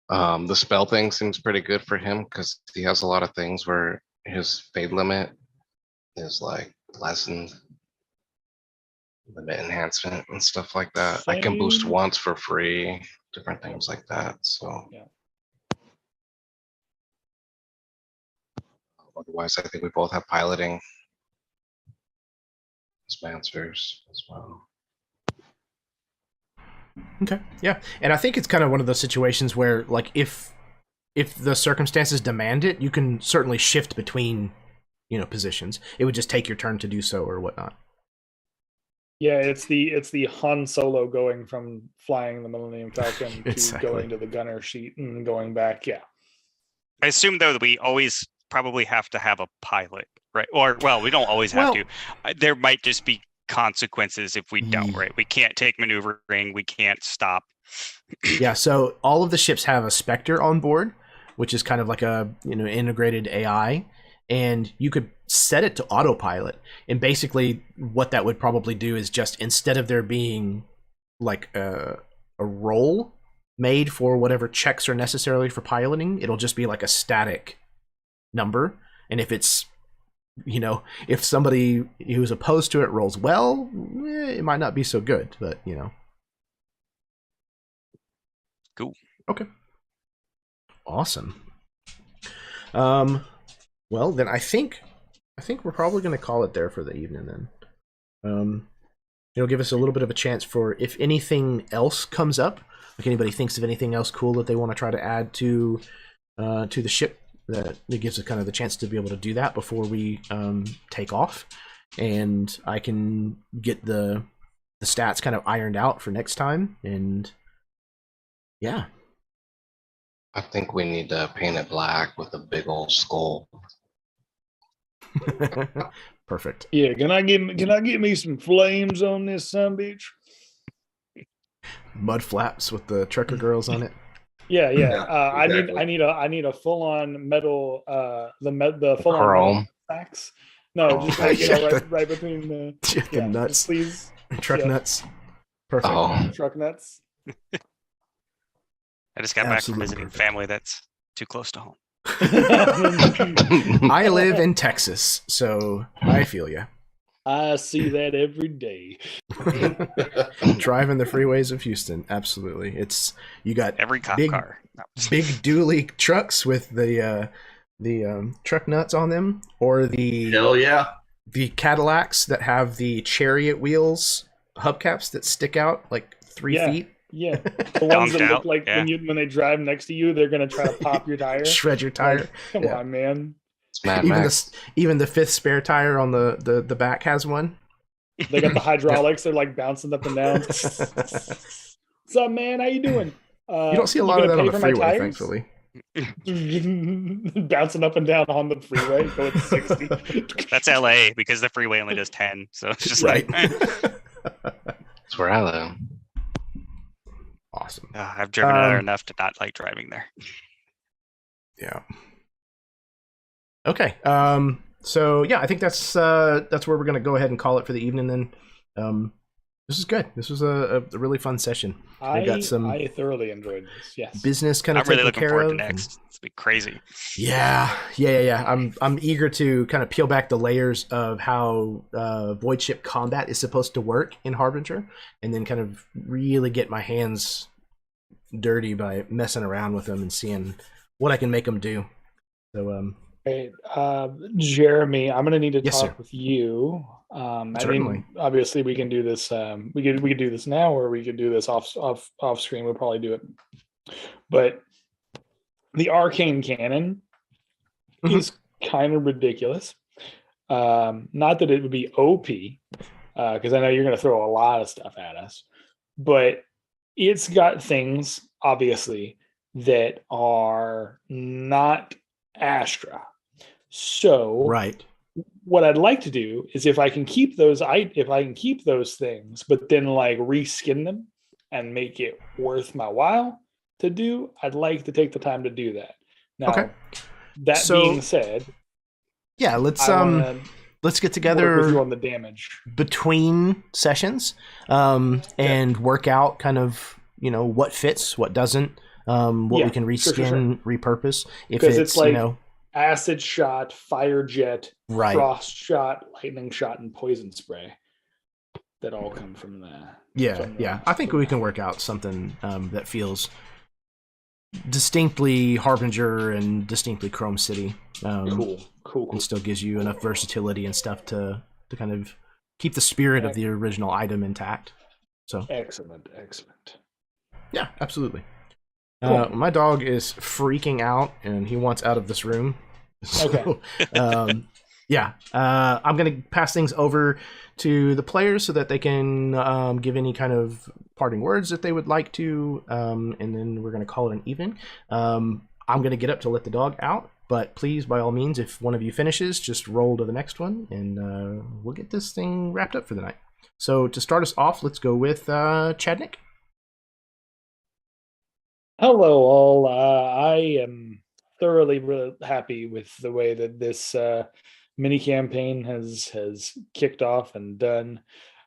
The spell thing seems pretty good for him because he has a lot of things where his fade limit is like lessened, limit enhancement and stuff like that. I can boost Same. once for free, different things like that. So Yeah. Otherwise, I think we both have piloting sponsors as well. Okay, yeah, and I think it's kind of one of those situations where, like, if the circumstances demand it, you can certainly shift between, positions. It would just take your turn to do so or whatnot. Yeah, it's the Han Solo going from flying the Millennium Falcon to Exactly. going to the gunner seat and going back. Yeah. I assume though that we always probably have to have a pilot, right? Or well, we don't always have Well- to. There might just be consequences if we don't, right? We can't take maneuvering, we can't stop. Yeah, so all of the ships have a Spectre on board, which is kind of like a integrated AI, and you could set it to autopilot. And basically, what that would probably do is just instead of there being like a roll made for whatever checks are necessary for piloting, it'll just be like a static number. And if it's if somebody who's opposed to it rolls well, it might not be so good, but Cool. Okay. Awesome. Well, then I think we're probably going to call it there for the evening then. It'll give us a little bit of a chance for if anything else comes up, like anybody thinks of anything else cool that they want to try to add to the ship, that it gives us kind of the chance to be able to do that before we take off, and I can get the stats kind of ironed out for next time. And yeah. I think we need to paint it black with a big old skull. Perfect. Yeah. Can I get me some flames on this sumbitch? Mud flaps with the trucker girls on it. Yeah. Yeah, exactly. I need a full on metal. The full on Chrome. sacks. No, Oh, just like yeah. right between the Chicken nuts. please. Truck Yeah. nuts. Perfect. Oh, Truck nuts. I just got back from Absolutely visiting perfect. family that's too close to home. I live in Texas, so I feel you. I see that every day. Driving the freeways of Houston, absolutely. You got Every cop Big- car. No. big dually trucks with the truck nuts on them, or the Hell yeah. Cadillacs that have the chariot wheels hubcaps that stick out like 3 Yeah. feet, Yeah, the ones that Dumped look out, like yeah. when they drive next to you, they're gonna try to pop your tire. shred your tire. Like, come Yeah. on, man. it's Mad Even Max. even the fifth spare tire on the back has one. They got the hydraulics. They're like bouncing up and down. What's up, man? How you doing? You don't see a lot of that on the freeway, thankfully. Bouncing up and down on the freeway, going 60. That's LA because the freeway only does 10. So it's just Right. like That's where I live. Awesome. I've driven there enough to not like driving there. Yeah. Okay. So yeah, I think that's where we're gonna go ahead and call it for the evening. Then, this is good. This was a really fun session. I got some I thoroughly enjoyed this. Yes. business kind I'm of really taken looking care forward of. to next. It's be crazy. Yeah. I'm eager to kind of peel back the layers of how void ship combat is supposed to work in Harbinger, and then kind of really get my hands dirty by messing around with them and seeing what I can make them do. So Right. Jeremy, I'm gonna need to Yes, talk sir. with you. I Certainly. mean, obviously, we can do this. We could do this now, or we could do this off screen. We'll probably do it. But the arcane cannon Mhm. is kind of ridiculous. Not that it would be OP, because I know you're going to throw a lot of stuff at us, but it's got things obviously that are not Astra. So right. what I'd like to do is if I can keep those things, but then like reskin them and make it worth my while to do, I'd like to take the time to do that. Now, Okay. that So, being said, Yeah, let's I wanna get work with you together on the damage. between sessions and work out kind of what fits, what doesn't, what Yeah, we can sure, reskin, repurpose. If 'Cause it's it's like acid shot, fire jet, right. frost shot, lightning shot, and poison spray that all come from the Yeah. I think we can work out something that feels distinctly Harbinger and distinctly Chrome City. Cool. And still gives you enough versatility and stuff to kind of keep the spirit of the original item intact. So Excellent. yeah, absolutely. Cool. My dog is freaking out and he wants out of this room. So, Okay. Yeah, I'm going to pass things over to the players so that they can give any kind of parting words that they would like to, and then we're going to call it an evening. I'm going to get up to let the dog out, but please, by all means, if one of you finishes, just roll to the next one, and we'll get this thing wrapped up for the night. So to start us off, let's go with Chadnick. Hello, all. I am thoroughly really happy with the way that this mini campaign has kicked off and done.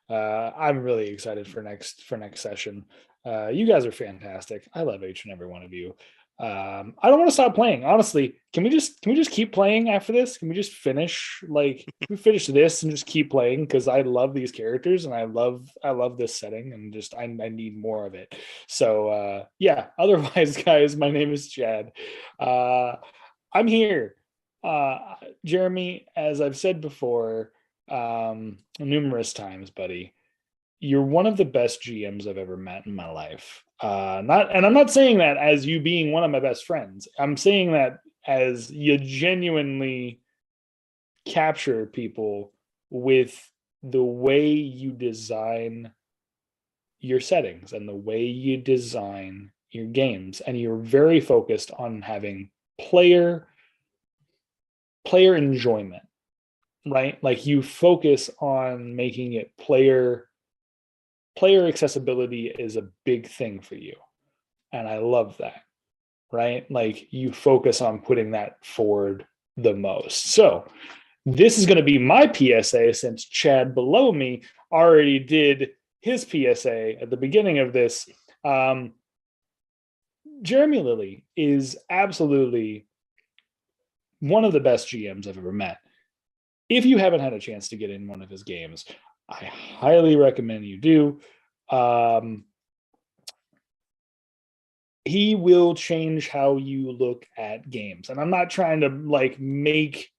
I'm really excited for next session. You guys are fantastic. I love each and every one of you. I don't want to stop playing. Honestly, can we just keep playing after this? Can we just finish this and just keep playing? Because I love these characters and I love this setting and just I need more of it. So yeah. Otherwise, guys, my name is Chad. I'm here. Jeremy, as I've said before, numerous times, buddy, you're one of the best GMs I've ever met in my life. I'm not saying that as you being one of my best friends. I'm saying that as you genuinely capture people with the way you design your settings and the way you design your games, and you're very focused on having player enjoyment, right? Like you focus on making it player accessibility is a big thing for you. And I love that, right? Like you focus on putting that forward the most. So this is going to be my PSA, since Chad below me already did his PSA at the beginning of this. Jeremy Lilly is absolutely one of the best GMs I've ever met. If you haven't had a chance to get in one of his games, I highly recommend you do. He will change how you look at games. And I'm not trying to like make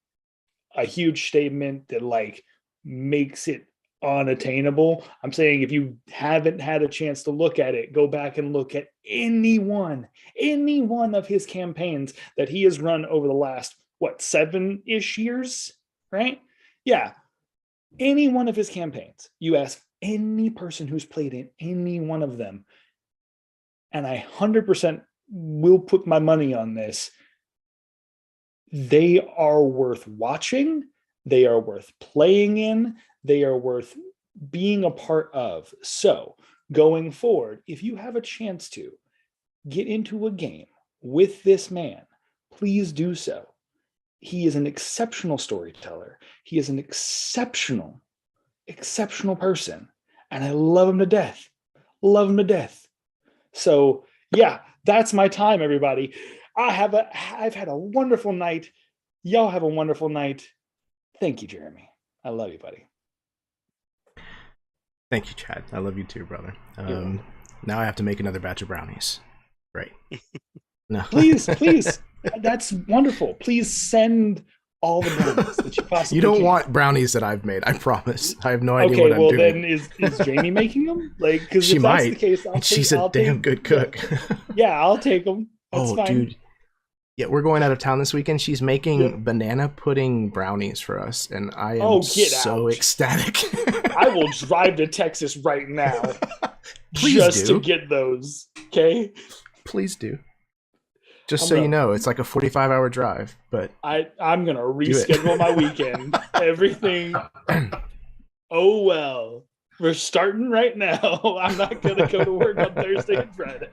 a huge statement that like makes it unattainable. I'm saying if you haven't had a chance to look at it, go back and look at any one of his campaigns that he has run over the last, 7-ish years, right? Yeah. Any one of his campaigns, you ask any person who's played in any one of them, and I 100% will put my money on this, they are worth watching, they are worth playing in, they are worth being a part of. So going forward, if you have a chance to get into a game with this man, please do so. He is an exceptional storyteller. He is an exceptional person. And I love him to death. Love him to death. So yeah, that's my time, everybody. I've had a wonderful night. Y'all have a wonderful night. Thank you, Jeremy. I love you, buddy. Thank you, Chad. I love you too, brother. Now I have to make another batch of brownies. Right. No. Please. That's wonderful. Please send all the brownies that you possibly You don't can. want brownies that I've made. I promise. I have no idea what I'm doing. Okay, well then is Jamie making them? Like, because she if might. that's the case, She's a damn good cook. Yeah, I'll take them. That's fine. Dude. Yeah, we're going out of town this weekend. She's making banana pudding brownies for us, and I am so ecstatic. I will drive to Texas right now Please to get those. Okay? Please do. Just so you know, it's like a 45-hour drive, but I'm gonna reschedule my weekend. Everything. Oh well, we're starting right now. I'm not gonna go to work on Thursday and Friday.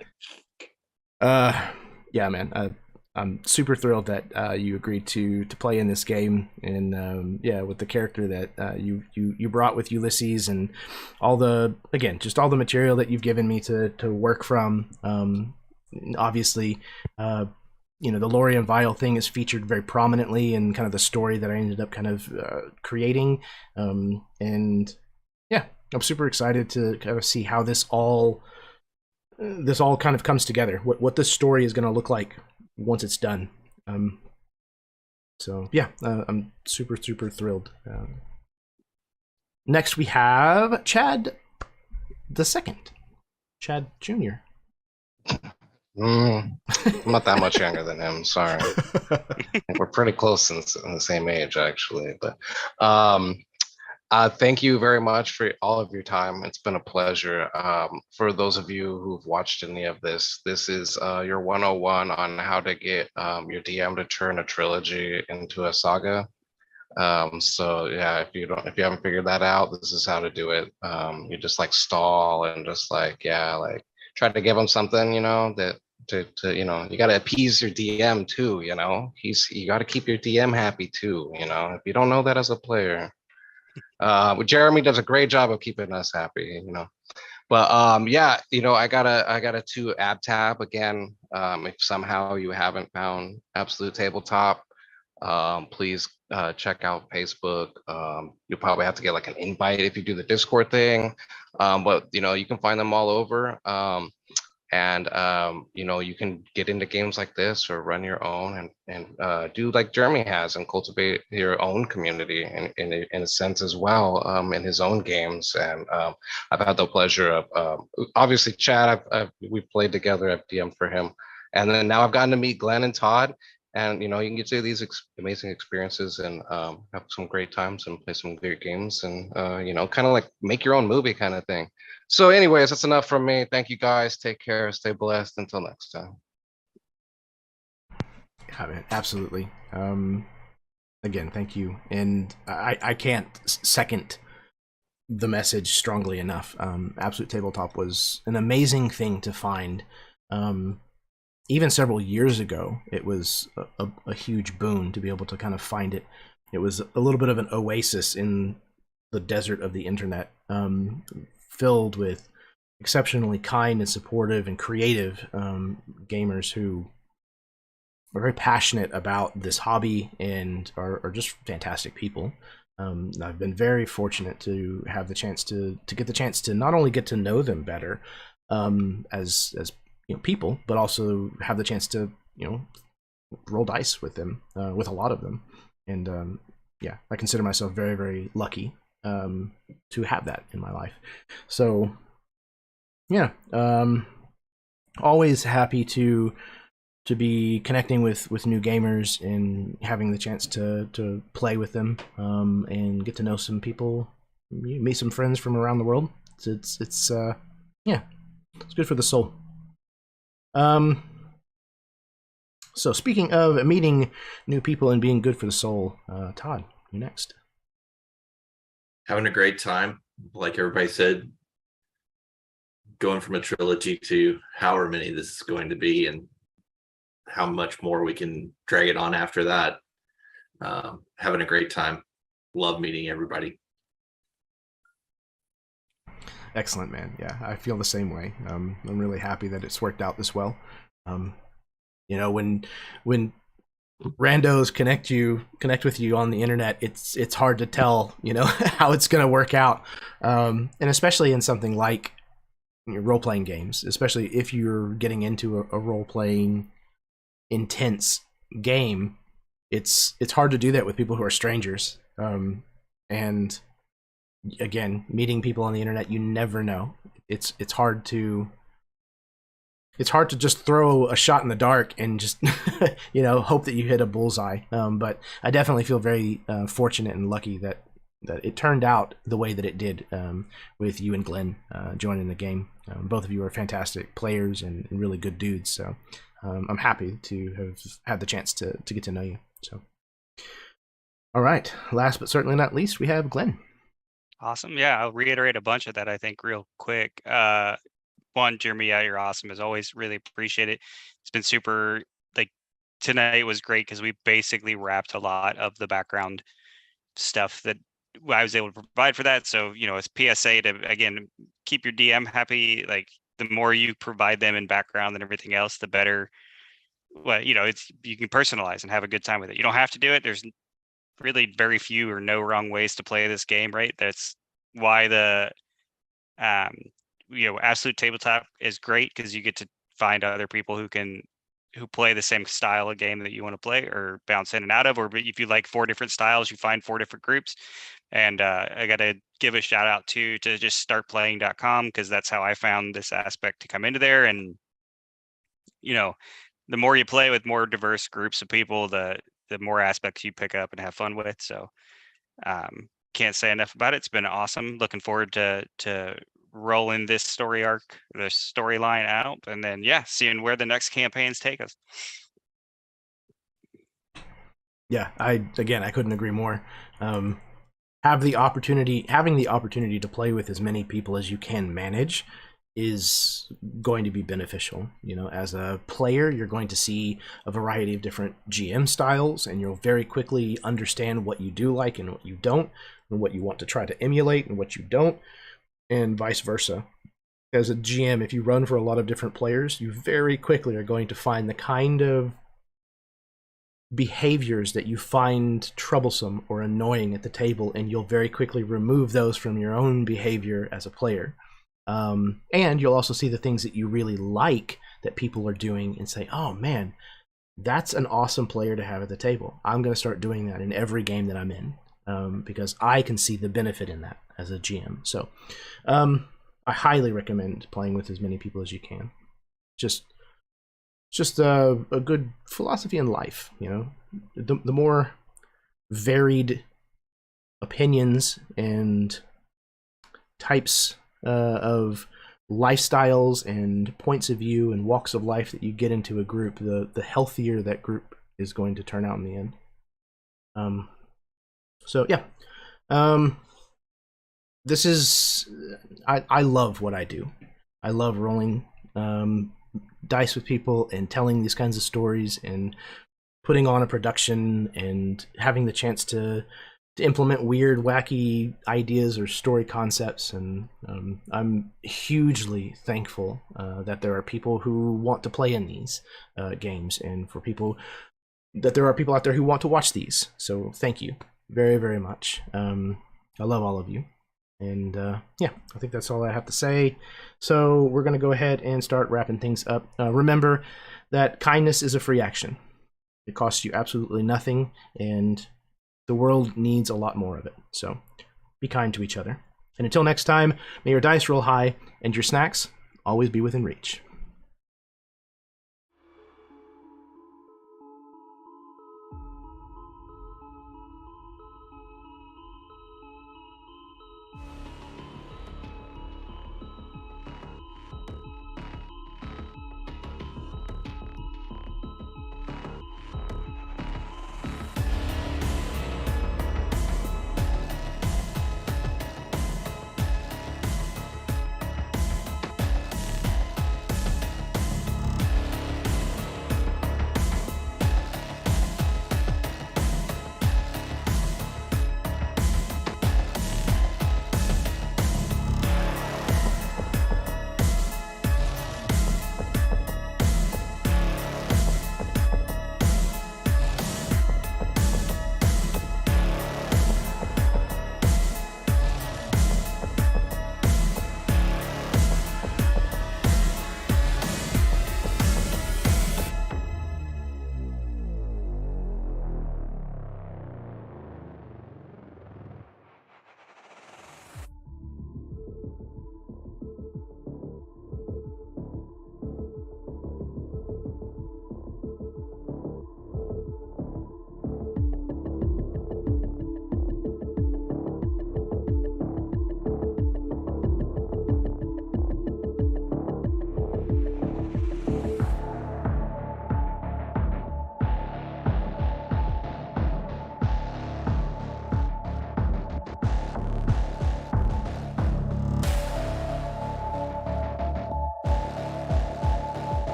Yeah, man. I'm super thrilled that you agreed to play in this game, and with the character that you brought with Ulysses, and all the material that you've given me to work from. Obviously, the Lorien Vial thing is featured very prominently in kind of the story that I ended up kind of creating, and yeah, I'm super excited to kind of see how this all kind of comes together. What this story is going to look like once it's done. So yeah, I'm super thrilled. Next we have Chad the Second, Chad Jr. I'm not that much younger than him. Sorry. We're pretty close in the same age, actually. But thank you very much for all of your time. It's been a pleasure. For those of you who've watched any of this, this is your 101 on how to get your DM to turn a trilogy into a saga. So yeah, if you haven't figured that out, this is how to do it. You just like stall and just like, yeah, like try to give him something, that to you got to appease your DM too, you got to keep your DM happy too, if you don't know that as a player. Jeremy does a great job of keeping us happy, but yeah, I got a 2 ab tab again. If somehow you haven't found Absolute Tabletop, please check out Facebook. You'll probably have to get like an invite if you do the Discord thing, but you can find them all over. And you can get into games like this or run your own and do like Jeremy has and cultivate your own community in a sense as well, in his own games. And I've had the pleasure of obviously Chad. We've played together. I've DM'd for him, and then now I've gotten to meet Glenn and Todd. And you can get to these amazing experiences and have some great times and play some great games and kind of like make your own movie kind of thing. So anyways, that's enough from me. Thank you guys. Take care. Stay blessed. Until next time. Yeah, man, absolutely. Again, thank you. And I can't second the message strongly enough. Absolute Tabletop was an amazing thing to find. Even several years ago, it was a huge boon to be able to kind of find it. It was a little bit of an oasis in the desert of the internet, filled with exceptionally kind and supportive and creative gamers who are very passionate about this hobby and are just fantastic people. I've been very fortunate to have the chance to get the chance to not only get to know them better as people, but also have the chance to roll dice with them, with a lot of them. And yeah, I consider myself very, very lucky to have that in my life. So yeah, always happy to be connecting with new gamers and having the chance to play with them and get to know some people, meet some friends from around the world. It's yeah, it's good for the soul. So speaking of meeting new people and being good for the soul, Todd, you next. Having a great time, like everybody said, going from a trilogy to however many this is going to be and how much more we can drag it on after that. Having a great time. Love meeting everybody. Excellent, man. Yeah, I feel the same way. I'm really happy that it's worked out this well. When randos connect with you on the internet, it's hard to tell, how it's going to work out. And especially in something like role-playing games, especially if you're getting into a role-playing intense game, it's hard to do that with people who are strangers. And again, meeting people on the internet, you never know. It's hard to just throw a shot in the dark and just hope that you hit a bullseye. But I definitely feel very fortunate and lucky that it turned out the way that it did, with you and Glenn joining the game. Both of you are fantastic players and really good dudes. So I'm happy to have had the chance to get to know you. So, all right. Last but certainly not least, we have Glenn. Awesome. Yeah, I'll reiterate a bunch of that, I think, real quick. One, Jeremy, yeah, you're awesome as always. Really appreciate it. It's been super, like, tonight was great because we basically wrapped a lot of the background stuff that I was able to provide for that. So, it's PSA to, again, keep your DM happy. Like, the more you provide them in background and everything else, the better. Well, you can personalize and have a good time with it. You don't have to do it. There's really very few or no wrong ways to play this game, right? That's why the Absolute Tabletop is great, because you get to find other people who play the same style of game that you want to play or bounce in and out of. Or if you like 4 different styles, you find 4 different groups. And I got to give a shout out to just startplaying.com, because that's how I found this aspect to come into there. And you know, the more you play with more diverse groups of people, the more aspects you pick up and have fun with. So can't say enough about it. It's been awesome. Looking forward to rolling this story arc, this storyline out, and then seeing where the next campaigns take us. Yeah, I couldn't agree more. Having the opportunity to play with as many people as you can manage is going to be beneficial. You know, as a player, you're going to see a variety of different GM styles, and you'll very quickly understand what you do like and what you don't, and what you want to try to emulate and what you don't, and vice versa. As a GM, if you run for a lot of different players, you very quickly are going to find the kind of behaviors that you find troublesome or annoying at the table, and you'll very quickly remove those from your own behavior as a player. And you'll also see the things that you really like that people are doing and say, oh man, that's an awesome player to have at the table. I'm going to start doing that in every game that I'm in, because I can see the benefit in that as a GM. So I highly recommend playing with as many people as you can. Just a good philosophy in life, you know. The more varied opinions and types of lifestyles and points of view and walks of life that you get into a group, the healthier that group is going to turn out in the end. So yeah, this is I love what I do. I love rolling dice with people and telling these kinds of stories and putting on a production and having the chance to implement weird, wacky ideas or story concepts. And I'm hugely thankful that there are people who want to play in these games, and for people that there are people out there who want to watch these. So thank you very, very much. I love all of you. And yeah, I think that's all I have to say. So we're going to go ahead and start wrapping things up. Remember that kindness is a free action. It costs you absolutely nothing, and the world needs a lot more of it. So be kind to each other. And until next time, may your dice roll high and your snacks always be within reach.